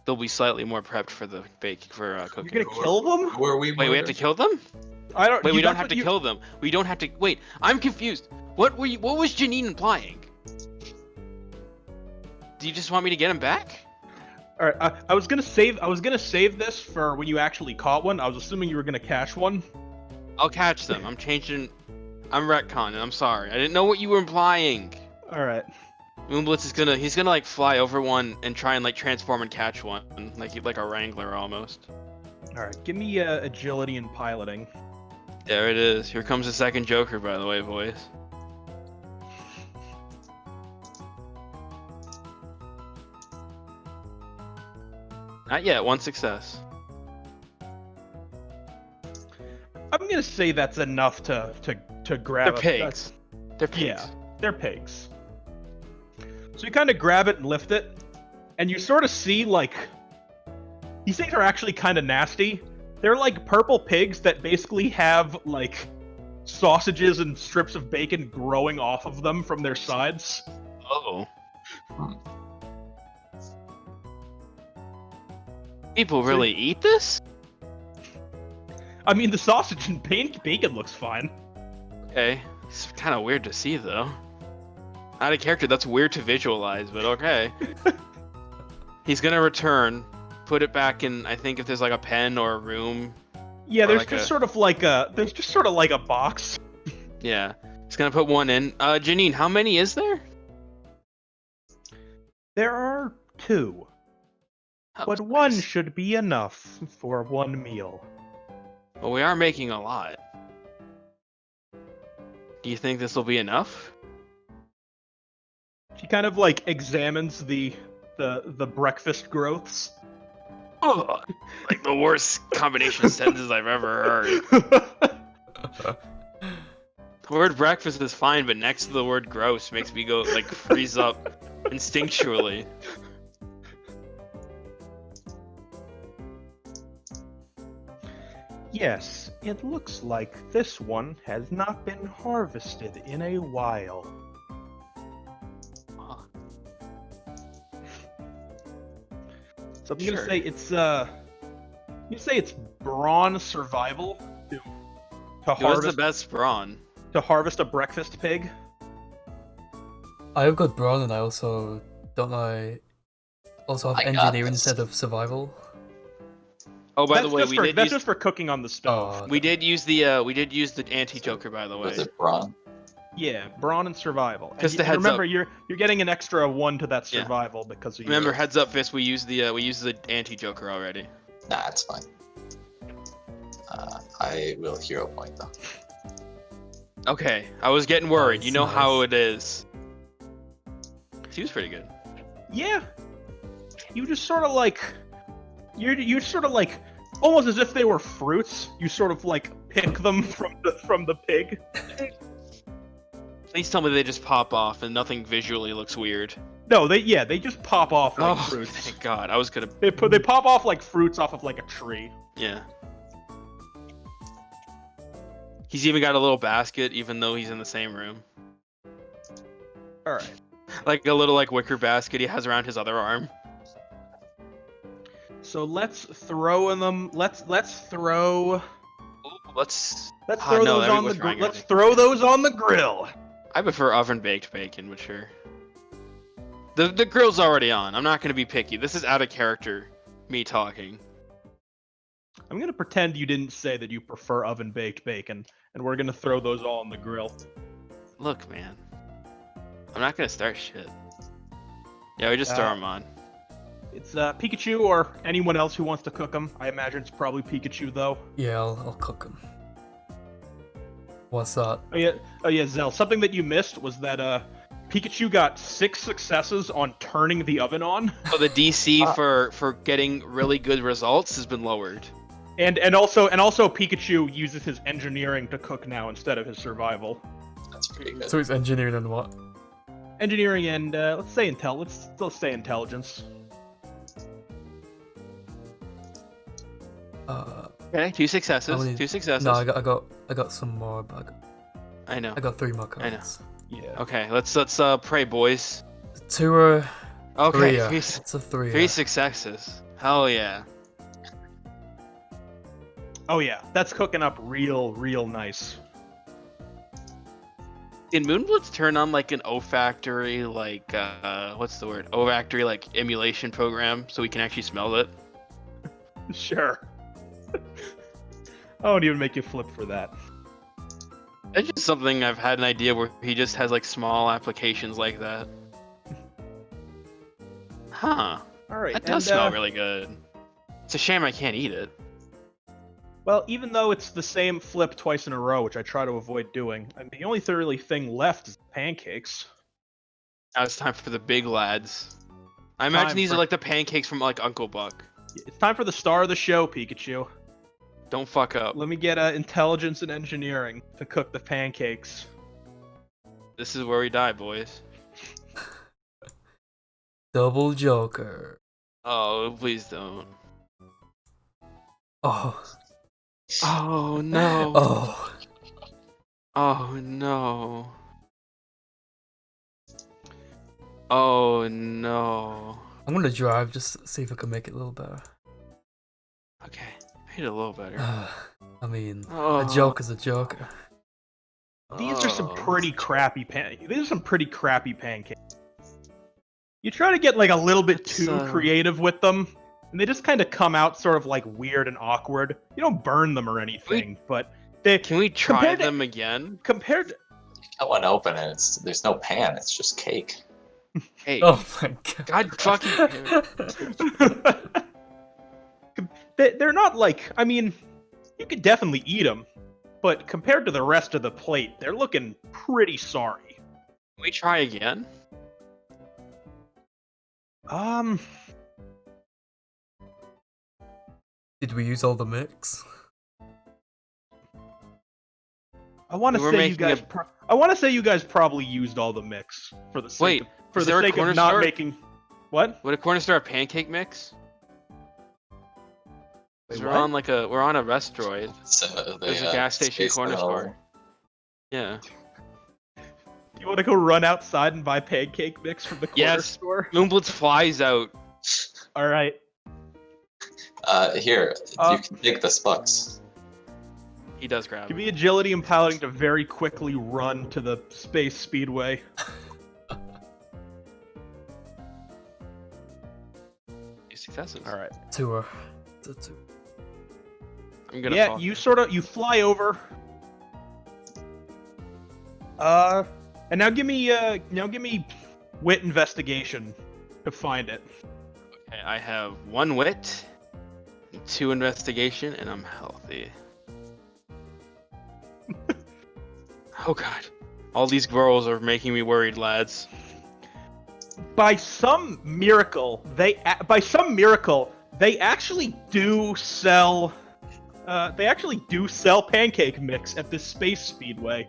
they'll be slightly more prepped for the cooking. You're gonna kill them? Who are we? Wait, we have to kill them? I don't. Wait, we don't that's have what to you- kill them. We don't have to. Wait, I'm confused. What was Janine implying? Do you just want me to get him back? All right, I was gonna save this for when you actually caught one. I was assuming you were gonna catch one. I'll catch them. I'm retconning. I'm sorry. I didn't know what you were implying. All right. Moonblitz is gonna like fly over one and try and like transform and catch one, like a wrangler almost. All right. Give me agility and piloting. There it is. Here comes the second Joker, by the way, boys. Not yet. One success. I'm gonna say that's enough to grab. They're pigs. They're pigs. Yeah, they're pigs. So you kind of grab it and lift it, and you sort of see like these things are actually kind of nasty. They're like purple pigs that basically have like sausages and strips of bacon growing off of them from their sides. Oh. People really eat this? I mean, the sausage and bacon looks fine. Okay. It's kind of weird to see, though. Out of character, that's weird to visualize, but okay. He's gonna return, put it back in, I think if there's like a pen or a room. Yeah, Or there's like just a- sort of like a box. Yeah. He's gonna put one in. Janine, how many is there? There are 2, Oh, but one should be enough for one meal. Well, we are making a lot. Do you think this will be enough? She kind of like examines the breakfast growths. Oh, like the worst combination of sentences I've ever heard. The word breakfast is fine, but next to the word gross makes me go like freeze up instinctually. Yes, it looks like this one has not been harvested in a while. So I'm Sure. gonna say it's brawn survival to What's the harvest best brawn? a breakfast pig. I've got brawn and I also have I got engineering this. instead of survival. Oh, by That's the way, just we for, did that's use just for cooking on the stove. we did use the anti-Joker, by the way. Was it Braun? Yeah, brawn and survival. Just And a heads remember, up. you're getting an extra 1 to that Yeah. survival because of Remember, your... heads up, Fist. We used the anti-Joker already. Nah, it's fine. I will hero point though. Okay, I was getting worried. Nice, You know how nice. it is. She was pretty good. Yeah. You just sort of like you sort of like almost as if they were fruits. You sort of like pick them from the pig. Please tell me they just pop off and nothing visually looks weird. No, they just pop off like Oh, fruits. thank God. I was gonna. They pop off like fruits off of like a tree. Yeah. He's even got a little basket, even though he's in the same room. All right. Like a little like wicker basket he has around his other arm. So let's throw in them. Let's throw. Ooh, let's throw no, those that'd be on the withdrawing let's everything. throw those on the grill. I prefer oven baked bacon, but sure. The grill's already on. I'm not gonna be picky. This is out of character. Me talking. I'm gonna pretend you didn't say that you prefer oven baked bacon, and we're gonna throw those all on the grill. Look, man. I'm not gonna start shit. Yeah, we just throw them on. It's Pikachu or anyone else who wants to cook them. I imagine it's probably Pikachu though. Yeah, I'll cook them. What's that? Oh yeah, Zell. Something that you missed was that Pikachu got 6 successes on turning the oven on, So the DC for getting really good results has been lowered. and also Pikachu uses his engineering to cook now instead of his survival. That's pretty good. So it's engineering and what? Engineering and let's say let's say intelligence. Okay, 2 successes. How many- 2 successes. No, I got some more, but I know. I got 3 more cards. Yeah. Okay, let's pray, boys. 2 are Okay, 3. 3, It's a 3. 3 successes. Hell yeah. Oh yeah, that's cooking up real nice. Did Moonblitz turn on like an O Factory, like what's the word? O Factory like emulation program so we can actually smell it? Sure. I won't even make you flip for that. It's just something I've had an idea where he just has like small applications like that. Huh. All right. That does smell really good. It's a shame I can't eat it. Well, even though it's the same flip twice in a row, which I try to avoid doing, I mean, the only really thing left is pancakes. Now it's time for the big lads. I imagine Time these for- are like the pancakes from like Uncle Buck. It's time for the star of the show, Pikachu. Don't fuck up. Let me get intelligence and engineering to cook the pancakes. This is where we die, boys. Double Joker. Oh, please don't. Oh. Oh no. Oh. Oh no. Oh no. I'm gonna drive just to see if I can make it a little better. Okay, made it a little better. I mean, Oh. a joke is a joker. These are some Oh. pretty crappy pancakes. You try to get like a little bit It's, too creative with them, and they just kind of come out sort of like weird and awkward. You don't burn them or anything, but they Can we try compared to- them again? compared to I want to open it. There's no pan. It's just cake. Hey, Oh my god. God fucking. they're not like, I mean, you could definitely eat them, but compared to the rest of the plate, they're looking pretty sorry. Can we try again? Did we use all the mix? I want to We were say you making guys. I want to say you guys probably used all the mix for the sake Wait, of, for is the there a sake corner of not store? making. What? Would a corner store a pancake mix? 'Cause Wait, we're what? on like we're on a Restroid. So There's a gas station Space corner Denny. store. Yeah. You want to go run outside and buy pancake mix from the corner Yes. store? Moonblitz flies out. All right. Here, you can take the spucks. He does grab Give it. me agility and piloting to very quickly run to the space speedway. Successes. All right. 2 are. It's a 2. I'm gonna. Yeah, pause you it. sort of fly over. And now give me wit investigation to find it. Okay, I have 1 wit, 2 investigation, and I'm healthy. Oh god. All these girls are making me worried, lads. By some miracle, they actually do sell. They actually do sell pancake mix at this space speedway.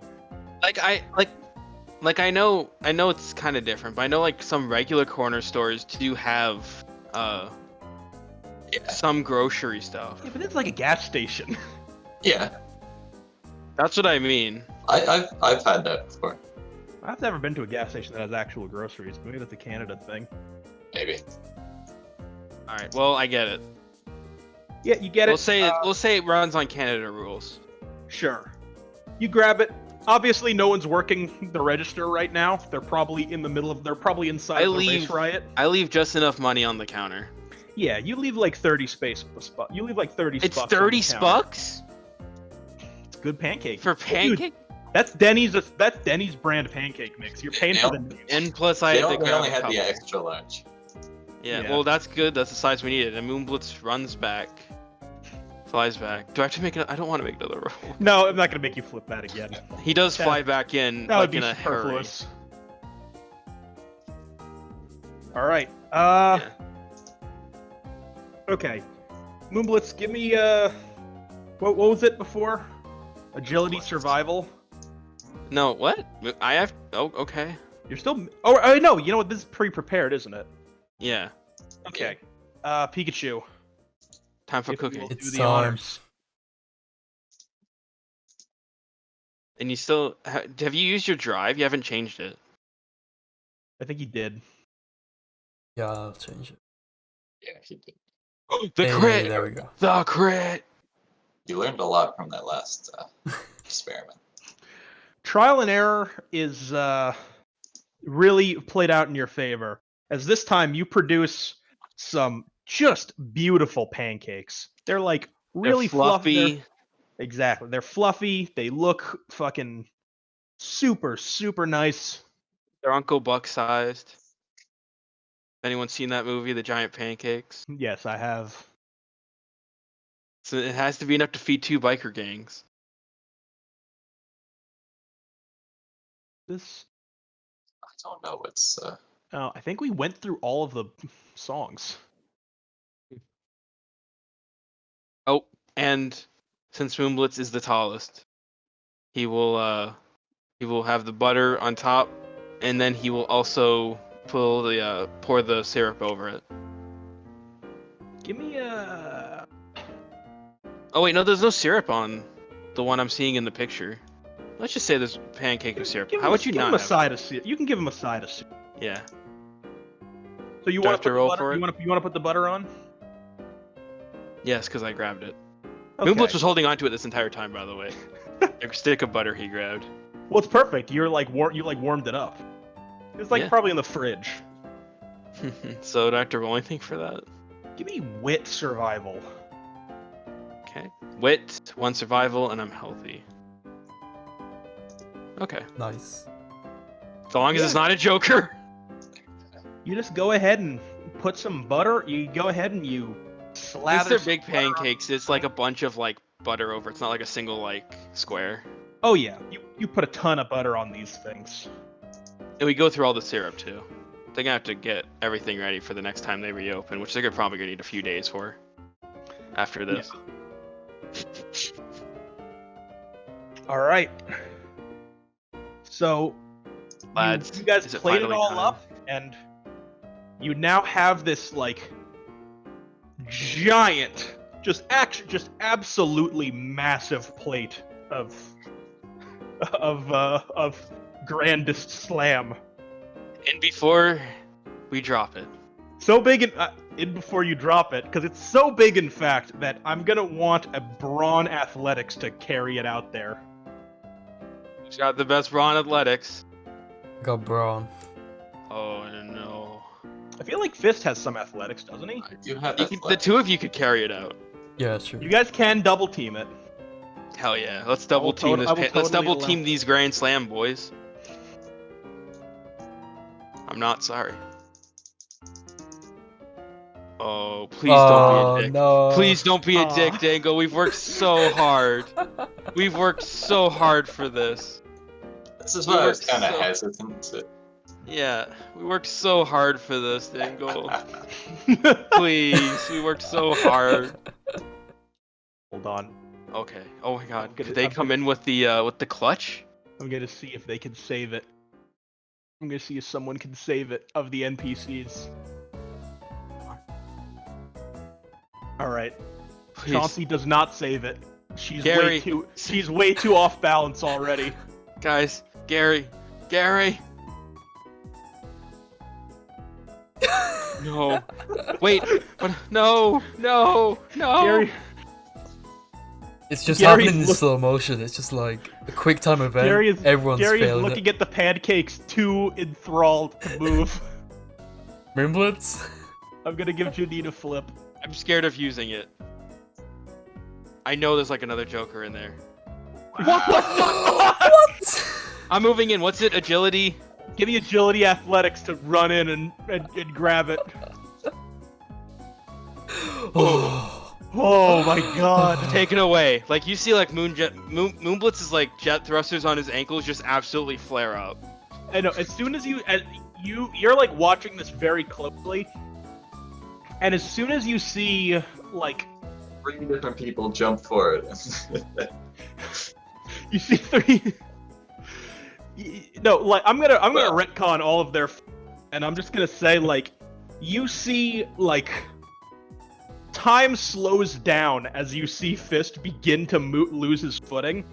Like I know it's kind of different, but I know like some regular corner stores do have some grocery stuff. Yeah, but it's like a gas station. Yeah, That's what I mean. I've had that before. I've never been to a gas station that has actual groceries. Maybe that's a Canada thing. Maybe. All right. Well, I get it. Yeah, you get We'll it. say we'll say it runs on Canada rules. Sure. You grab it. Obviously, no one's working the register right now. They're probably in the middle of. They're probably inside the base riot. I leave just enough money on the counter. Yeah, you leave like 30 space spot. You leave like 30 It's spots. 30 on the counter. spucks It's good pancake. for pancake. Dude, that's Denny's brand pancake mix. You're paying for the name. And plus, I They had to only grab a had couple. the extra large. Yeah, Yeah. well, that's good. That's the size we needed. And Moonblitz runs back, flies back. Do I have to make it? I don't want to make another roll. No, I'm not gonna make you flip that again. He does Yeah. fly back in That would like be in a hurry. superfluous. All right. Yeah. Okay. Moonblitz, give me what was it before? Agility, survival. No, what? I have. Oh, okay. You're still. Oh, no. You know what? This is pre-prepared, isn't it? Yeah. Okay. Pikachu. Time for if you cooking. will do It's the time. honors. And you still have you used your drive? You haven't changed it. I think he did. Yeah, I'll change it. Yeah, he did. The Hey, crit. there we go. The crit. You learned a lot from that last experiment. Trial and error is really played out in your favor, as this time you produce some just beautiful pancakes. They're like really They're fluffy. Exactly. They're fluffy. They look fucking super, super nice. They're Uncle Buck sized. Anyone seen that movie, The Giant Pancakes? Yes, I have. So it has to be enough to feed 2 biker gangs. This. I don't know what's. I think we went through all of the songs. Oh, and since Moonblitz is the tallest, he will have the butter on top, and then he will also pour the syrup over it. Give me a. Oh wait, no, there's no syrup on the one I'm seeing in the picture. Let's just say there's pancake with syrup. How would you give not him a have? side of syrup? You can give him a side of syrup. Yeah. So you Do I want have to put roll the butter? for it? You want to put the butter on? Yes, because I grabbed it. Okay. Moonblitz was holding onto it this entire time, by the way. A stick of butter he grabbed. Well, it's perfect. You're like warmed it up. It's like Yeah. probably in the fridge. So do I have to roll anything for that? Give me wit survival. Okay. Wit, 1 survival, and I'm healthy. Okay. Nice. So long as it's not a joker. You just go ahead and put some butter. You go ahead and you Since slather. they're some big butter on- pancakes, it's like a bunch of like butter over. It's not like a single like square. Oh yeah, you put a ton of butter on these things. And we go through all the syrup too. They're gonna have to get everything ready for the next time they reopen, which they're probably gonna need a few days for. After this. All right. So, Lads, you guys is it played it finally all time? up, and you now have this like giant, just absolutely massive plate of Grandest slam. And before we drop it, So big in before you drop it, because it's so big in fact that I'm gonna want a Brawn Athletics to carry it out there. who's got the best brawn athletics? Got brawn. Oh no. I feel like Fist has some athletics, doesn't he? I do have The athletics. 2 of you could carry it out. Yeah, sure. You guys can double team it. Hell yeah. Let's double team this. I will Let's totally double allow- team these Grand Slam boys. I'm not sorry. Oh, please don't be a dick. No. Please don't be a Aw. dick, Dango. We've worked so hard. We've worked so hard for this. This is why I was worked kind of so- hesitant to. Yeah, we worked so hard for this, Dango. Please, we worked so hard. Hold on. Okay. Oh my God. I'm gonna- Could they I'm come gonna- in with the clutch? I'm gonna see if they can save it. I'm gonna see if someone can save it of the NPCs. All right. Please. Chauncey does not save it. She's Gary. way too off balance already. Guys, Gary. No. Wait. What? No. Gary, It's just Gary's happening in look- slow motion. It's just like a quick time event. Gary is Everyone's failing looking it. at the pancakes too enthralled to move. Moonblitz? I'm gonna give Janine a flip. I'm scared of using it. I know there's like another Joker in there. What the fuck? What? I'm moving in. What's it? Agility? Give me agility athletics to run in and grab it. Oh my god. Taken away. Like you see, like Moonblitz's like jet thrusters on his ankles just absolutely flare up. I know. As soon as you're like watching this very closely, and as soon as you see like 3 different people jump for it. you see 3. No, like I'm gonna retcon all of their, and I'm just gonna say like you see like time slows down as you see Fist begin to lose his footing,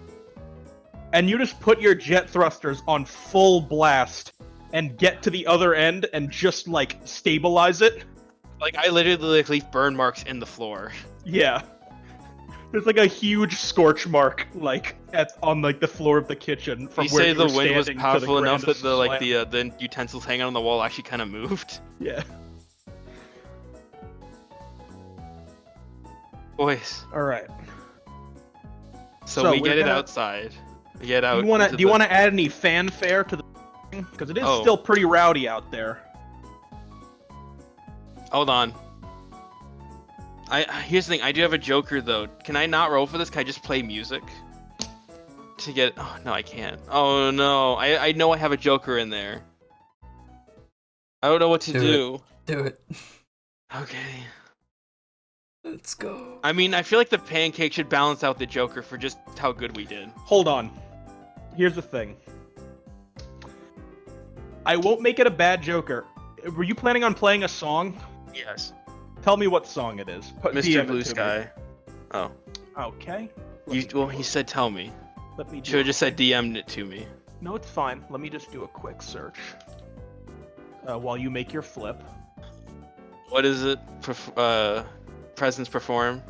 and you just put your jet thrusters on full blast and get to the other end and just like stabilize it. Like I literally like leave burn marks in the floor. Yeah. There's like a huge scorch mark like on like the floor of the kitchen from You where say you the were wind was standing to powerful the enough that Grandest the utensils hanging on the wall actually kind of moved. Yeah. Boys. All right. So we we're get it gonna- outside. We get out. Do you want to add any fanfare to the thing? Because it is Oh. still pretty rowdy out there. Hold on. Here's the thing. I do have a Joker though. Can I not roll for this? Can I just play music? To get. Oh no, I can't. Oh no. I know I have a Joker in there. I don't know what to do. Do it. Okay. Let's go. I mean, I feel like the pancake should balance out the Joker for just how good we did. Hold on. Here's the thing. I won't make it a bad Joker. Were you planning on playing a song? Yes. Tell me what song it is. DM Mr. it Blue to me. Sky. Oh. Okay. He said tell me. Let me Should do have just said DM'd it to me. No, it's fine. Let me just do a quick search. While you make your flip. What is it? Presence perform.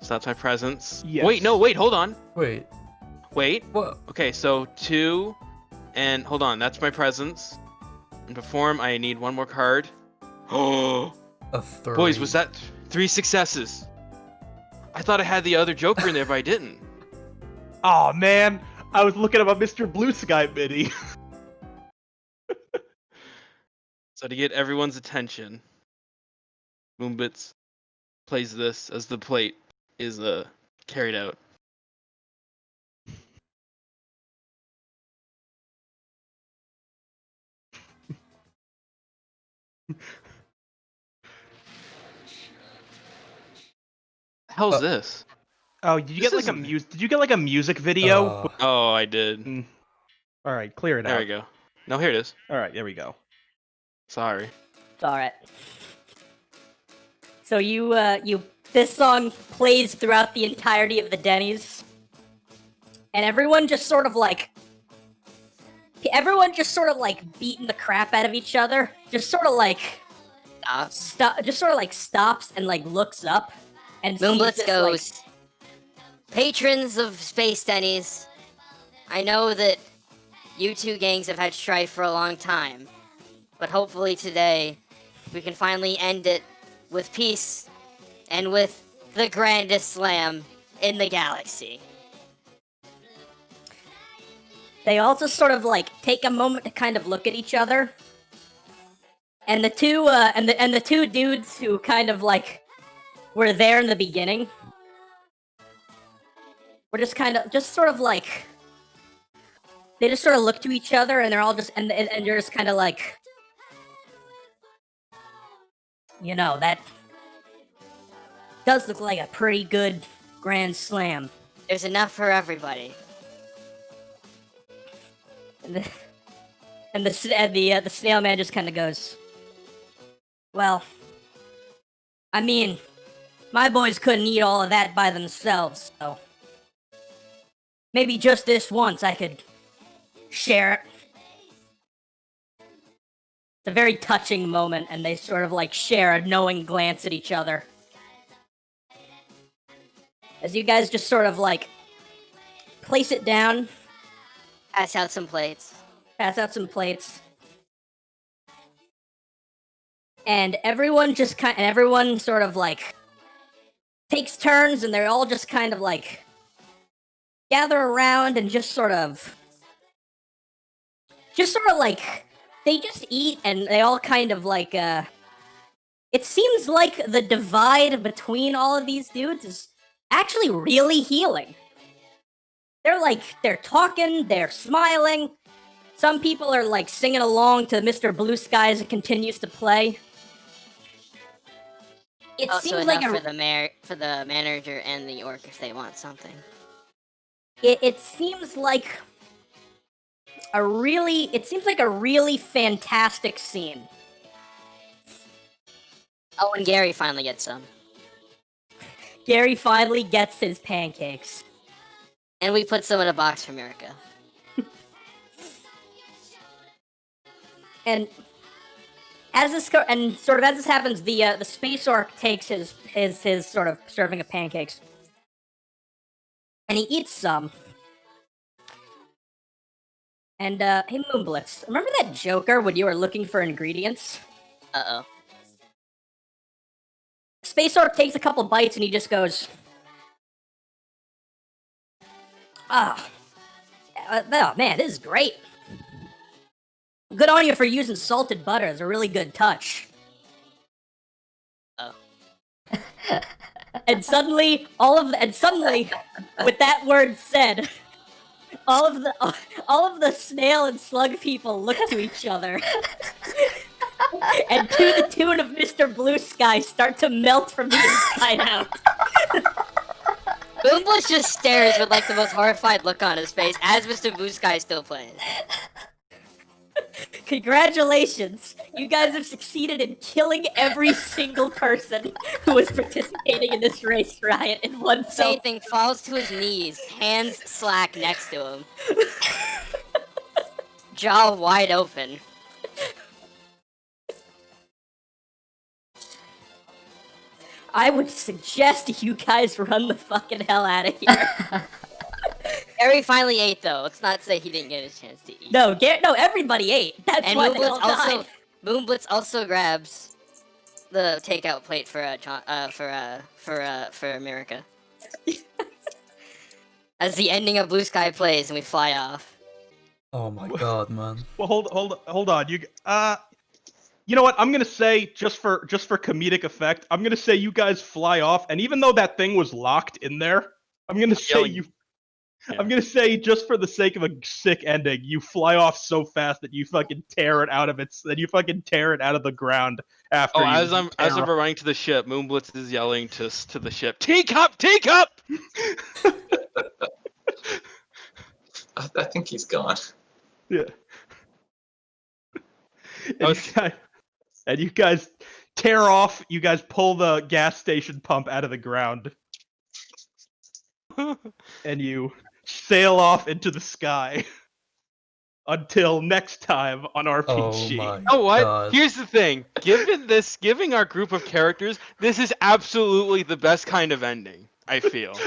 So that's my presence. Yes. Wait, no, wait, hold on. Wait. Wait. What? Okay, so 2, and hold on, that's my presence. And perform, I need one more card. Oh, A 3. boys, was that 3 successes? I thought I had the other Joker in there, but I didn't. Oh man, I was looking at my Mr. Blue Sky mini. So to get everyone's attention, Moonbits plays this as the plate is carried out. How's this? Oh, did you This get like a isn't- Did you get like a music video? Oh, I did. All right, clear it There out. we go. No, here it is. All right, there we go. Sorry. It's alright. So this song plays throughout the entirety of the Denny's, and everyone just sort of like beating the crap out of each other, just sort of like stops and like looks up, and sees Moonblitz this, goes, patrons of Space Denny's, I know that you two gangs have had strife for a long time, but hopefully today we can finally end it with peace and with the grandest slam in the galaxy. They also sort of like take a moment to kind of look at each other, and the two dudes who kind of like were there in the beginning were just sort of like they just sort of look to each other, and they're all just and you're just kind of like, you know, that does look like a pretty good grand slam. There's enough for everybody. And the snail man just kind of goes, well, I mean, my boys couldn't eat all of that by themselves, so maybe just this once I could share it. It's a very touching moment, and they sort of like share a knowing glance at each other. As you guys just sort of like place it down, Pass out some plates. pass out some plates. And everyone sort of like takes turns, and they're all just kind of like gather around and just sort of like they just eat, and they all kind of like it seems like the divide between all of these dudes is actually really healing. They're talking, they're smiling. Some people are like singing along to Mr. Blue Sky as it continues to play. It Also seems enough like for the manager and the orc if they want something. it seems like a really fantastic scene. Oh, and Gary finally gets some. Gary finally gets his pancakes. And we put some in a box for Miraca. And as this happens, the space orc takes his sort of serving of pancakes, and he eats some. And hey, Moonblitz, remember that Joker when you were looking for ingredients? Uh-oh. Space orc takes a couple bites and he just goes, oh man, this is great. Good on you for using salted butter. It's a really good touch. Oh. And suddenly, with that word said, all of the snail and slug people look to each other, and to the tune of Mr. Blue Sky, start to melt from the inside out. Boombless just stares with like the most horrified look on his face as Mr. Blue Sky still plays. Congratulations! You guys have succeeded in killing every single person who was participating in this race riot in one Say fell. anything, falls to his knees, hands slack next to him. Jaw wide open. I would suggest you guys run the fucking hell out of here. Gary finally ate though. Let's not say he didn't get a chance to eat. No, everybody ate. That's And why they all died. Moonblitz also grabs the takeout plate for America. As the ending of Blue Sky plays and we fly off. Oh my god, man. Well, hold on. You know what? I'm gonna say just for comedic effect, I'm gonna say you guys fly off, and even though that thing was locked in there, I'm gonna say Yeah. I'm gonna say just for the sake of a sick ending, you fly off so fast that you fucking tear it out of the ground after. Oh, as I'm running to the ship, Moonblitz is yelling to the ship, "Teacup, teacup!" I think he's gone. Yeah. And you guys tear off. You guys pull the gas station pump out of the ground, and you sail off into the sky. Until next time on RPG. Oh my Oh, what? god. Here's the thing. Giving our group of characters, this is absolutely the best kind of ending, I feel.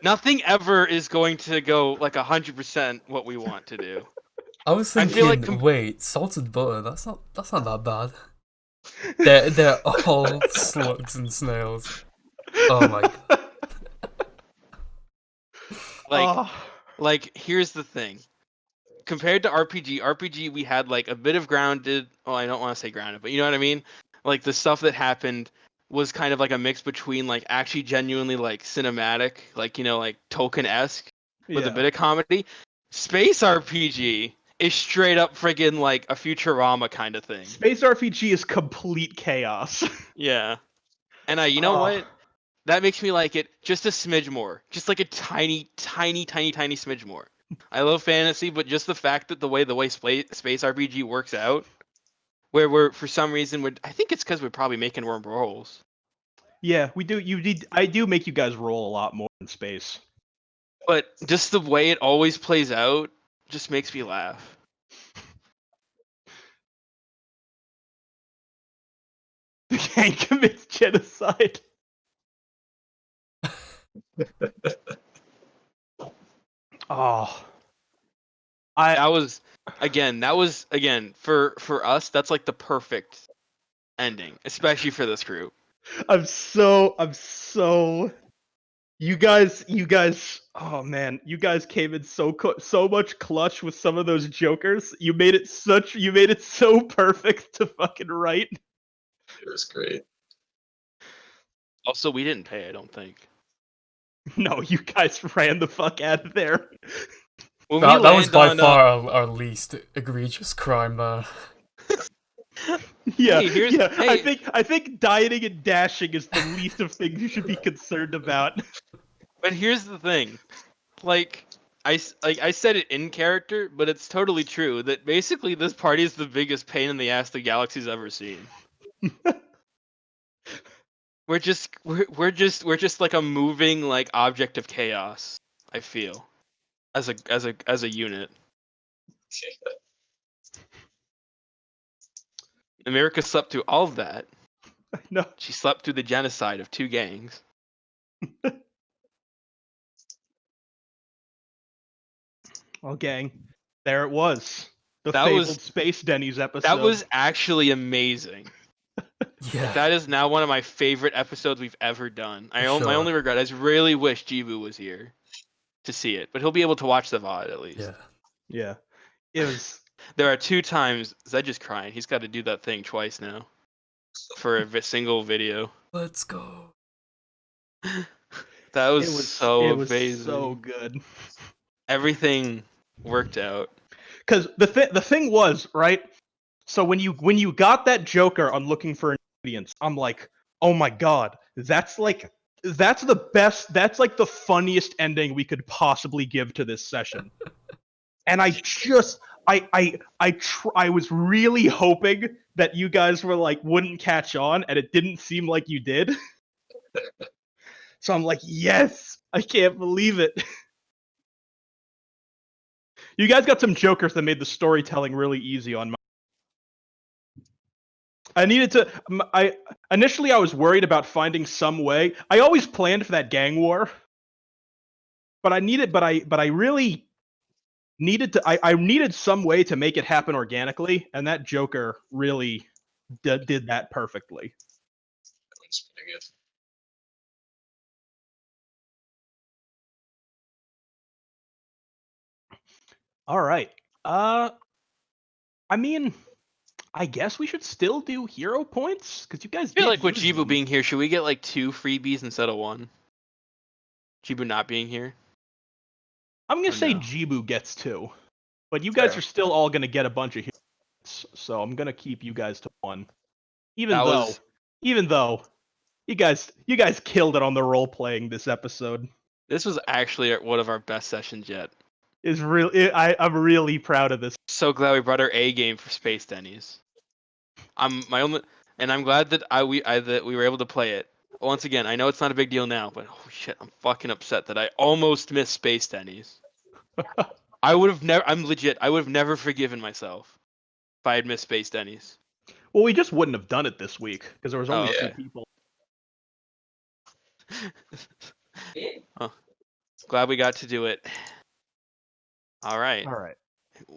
Nothing ever is going to go like 100% what we want to do. I was I feel thinking, like wait, salted butter, that's not that bad. They're all slugs and snails. Oh my god. Like, here's the thing. Compared to RPG we had like a bit of grounded. Oh, I don't want to say grounded, but you know what I mean. Like the stuff that happened was kind of like a mix between like actually genuinely like cinematic, like like Tolkien-esque with a bit of comedy. Space RPG is straight up friggin' like a Futurama kind of thing. Space RPG is complete chaos. Yeah, and you know what? That makes me like it just a smidge more, just like a tiny smidge more. I love fantasy, but just the fact that the way space RPG works out, where we're for some reason I think it's because we're probably making more rolls. Yeah, we do. I do make you guys roll a lot more in space. But just the way it always plays out just makes me laugh. The gang commits genocide. Oh, That was again for us. That's like the perfect ending, especially for this group. I'm so. You guys. Oh man, you guys came in so much clutch with some of those jokers. You made it so perfect to fucking write. It was great. Also, we didn't pay. I don't think. No, you guys ran the fuck out of there. When That was land by on, far our least egregious crime there. Yeah, Hey, yeah. hey. I think dieting and dashing is the least of things you should be concerned about. But here's the thing, like I said it in character, but it's totally true that basically this party is the biggest pain in the ass the galaxy's ever seen. we're just like a moving like object of chaos. I feel as a unit. America slept through all of that. No. She slept through the genocide of 2 gangs. Well, gang, there it was. The That fabled was- Space Denny's episode. That was actually amazing. Yeah. That is now one of my favorite episodes we've ever done. My Sure. only regret is really wish Jibu was here to see it, but he'll be able to watch the VOD at least. Yeah. Yeah. It was. There are 2 times Zed just crying. He's got to do that thing twice now for a single video. Let's go. That was, It was so it was amazing. so good. Everything worked out. Because the thing was, right? So when you got that Joker on looking for ingredients, I'm like, oh my god, that's the best. That's like the funniest ending we could possibly give to this session. And I was really hoping that you guys were like wouldn't catch on, and it didn't seem like you did. So I'm like, yes, I can't believe it. You guys got some jokers that made the storytelling really easy on my. Initially I was worried about finding some way. I always planned for that gang war, but I really needed I needed some way to make it happen organically, and that Joker really did that perfectly. That was pretty good. All right. I mean, I guess we should still do hero points because you guys. I feel did like with use Jibu them. being here, should we get like 2 freebies instead of 1? Jibu not being here? I'm gonna or say no? Jibu gets 2, but you guys Fair. are still all gonna get a bunch of hero points, so I'm gonna keep you guys to 1. Even That though, was- you guys killed it on the role playing this episode. This was actually one of our best sessions yet. I'm really proud of this. So glad we brought our A game for Space Denny's. I'm glad that that we were able to play it. Once again, I know it's not a big deal now, but holy shit, I'm fucking upset that I almost missed Space Denny's. I would have never forgiven myself if I had missed Space Denny's. Well, we just wouldn't have done it this week because there was only Oh, 2 okay. people. Glad we got to do it. All right. All right.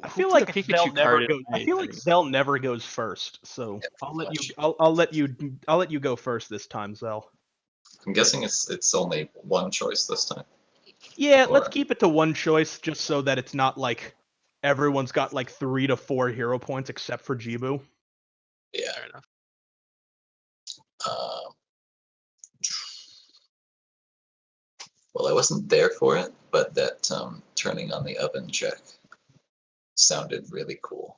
I Who feel put a like Pikachu card in Zell never goes first, so I'll let you go first this time, Zell. I'm guessing it's only one choice this time. Yeah, let's Or- keep it to 1 choice just so that it's not like everyone's got like 3 to 4 hero points except for Jibu. Yeah. Fair enough. Um, well, I wasn't there for it, but that turning on the oven check sounded really cool.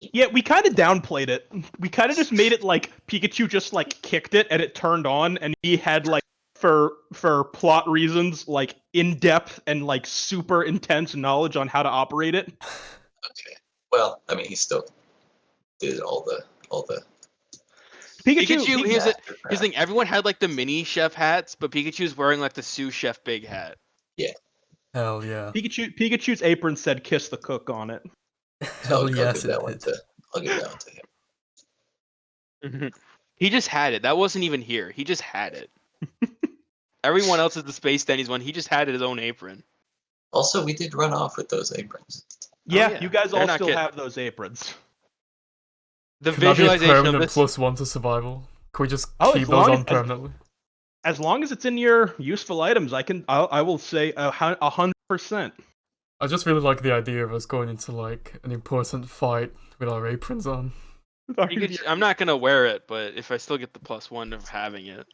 Yeah, we kind of downplayed it. We kind of just made it like Pikachu just like kicked it and it turned on and he had like for plot reasons, like in depth and like super intense knowledge on how to operate it. Okay. Well, I mean, he still did all the Pikachu, here's the mastercraft. thing. Everyone had like the mini chef hats, but Pikachu's wearing like the sous chef big hat. Hell yeah. Pikachu's apron said "kiss the cook" on it. So Hell yes, give it that one did. to. I'll give that one to him. He just had it. That wasn't even here. He just had it. Everyone else is the Space Denny's one. He just had his own apron. Also, we did run off with those aprons. Yeah, yeah. you guys They're all not still getting- have those aprons. The Can that be a visualization of permanent this. +1 to survival? Can we just Oh, keep as those long on as- permanently? As long as it's in your useful items, I will say 100%. I just really like the idea of us going into like an important fight with our aprons on. I'm not gonna wear it, but if I still get the +1 of having it,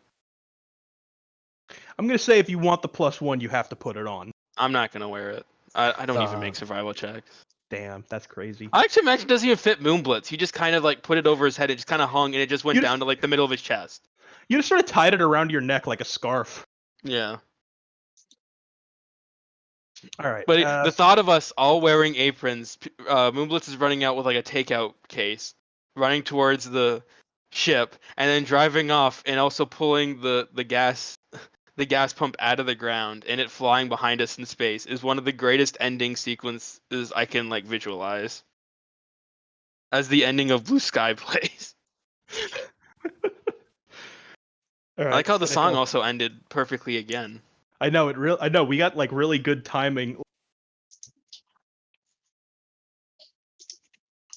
I'm gonna say if you want the +1, you have to put it on. I'm not gonna wear it. I don't even make survival checks. Damn, that's crazy. I actually imagine it doesn't even fit Moonblitz. He just kind of like put it over his head. It just kind of hung, and it just went You down to like the middle of his chest. You just sort of tied it around your neck like a scarf. Yeah. All right. But the thought of us all wearing aprons, Moonblitz is running out with like a takeout case, running towards the ship, and then driving off, and also pulling the gas pump out of the ground, and it flying behind us in space is one of the greatest ending sequences I can like visualize. As the ending of Blue Sky plays. All right, I like how the song Cynical. also ended perfectly again. I know it. I know we got like really good timing.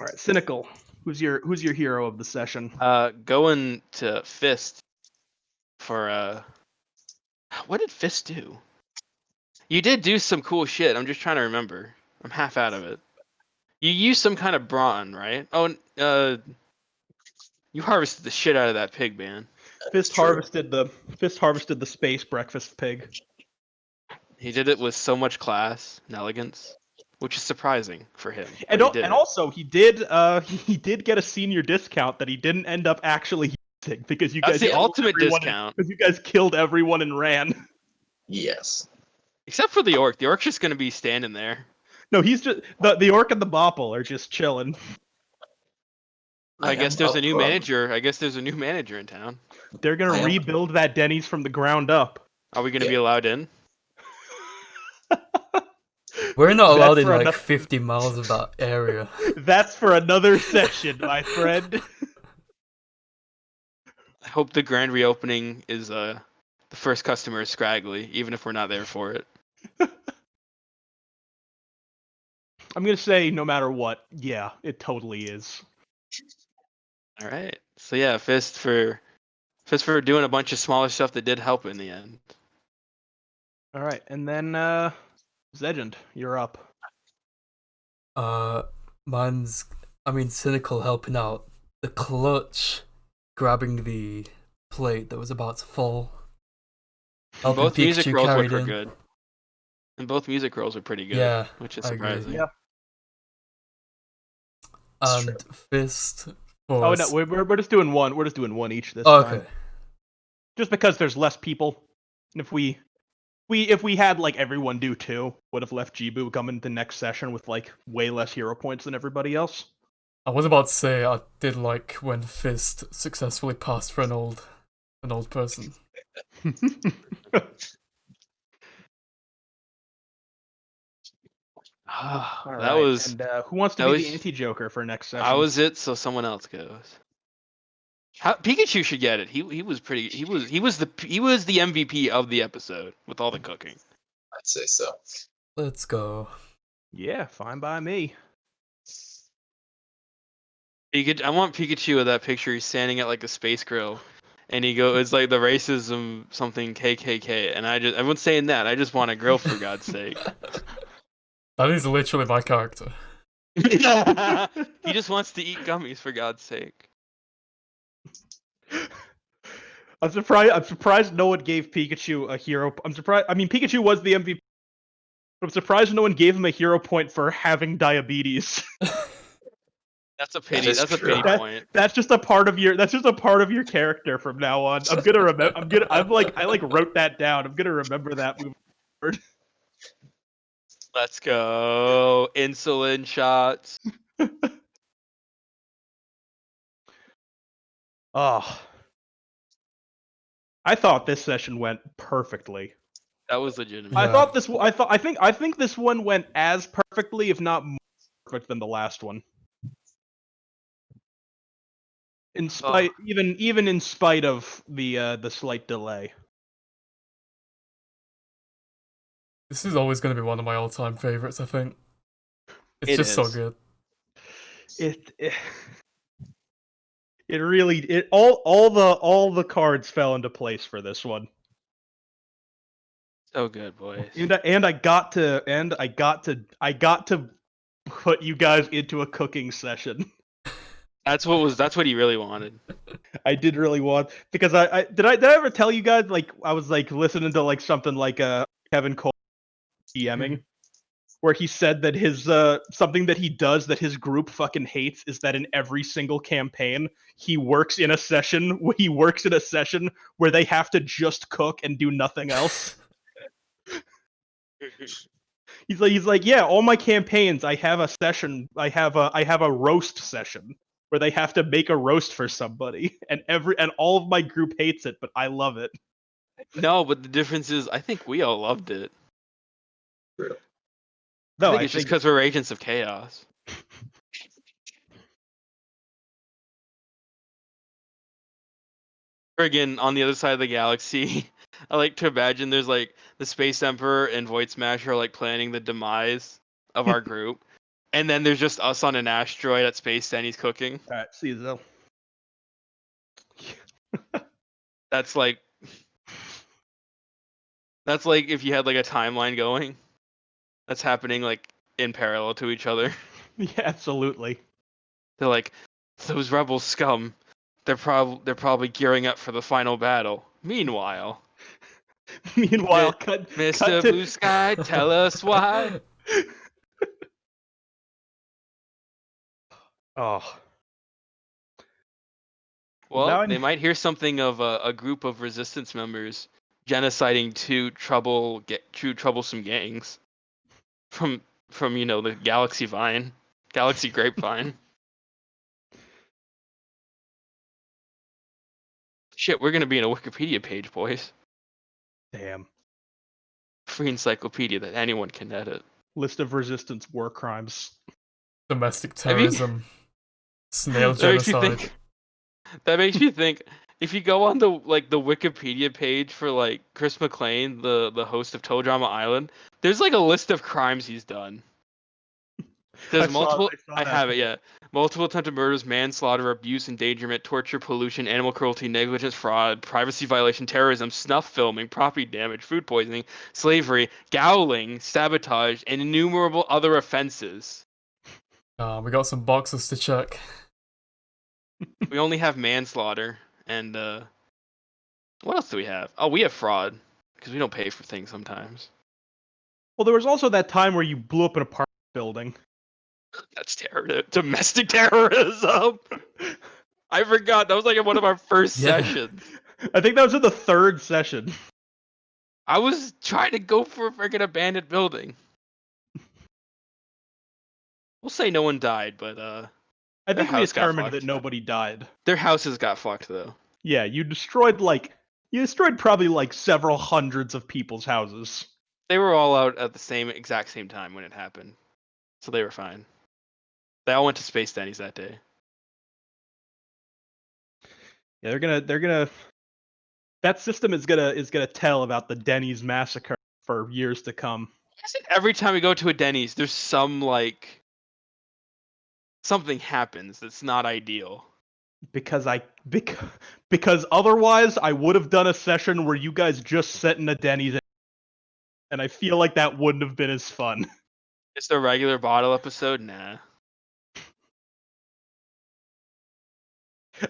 All right, Cynical. Who's your hero of the session? Going to Fist for what did Fist do? You did do some cool shit. I'm just trying to remember. I'm half out of it. You used some kind of brawn, right? Oh, you harvested the shit out of that pig, man. Fist true. harvested the space breakfast pig. He did it with so much class and elegance, which is surprising for him. And, but he did and it. also he did get a senior discount that he didn't end up actually using because you That's guys the killed ultimate everyone discount. because you guys killed everyone and ran. Yes. Except for the orc. The orc's just gonna be standing there. No, he's just the orc and the bopple are just chilling. I guess am there's a up new for 'em. manager. I guess there's a new manager in town. They're gonna I am- rebuild that Denny's from the ground up. Are we gonna Yeah. be allowed in? We're not allowed That's in for like another- 50 miles of that area. That's for another session, my friend. I hope the grand reopening is the first customer is Scraggly, even if we're not there for it. I'm gonna say no matter what, yeah, it totally is. All right. So yeah, Fist for doing a bunch of smaller stuff that did help in the end. All right, and then Zegend, you're up. Mine's, Cynical helping out. The clutch grabbing the plate that was about to fall. Helping Both music Pikachu rolls carried were in. good. And both music rolls were pretty good. Yeah, which is I agree. surprising. Yeah. It's And Fist for... Oh no, we're just doing one. We're just doing one each this Okay. time. Just because there's less people. And if we had like everyone do two, would have left Jibu come into next session with like way less hero points than everybody else. I was about to say I did like when Fist successfully passed for an old person. All that right, was And who wants to that be was- the anti-Joker for next session? I was it, so someone else goes. Pikachu should get it. He was pretty. He was the MVP of the episode with all the cooking. I'd say so. Let's go. Yeah, fine by me. I want Pikachu with that picture. He's standing at like a space grill, and he goes, "It's like the racism something KKK." And everyone's saying that. I just want a grill for God's sake. That is literally my character. He just wants to eat gummies for God's sake. I'm surprised no one gave Pikachu a hero. I'm surprised. I mean, Pikachu was the MVP. But I'm surprised no one gave him a hero point for having diabetes. That's a pity. is That's a true. pity point. That's just a part of your character from now on. I'm gonna remember. I wrote that down. I'm gonna remember that moving forward. Let's go. Insulin shots. Oh, I thought this session went perfectly. That was legitimate. Yeah. I think this one went as perfectly, if not more perfect than the last one. In spite, even in spite of the slight delay. This is always going to be one of my all-time favorites, I think. It's It just so is. good. It really all the cards fell into place for this one. So good, boys. And I got to put you guys into a cooking session. That's what he really wanted. I did really want, because I did I ever tell you guys, like, I was like listening to like something like Kevin Cole DMing, where he said that his something that he does that his group fucking hates is that in every single campaign he works in a session where they have to just cook and do nothing else. He's like, yeah, all my campaigns I have a session, I have a roast session where they have to make a roast for somebody, and all of my group hates it, but I love it. No, but the difference is, I think we all loved it. No, I think it's just because we're agents of chaos. Friggin' on the other side of the galaxy, I like to imagine there's like the Space Emperor and Void Smasher are like planning the demise of our group, and then there's just us on an asteroid at Space Denny's cooking. All right, see you though. That's like if you had like a timeline going, that's happening like in parallel to each other. Yeah, absolutely. They're like, those rebel scum. They're probably gearing up for the final battle. Meanwhile, Cut Mr. cut to- Blue Sky, tell us why. Oh, Well, Now I they kn- might hear something of a group of resistance members genociding two troublesome gangs from the Galaxy Grapevine. Shit, we're gonna be in a Wikipedia page, boys. damn. Free encyclopedia that anyone can edit. List of resistance war crimes. Domestic I mean- terrorism. Snail That makes me genocide. think- That makes me think. If you go on the Wikipedia page for like Chris McClane, the host of Toe Drama Island, there's like a list of crimes he's done. There's multiple. I have it. Yeah, multiple attempted murders, manslaughter, abuse, endangerment, torture, pollution, animal cruelty, negligence, fraud, privacy violation, terrorism, snuff filming, property damage, food poisoning, slavery, gowling, sabotage, and innumerable other offenses. We got some boxes to check. We only have manslaughter and what else do we have? Oh, we have fraud because we don't pay for things sometimes. Well, there was also that time where you blew up an apartment building. That's domestic terrorism. I forgot that was like in one of our first Yeah. sessions. I think that was in the third session. I was trying to go for a freaking abandoned building. We'll say no one died, but I think we house got determined fucked. that nobody died. their houses got fucked though. Yeah, you destroyed probably like several hundreds of people's houses. They were all out at the exact same time when it happened, so they were fine. They all went to Space Denny's that day. Yeah, they're gonna that system is gonna tell about the Denny's massacre for years to come. Every time we go to a Denny's, there's something happens that's not ideal. Because otherwise I would have done a session where you guys just sat in a Denny's, and I feel like that wouldn't have been as fun. Just a regular bottle episode, nah.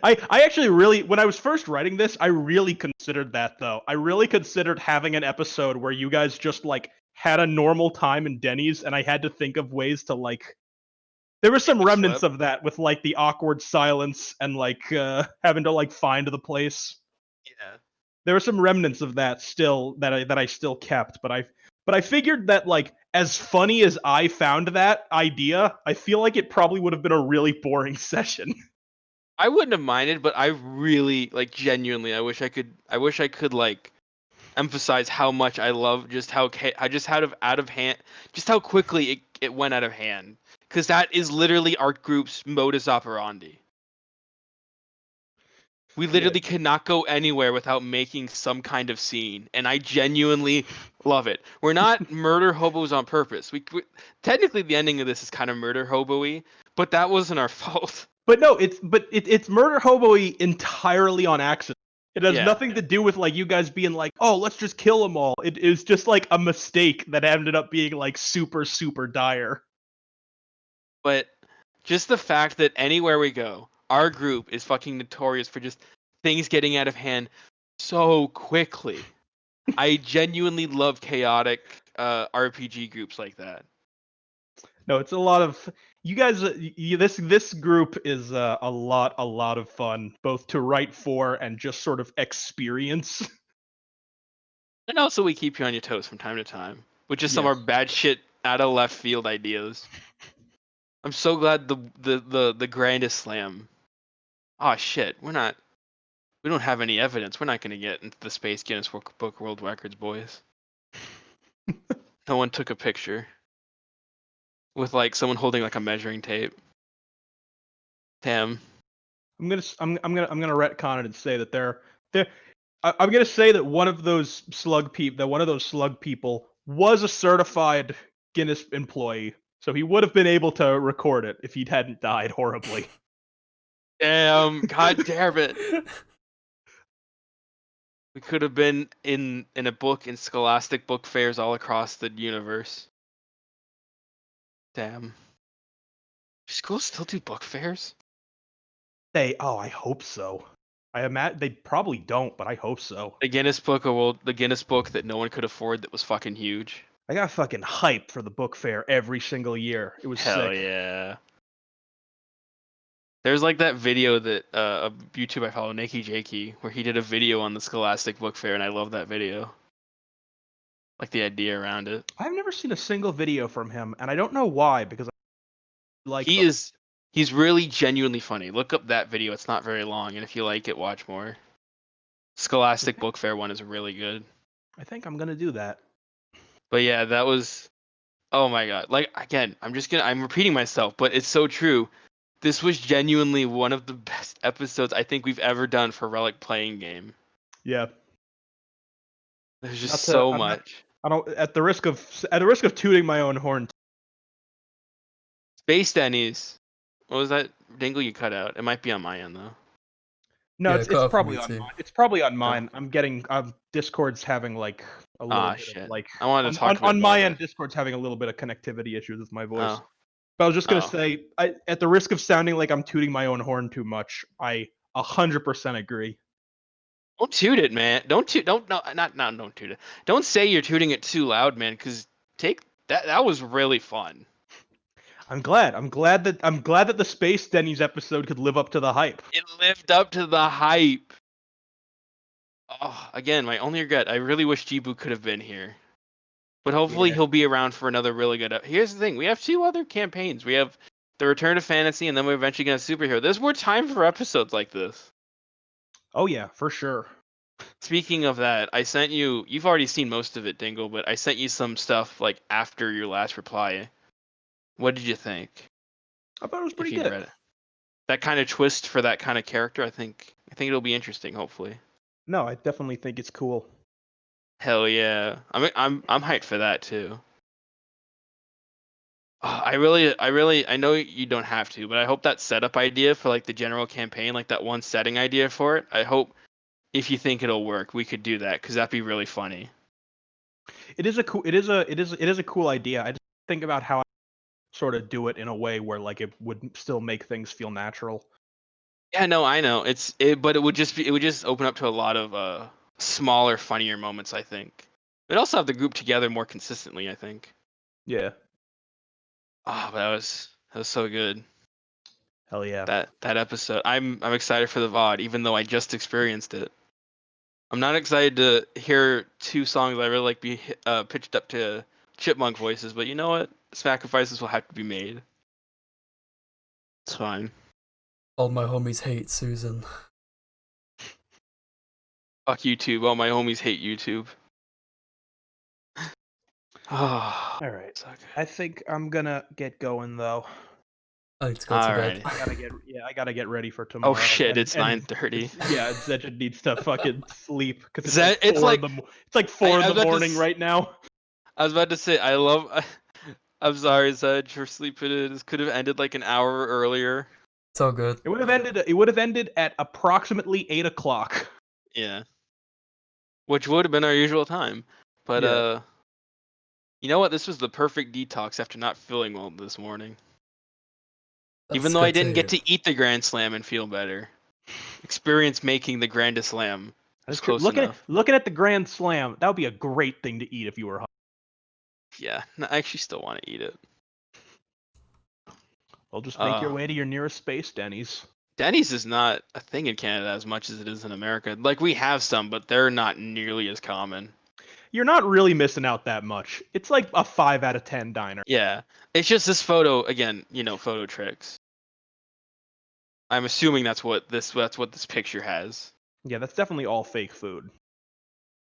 I actually really, when I was first writing this, I really considered that though. I really considered having an episode where you guys just like had a normal time in Denny's, and I had to think of ways to like There were some Like remnants swept. of that with like the awkward silence and like having to like find the place. Yeah. There were some remnants of that still that I still kept, but I figured that like as funny as I found that idea, I feel like it probably would have been a really boring session. I wouldn't have minded, but I really like genuinely. I wish I could like emphasize how much I love just how I just out of hand, just how quickly it went out of hand. Because that is literally our group's modus operandi. We Yeah. literally cannot go anywhere without making some kind of scene, and I genuinely love it. We're not murder hobos on purpose. We technically the ending of this is kind of murder hobo-y, but that wasn't our fault. But no, it's murder hobo-y entirely on accident. It has Yeah. nothing to do with like you guys being like, oh, let's just kill them all. It is just like a mistake that ended up being like super dire. But just the fact that anywhere we go, our group is fucking notorious for just things getting out of hand so quickly. I genuinely love chaotic RPG groups like that. No, it's a lot of you guys. This group is a lot of fun, both to write for and just sort of experience. And also we keep you on your toes from time to time, with just some of Yes. our bad shit out of left field ideas. I'm so glad the grandest slam. Oh shit, we don't have any evidence. We're not gonna get into the Space Guinness Book World Records, boys. No one took a picture with like someone holding like a measuring tape. Damn. I'm gonna retcon it and say that I'm gonna say that one of those slug people was a certified Guinness employee, so he would have been able to record it if he hadn't died horribly. Damn. God damn it. We could have been in a book in scholastic book fairs all across the universe. Damn. Do schools still do book fairs? I hope so. I imagine they probably don't, but I hope so. The Guinness book that no one could afford that was fucking huge. I got fucking hyped for the book fair every single year. It was Hell sick. yeah. There's like that video that a YouTube I follow, Nakey Jakey, where he did a video on the Scholastic Book Fair, and I love that video. Like the idea around it. I've never seen a single video from him, and I don't know why, because I like them. He's really genuinely funny. Look up that video. It's not very long, and if you like it, watch more. Scholastic Book Fair one is really good. I think I'm gonna do that. But yeah, that was, oh my god. Like again, I'm repeating myself, but it's so true. This was genuinely one of the best episodes I think we've ever done for Relic Playing Game. Yeah. There's just so much. I don't. At the risk of tooting my own horn. Space Denny's. What was that? Dingle, you cut out. It might be on my end though. No, Yeah, it's cut off for probably me on too. mine. It's probably on mine. Discord's having like a little bit Shit. of like I wanted to talk about on my more, end. Discord's having a little bit of connectivity issues with my voice. Oh. But I was just gonna Oh. say, at the risk of sounding like I'm tooting my own horn too much, I 100% agree. Don't toot it, man. Don't toot it. Don't say you're tooting it too loud, man, because that was really fun. I'm glad that the Space Denny's episode could live up to the hype. It lived up to the hype. Oh, again, my only regret. I really wish Jibu could have been here. But hopefully Yeah. he'll be around for another really good. Here's the thing: we have 2 other campaigns. We have the Return to Fantasy, and then we're eventually gonna superhero. There's more time for episodes like this. Oh yeah, for sure. Speaking of that, I sent you. You've already seen most of it, Dingle, but I sent you some stuff like after your last reply. What did you think? I thought it was pretty If you good. read it, that kind of twist for that kind of character, I think it'll be interesting. Hopefully. No, I definitely think it's cool. Hell yeah! I'm hyped for that too. I know you don't have to, but I hope that setup idea for like the general campaign, like that one setting idea for it. I hope if you think it'll work, we could do that because that'd be really funny. It is a cool idea. I just think about how I sort of do it in a way where like it would still make things feel natural. Yeah, no, I know but it would just open up to a lot of smaller, funnier moments. I think we'd also have the group together more consistently. I think. Yeah. Oh, that was That was so good. Hell yeah. That episode. I'm excited for the VOD, even though I just experienced it. I'm not excited to hear 2 songs I really like be pitched up to chipmunk voices, but you know what? Sacrifices will have to be made. It's fine. All my homies hate Susan. Fuck YouTube. All my homies hate YouTube. Oh, All right. so good. I think I'm gonna get going though. I need to go to bed. Alrighty. I gotta get ready for tomorrow. Oh shit! It's and 9:30. yeah, Zedge needs to fucking sleep because Zed- it's like- it's like 4 I in was the about to morning s- right now. I was about to say I'm sorry, Zed, for sleeping in. This could have ended like an hour earlier. It's all good. It would have ended at approximately 8 o'clock. Yeah. Which would have been our usual time, but Yeah. you know what? This was the perfect detox after not feeling well this morning. Even That's though I good to didn't get hear. to eat the Grand Slam and feel better, experience making the Grandest Slam was close enough. Looking at the Grand Slam, that would be a great thing to eat if you were hungry. Yeah, no, I actually still want to eat it. Well, just make your way to your nearest Space Denny's. Denny's is not a thing in Canada as much as it is in America. Like, we have some, but they're not nearly as common. You're not really missing out that much. It's like a 5 out of 10 diner. Yeah, it's just this photo again. Photo tricks. I'm assuming that's what this picture has. Yeah, that's definitely all fake food.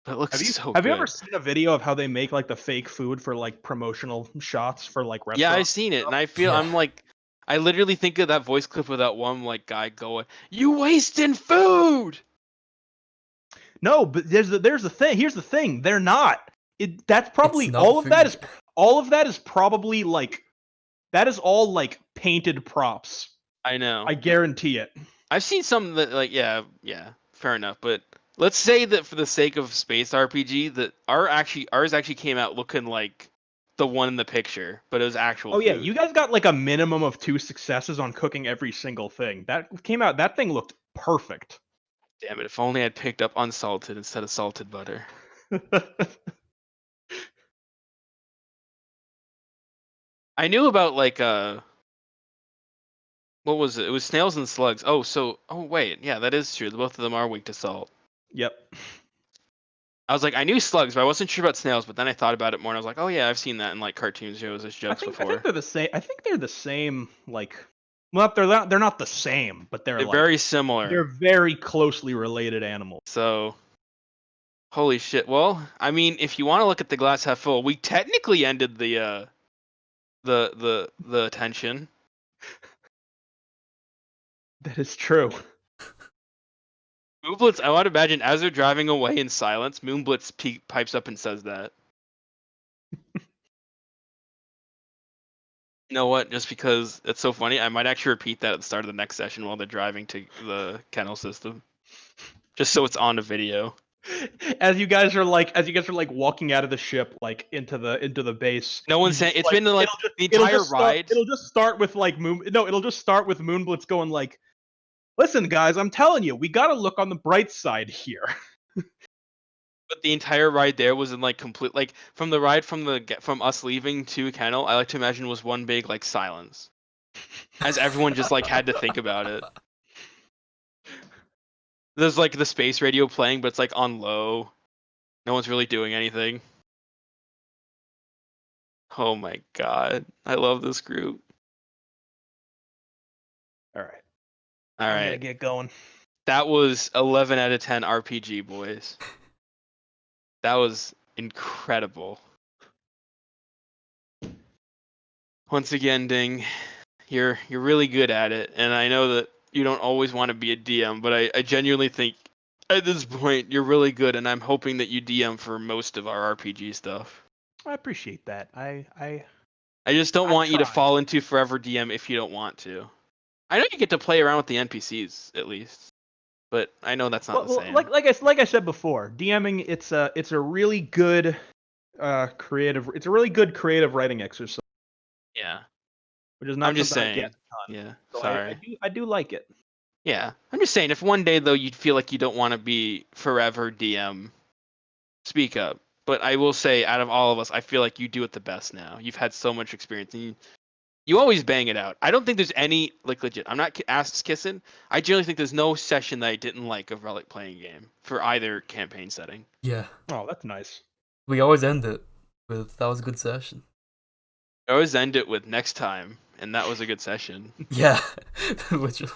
But it looks so Have good. you ever seen a video of how they make like the fake food for like promotional shots for like restaurants? Yeah, I've seen it, and I feel Yeah. I'm like, I literally think of that voice clip of that one like guy going, "You wasting food." No, but there's the thing. Here's the thing. They're not. That's probably not all of that is food. all of that is probably like that is all like painted props. I know. I guarantee it. I've seen some that yeah, fair enough. But let's say that for the sake of space RPG, that ours actually came out looking like the one in the picture, but it was actual. Oh yeah, food. you guys got like a minimum of 2 successes on cooking every single thing. That thing looked perfect. Damn it! If only I'd picked up unsalted instead of salted butter. I knew about like what was it? It was snails and slugs. Oh wait, yeah, that is true. Both of them are weak to salt. Yep. I was like, I knew slugs, but I wasn't sure about snails. But then I thought about it more, and I was like, oh yeah, I've seen that in like cartoon shows as jokes I before. think they're the same. I think they're the same. Like, well, they're not the same, but they're like, very similar. They're very closely related animals. So, holy shit. Well, I mean, if you want to look at the glass half full, we technically ended the tension. That is true. Moonblitz, I want to imagine as they're driving away in silence, Moonblitz pipes up and says that. You know what? Just because it's so funny, I might actually repeat that at the start of the next session while they're driving to the kennel system, just so it's on the video. As you guys are like walking out of the ship, like into the base. No one's saying it's been like the entire ride. It'll just start with like it'll just start with Moonblitz going like, "Listen, guys, I'm telling you, we gotta look on the bright side here." But the entire ride there was in like complete like from the ride from us leaving to kennel. I like to imagine was one big like silence, as everyone just like had to think about it. There's like the space radio playing, but it's like on low. No one's really doing anything. Oh my god, I love this group. All right. All I'm right, gonna get going. that was 11 out of 10 RPG, boys. That was incredible. Once again, Ding, you're really good at it, and I know that you don't always want to be a DM, but I genuinely think at this point you're really good, and I'm hoping that you DM for most of our RPG stuff. I appreciate that. I just don't I'm want you to trying. fall into forever DM if you don't want to. I know you get to play around with the NPCs at least, but I know that's not the same. Like I said before, DMing it's a really good creative writing exercise. Yeah, Which is not I'm just something I saying. get a ton. Yeah, So sorry. I do like it. Yeah, I'm just saying if one day though you'd feel like you don't want to be forever DM, speak up. But I will say, out of all of us, I feel like you do it the best now. You've had so much experience, and You always bang it out. I don't think there's any like legit. I'm not ass kissing. I generally think there's no session that I didn't like of Relic playing a game for either campaign setting. Yeah. Oh, that's nice. We always end it with that was a good session. I always end it with next time, and that was a good session. Yeah. Literally.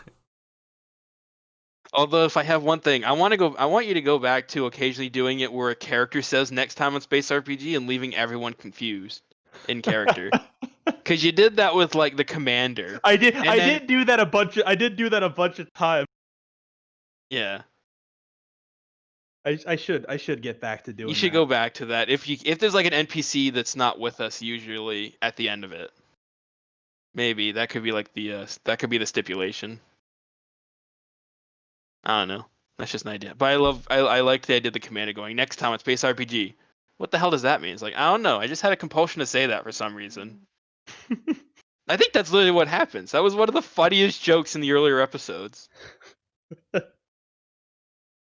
Although if I have one thing, I want you to go back to occasionally doing it where a character says next time on Space RPG and leaving everyone confused in character. Cause you did that with like the commander. I did do that a bunch of times. Yeah. I should get back to doing. You should go back to that. If there's like an NPC that's not with us usually at the end of it. Maybe that could be like that could be the stipulation. I don't know. That's just an idea. But I like the idea of the commander going next time on Space RPG. What the hell does that mean? It's like, I don't know. I just had a compulsion to say that for some reason. I think that's literally what happens. That was one of the funniest jokes in the earlier episodes.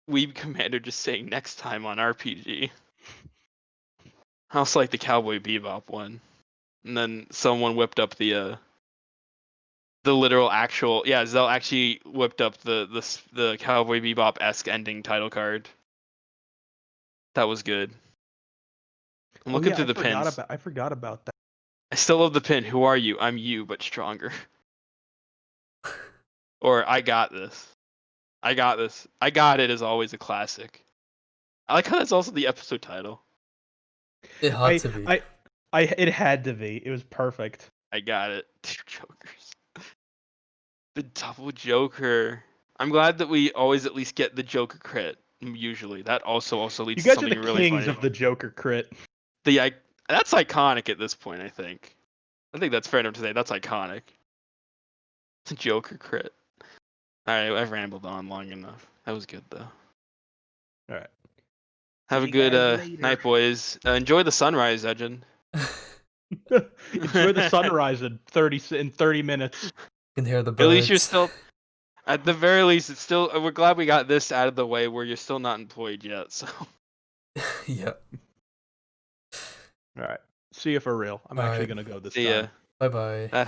Weeb Commander just saying next time on RPG. I also like the Cowboy Bebop one. And then someone whipped up the literal actual Zell actually whipped up the Cowboy Bebop-esque ending title card. That was good. I'm looking through the pins. I forgot about that. I still love the pin. Who are you? I'm you, but stronger. Or I got this. I got this. I got it is always a classic. I like how that's also the episode title. It had to be. It had to be. It was perfect. I got it. Two Jokers. The double Joker. I'm glad that we always at least get the Joker crit. Usually, that also leads You to guys are something the really kings funny. of the Joker crit. That's iconic at this point. I think that's fair enough to say. That's iconic. It's a Joker crit. All right, I've rambled on long enough. That was good though. All right. Have See a good you guys later. night, boys. Enjoy the sunrise, Edgen. Enjoy the sunrise in 30 minutes. You can hear the birds. At least you're still. At the very least, it's still. We're glad we got this out of the way, where you're still not employed yet. So. Yeah. All right. See you for real. I'm actually Alright. gonna go this See ya. time. Bye bye. That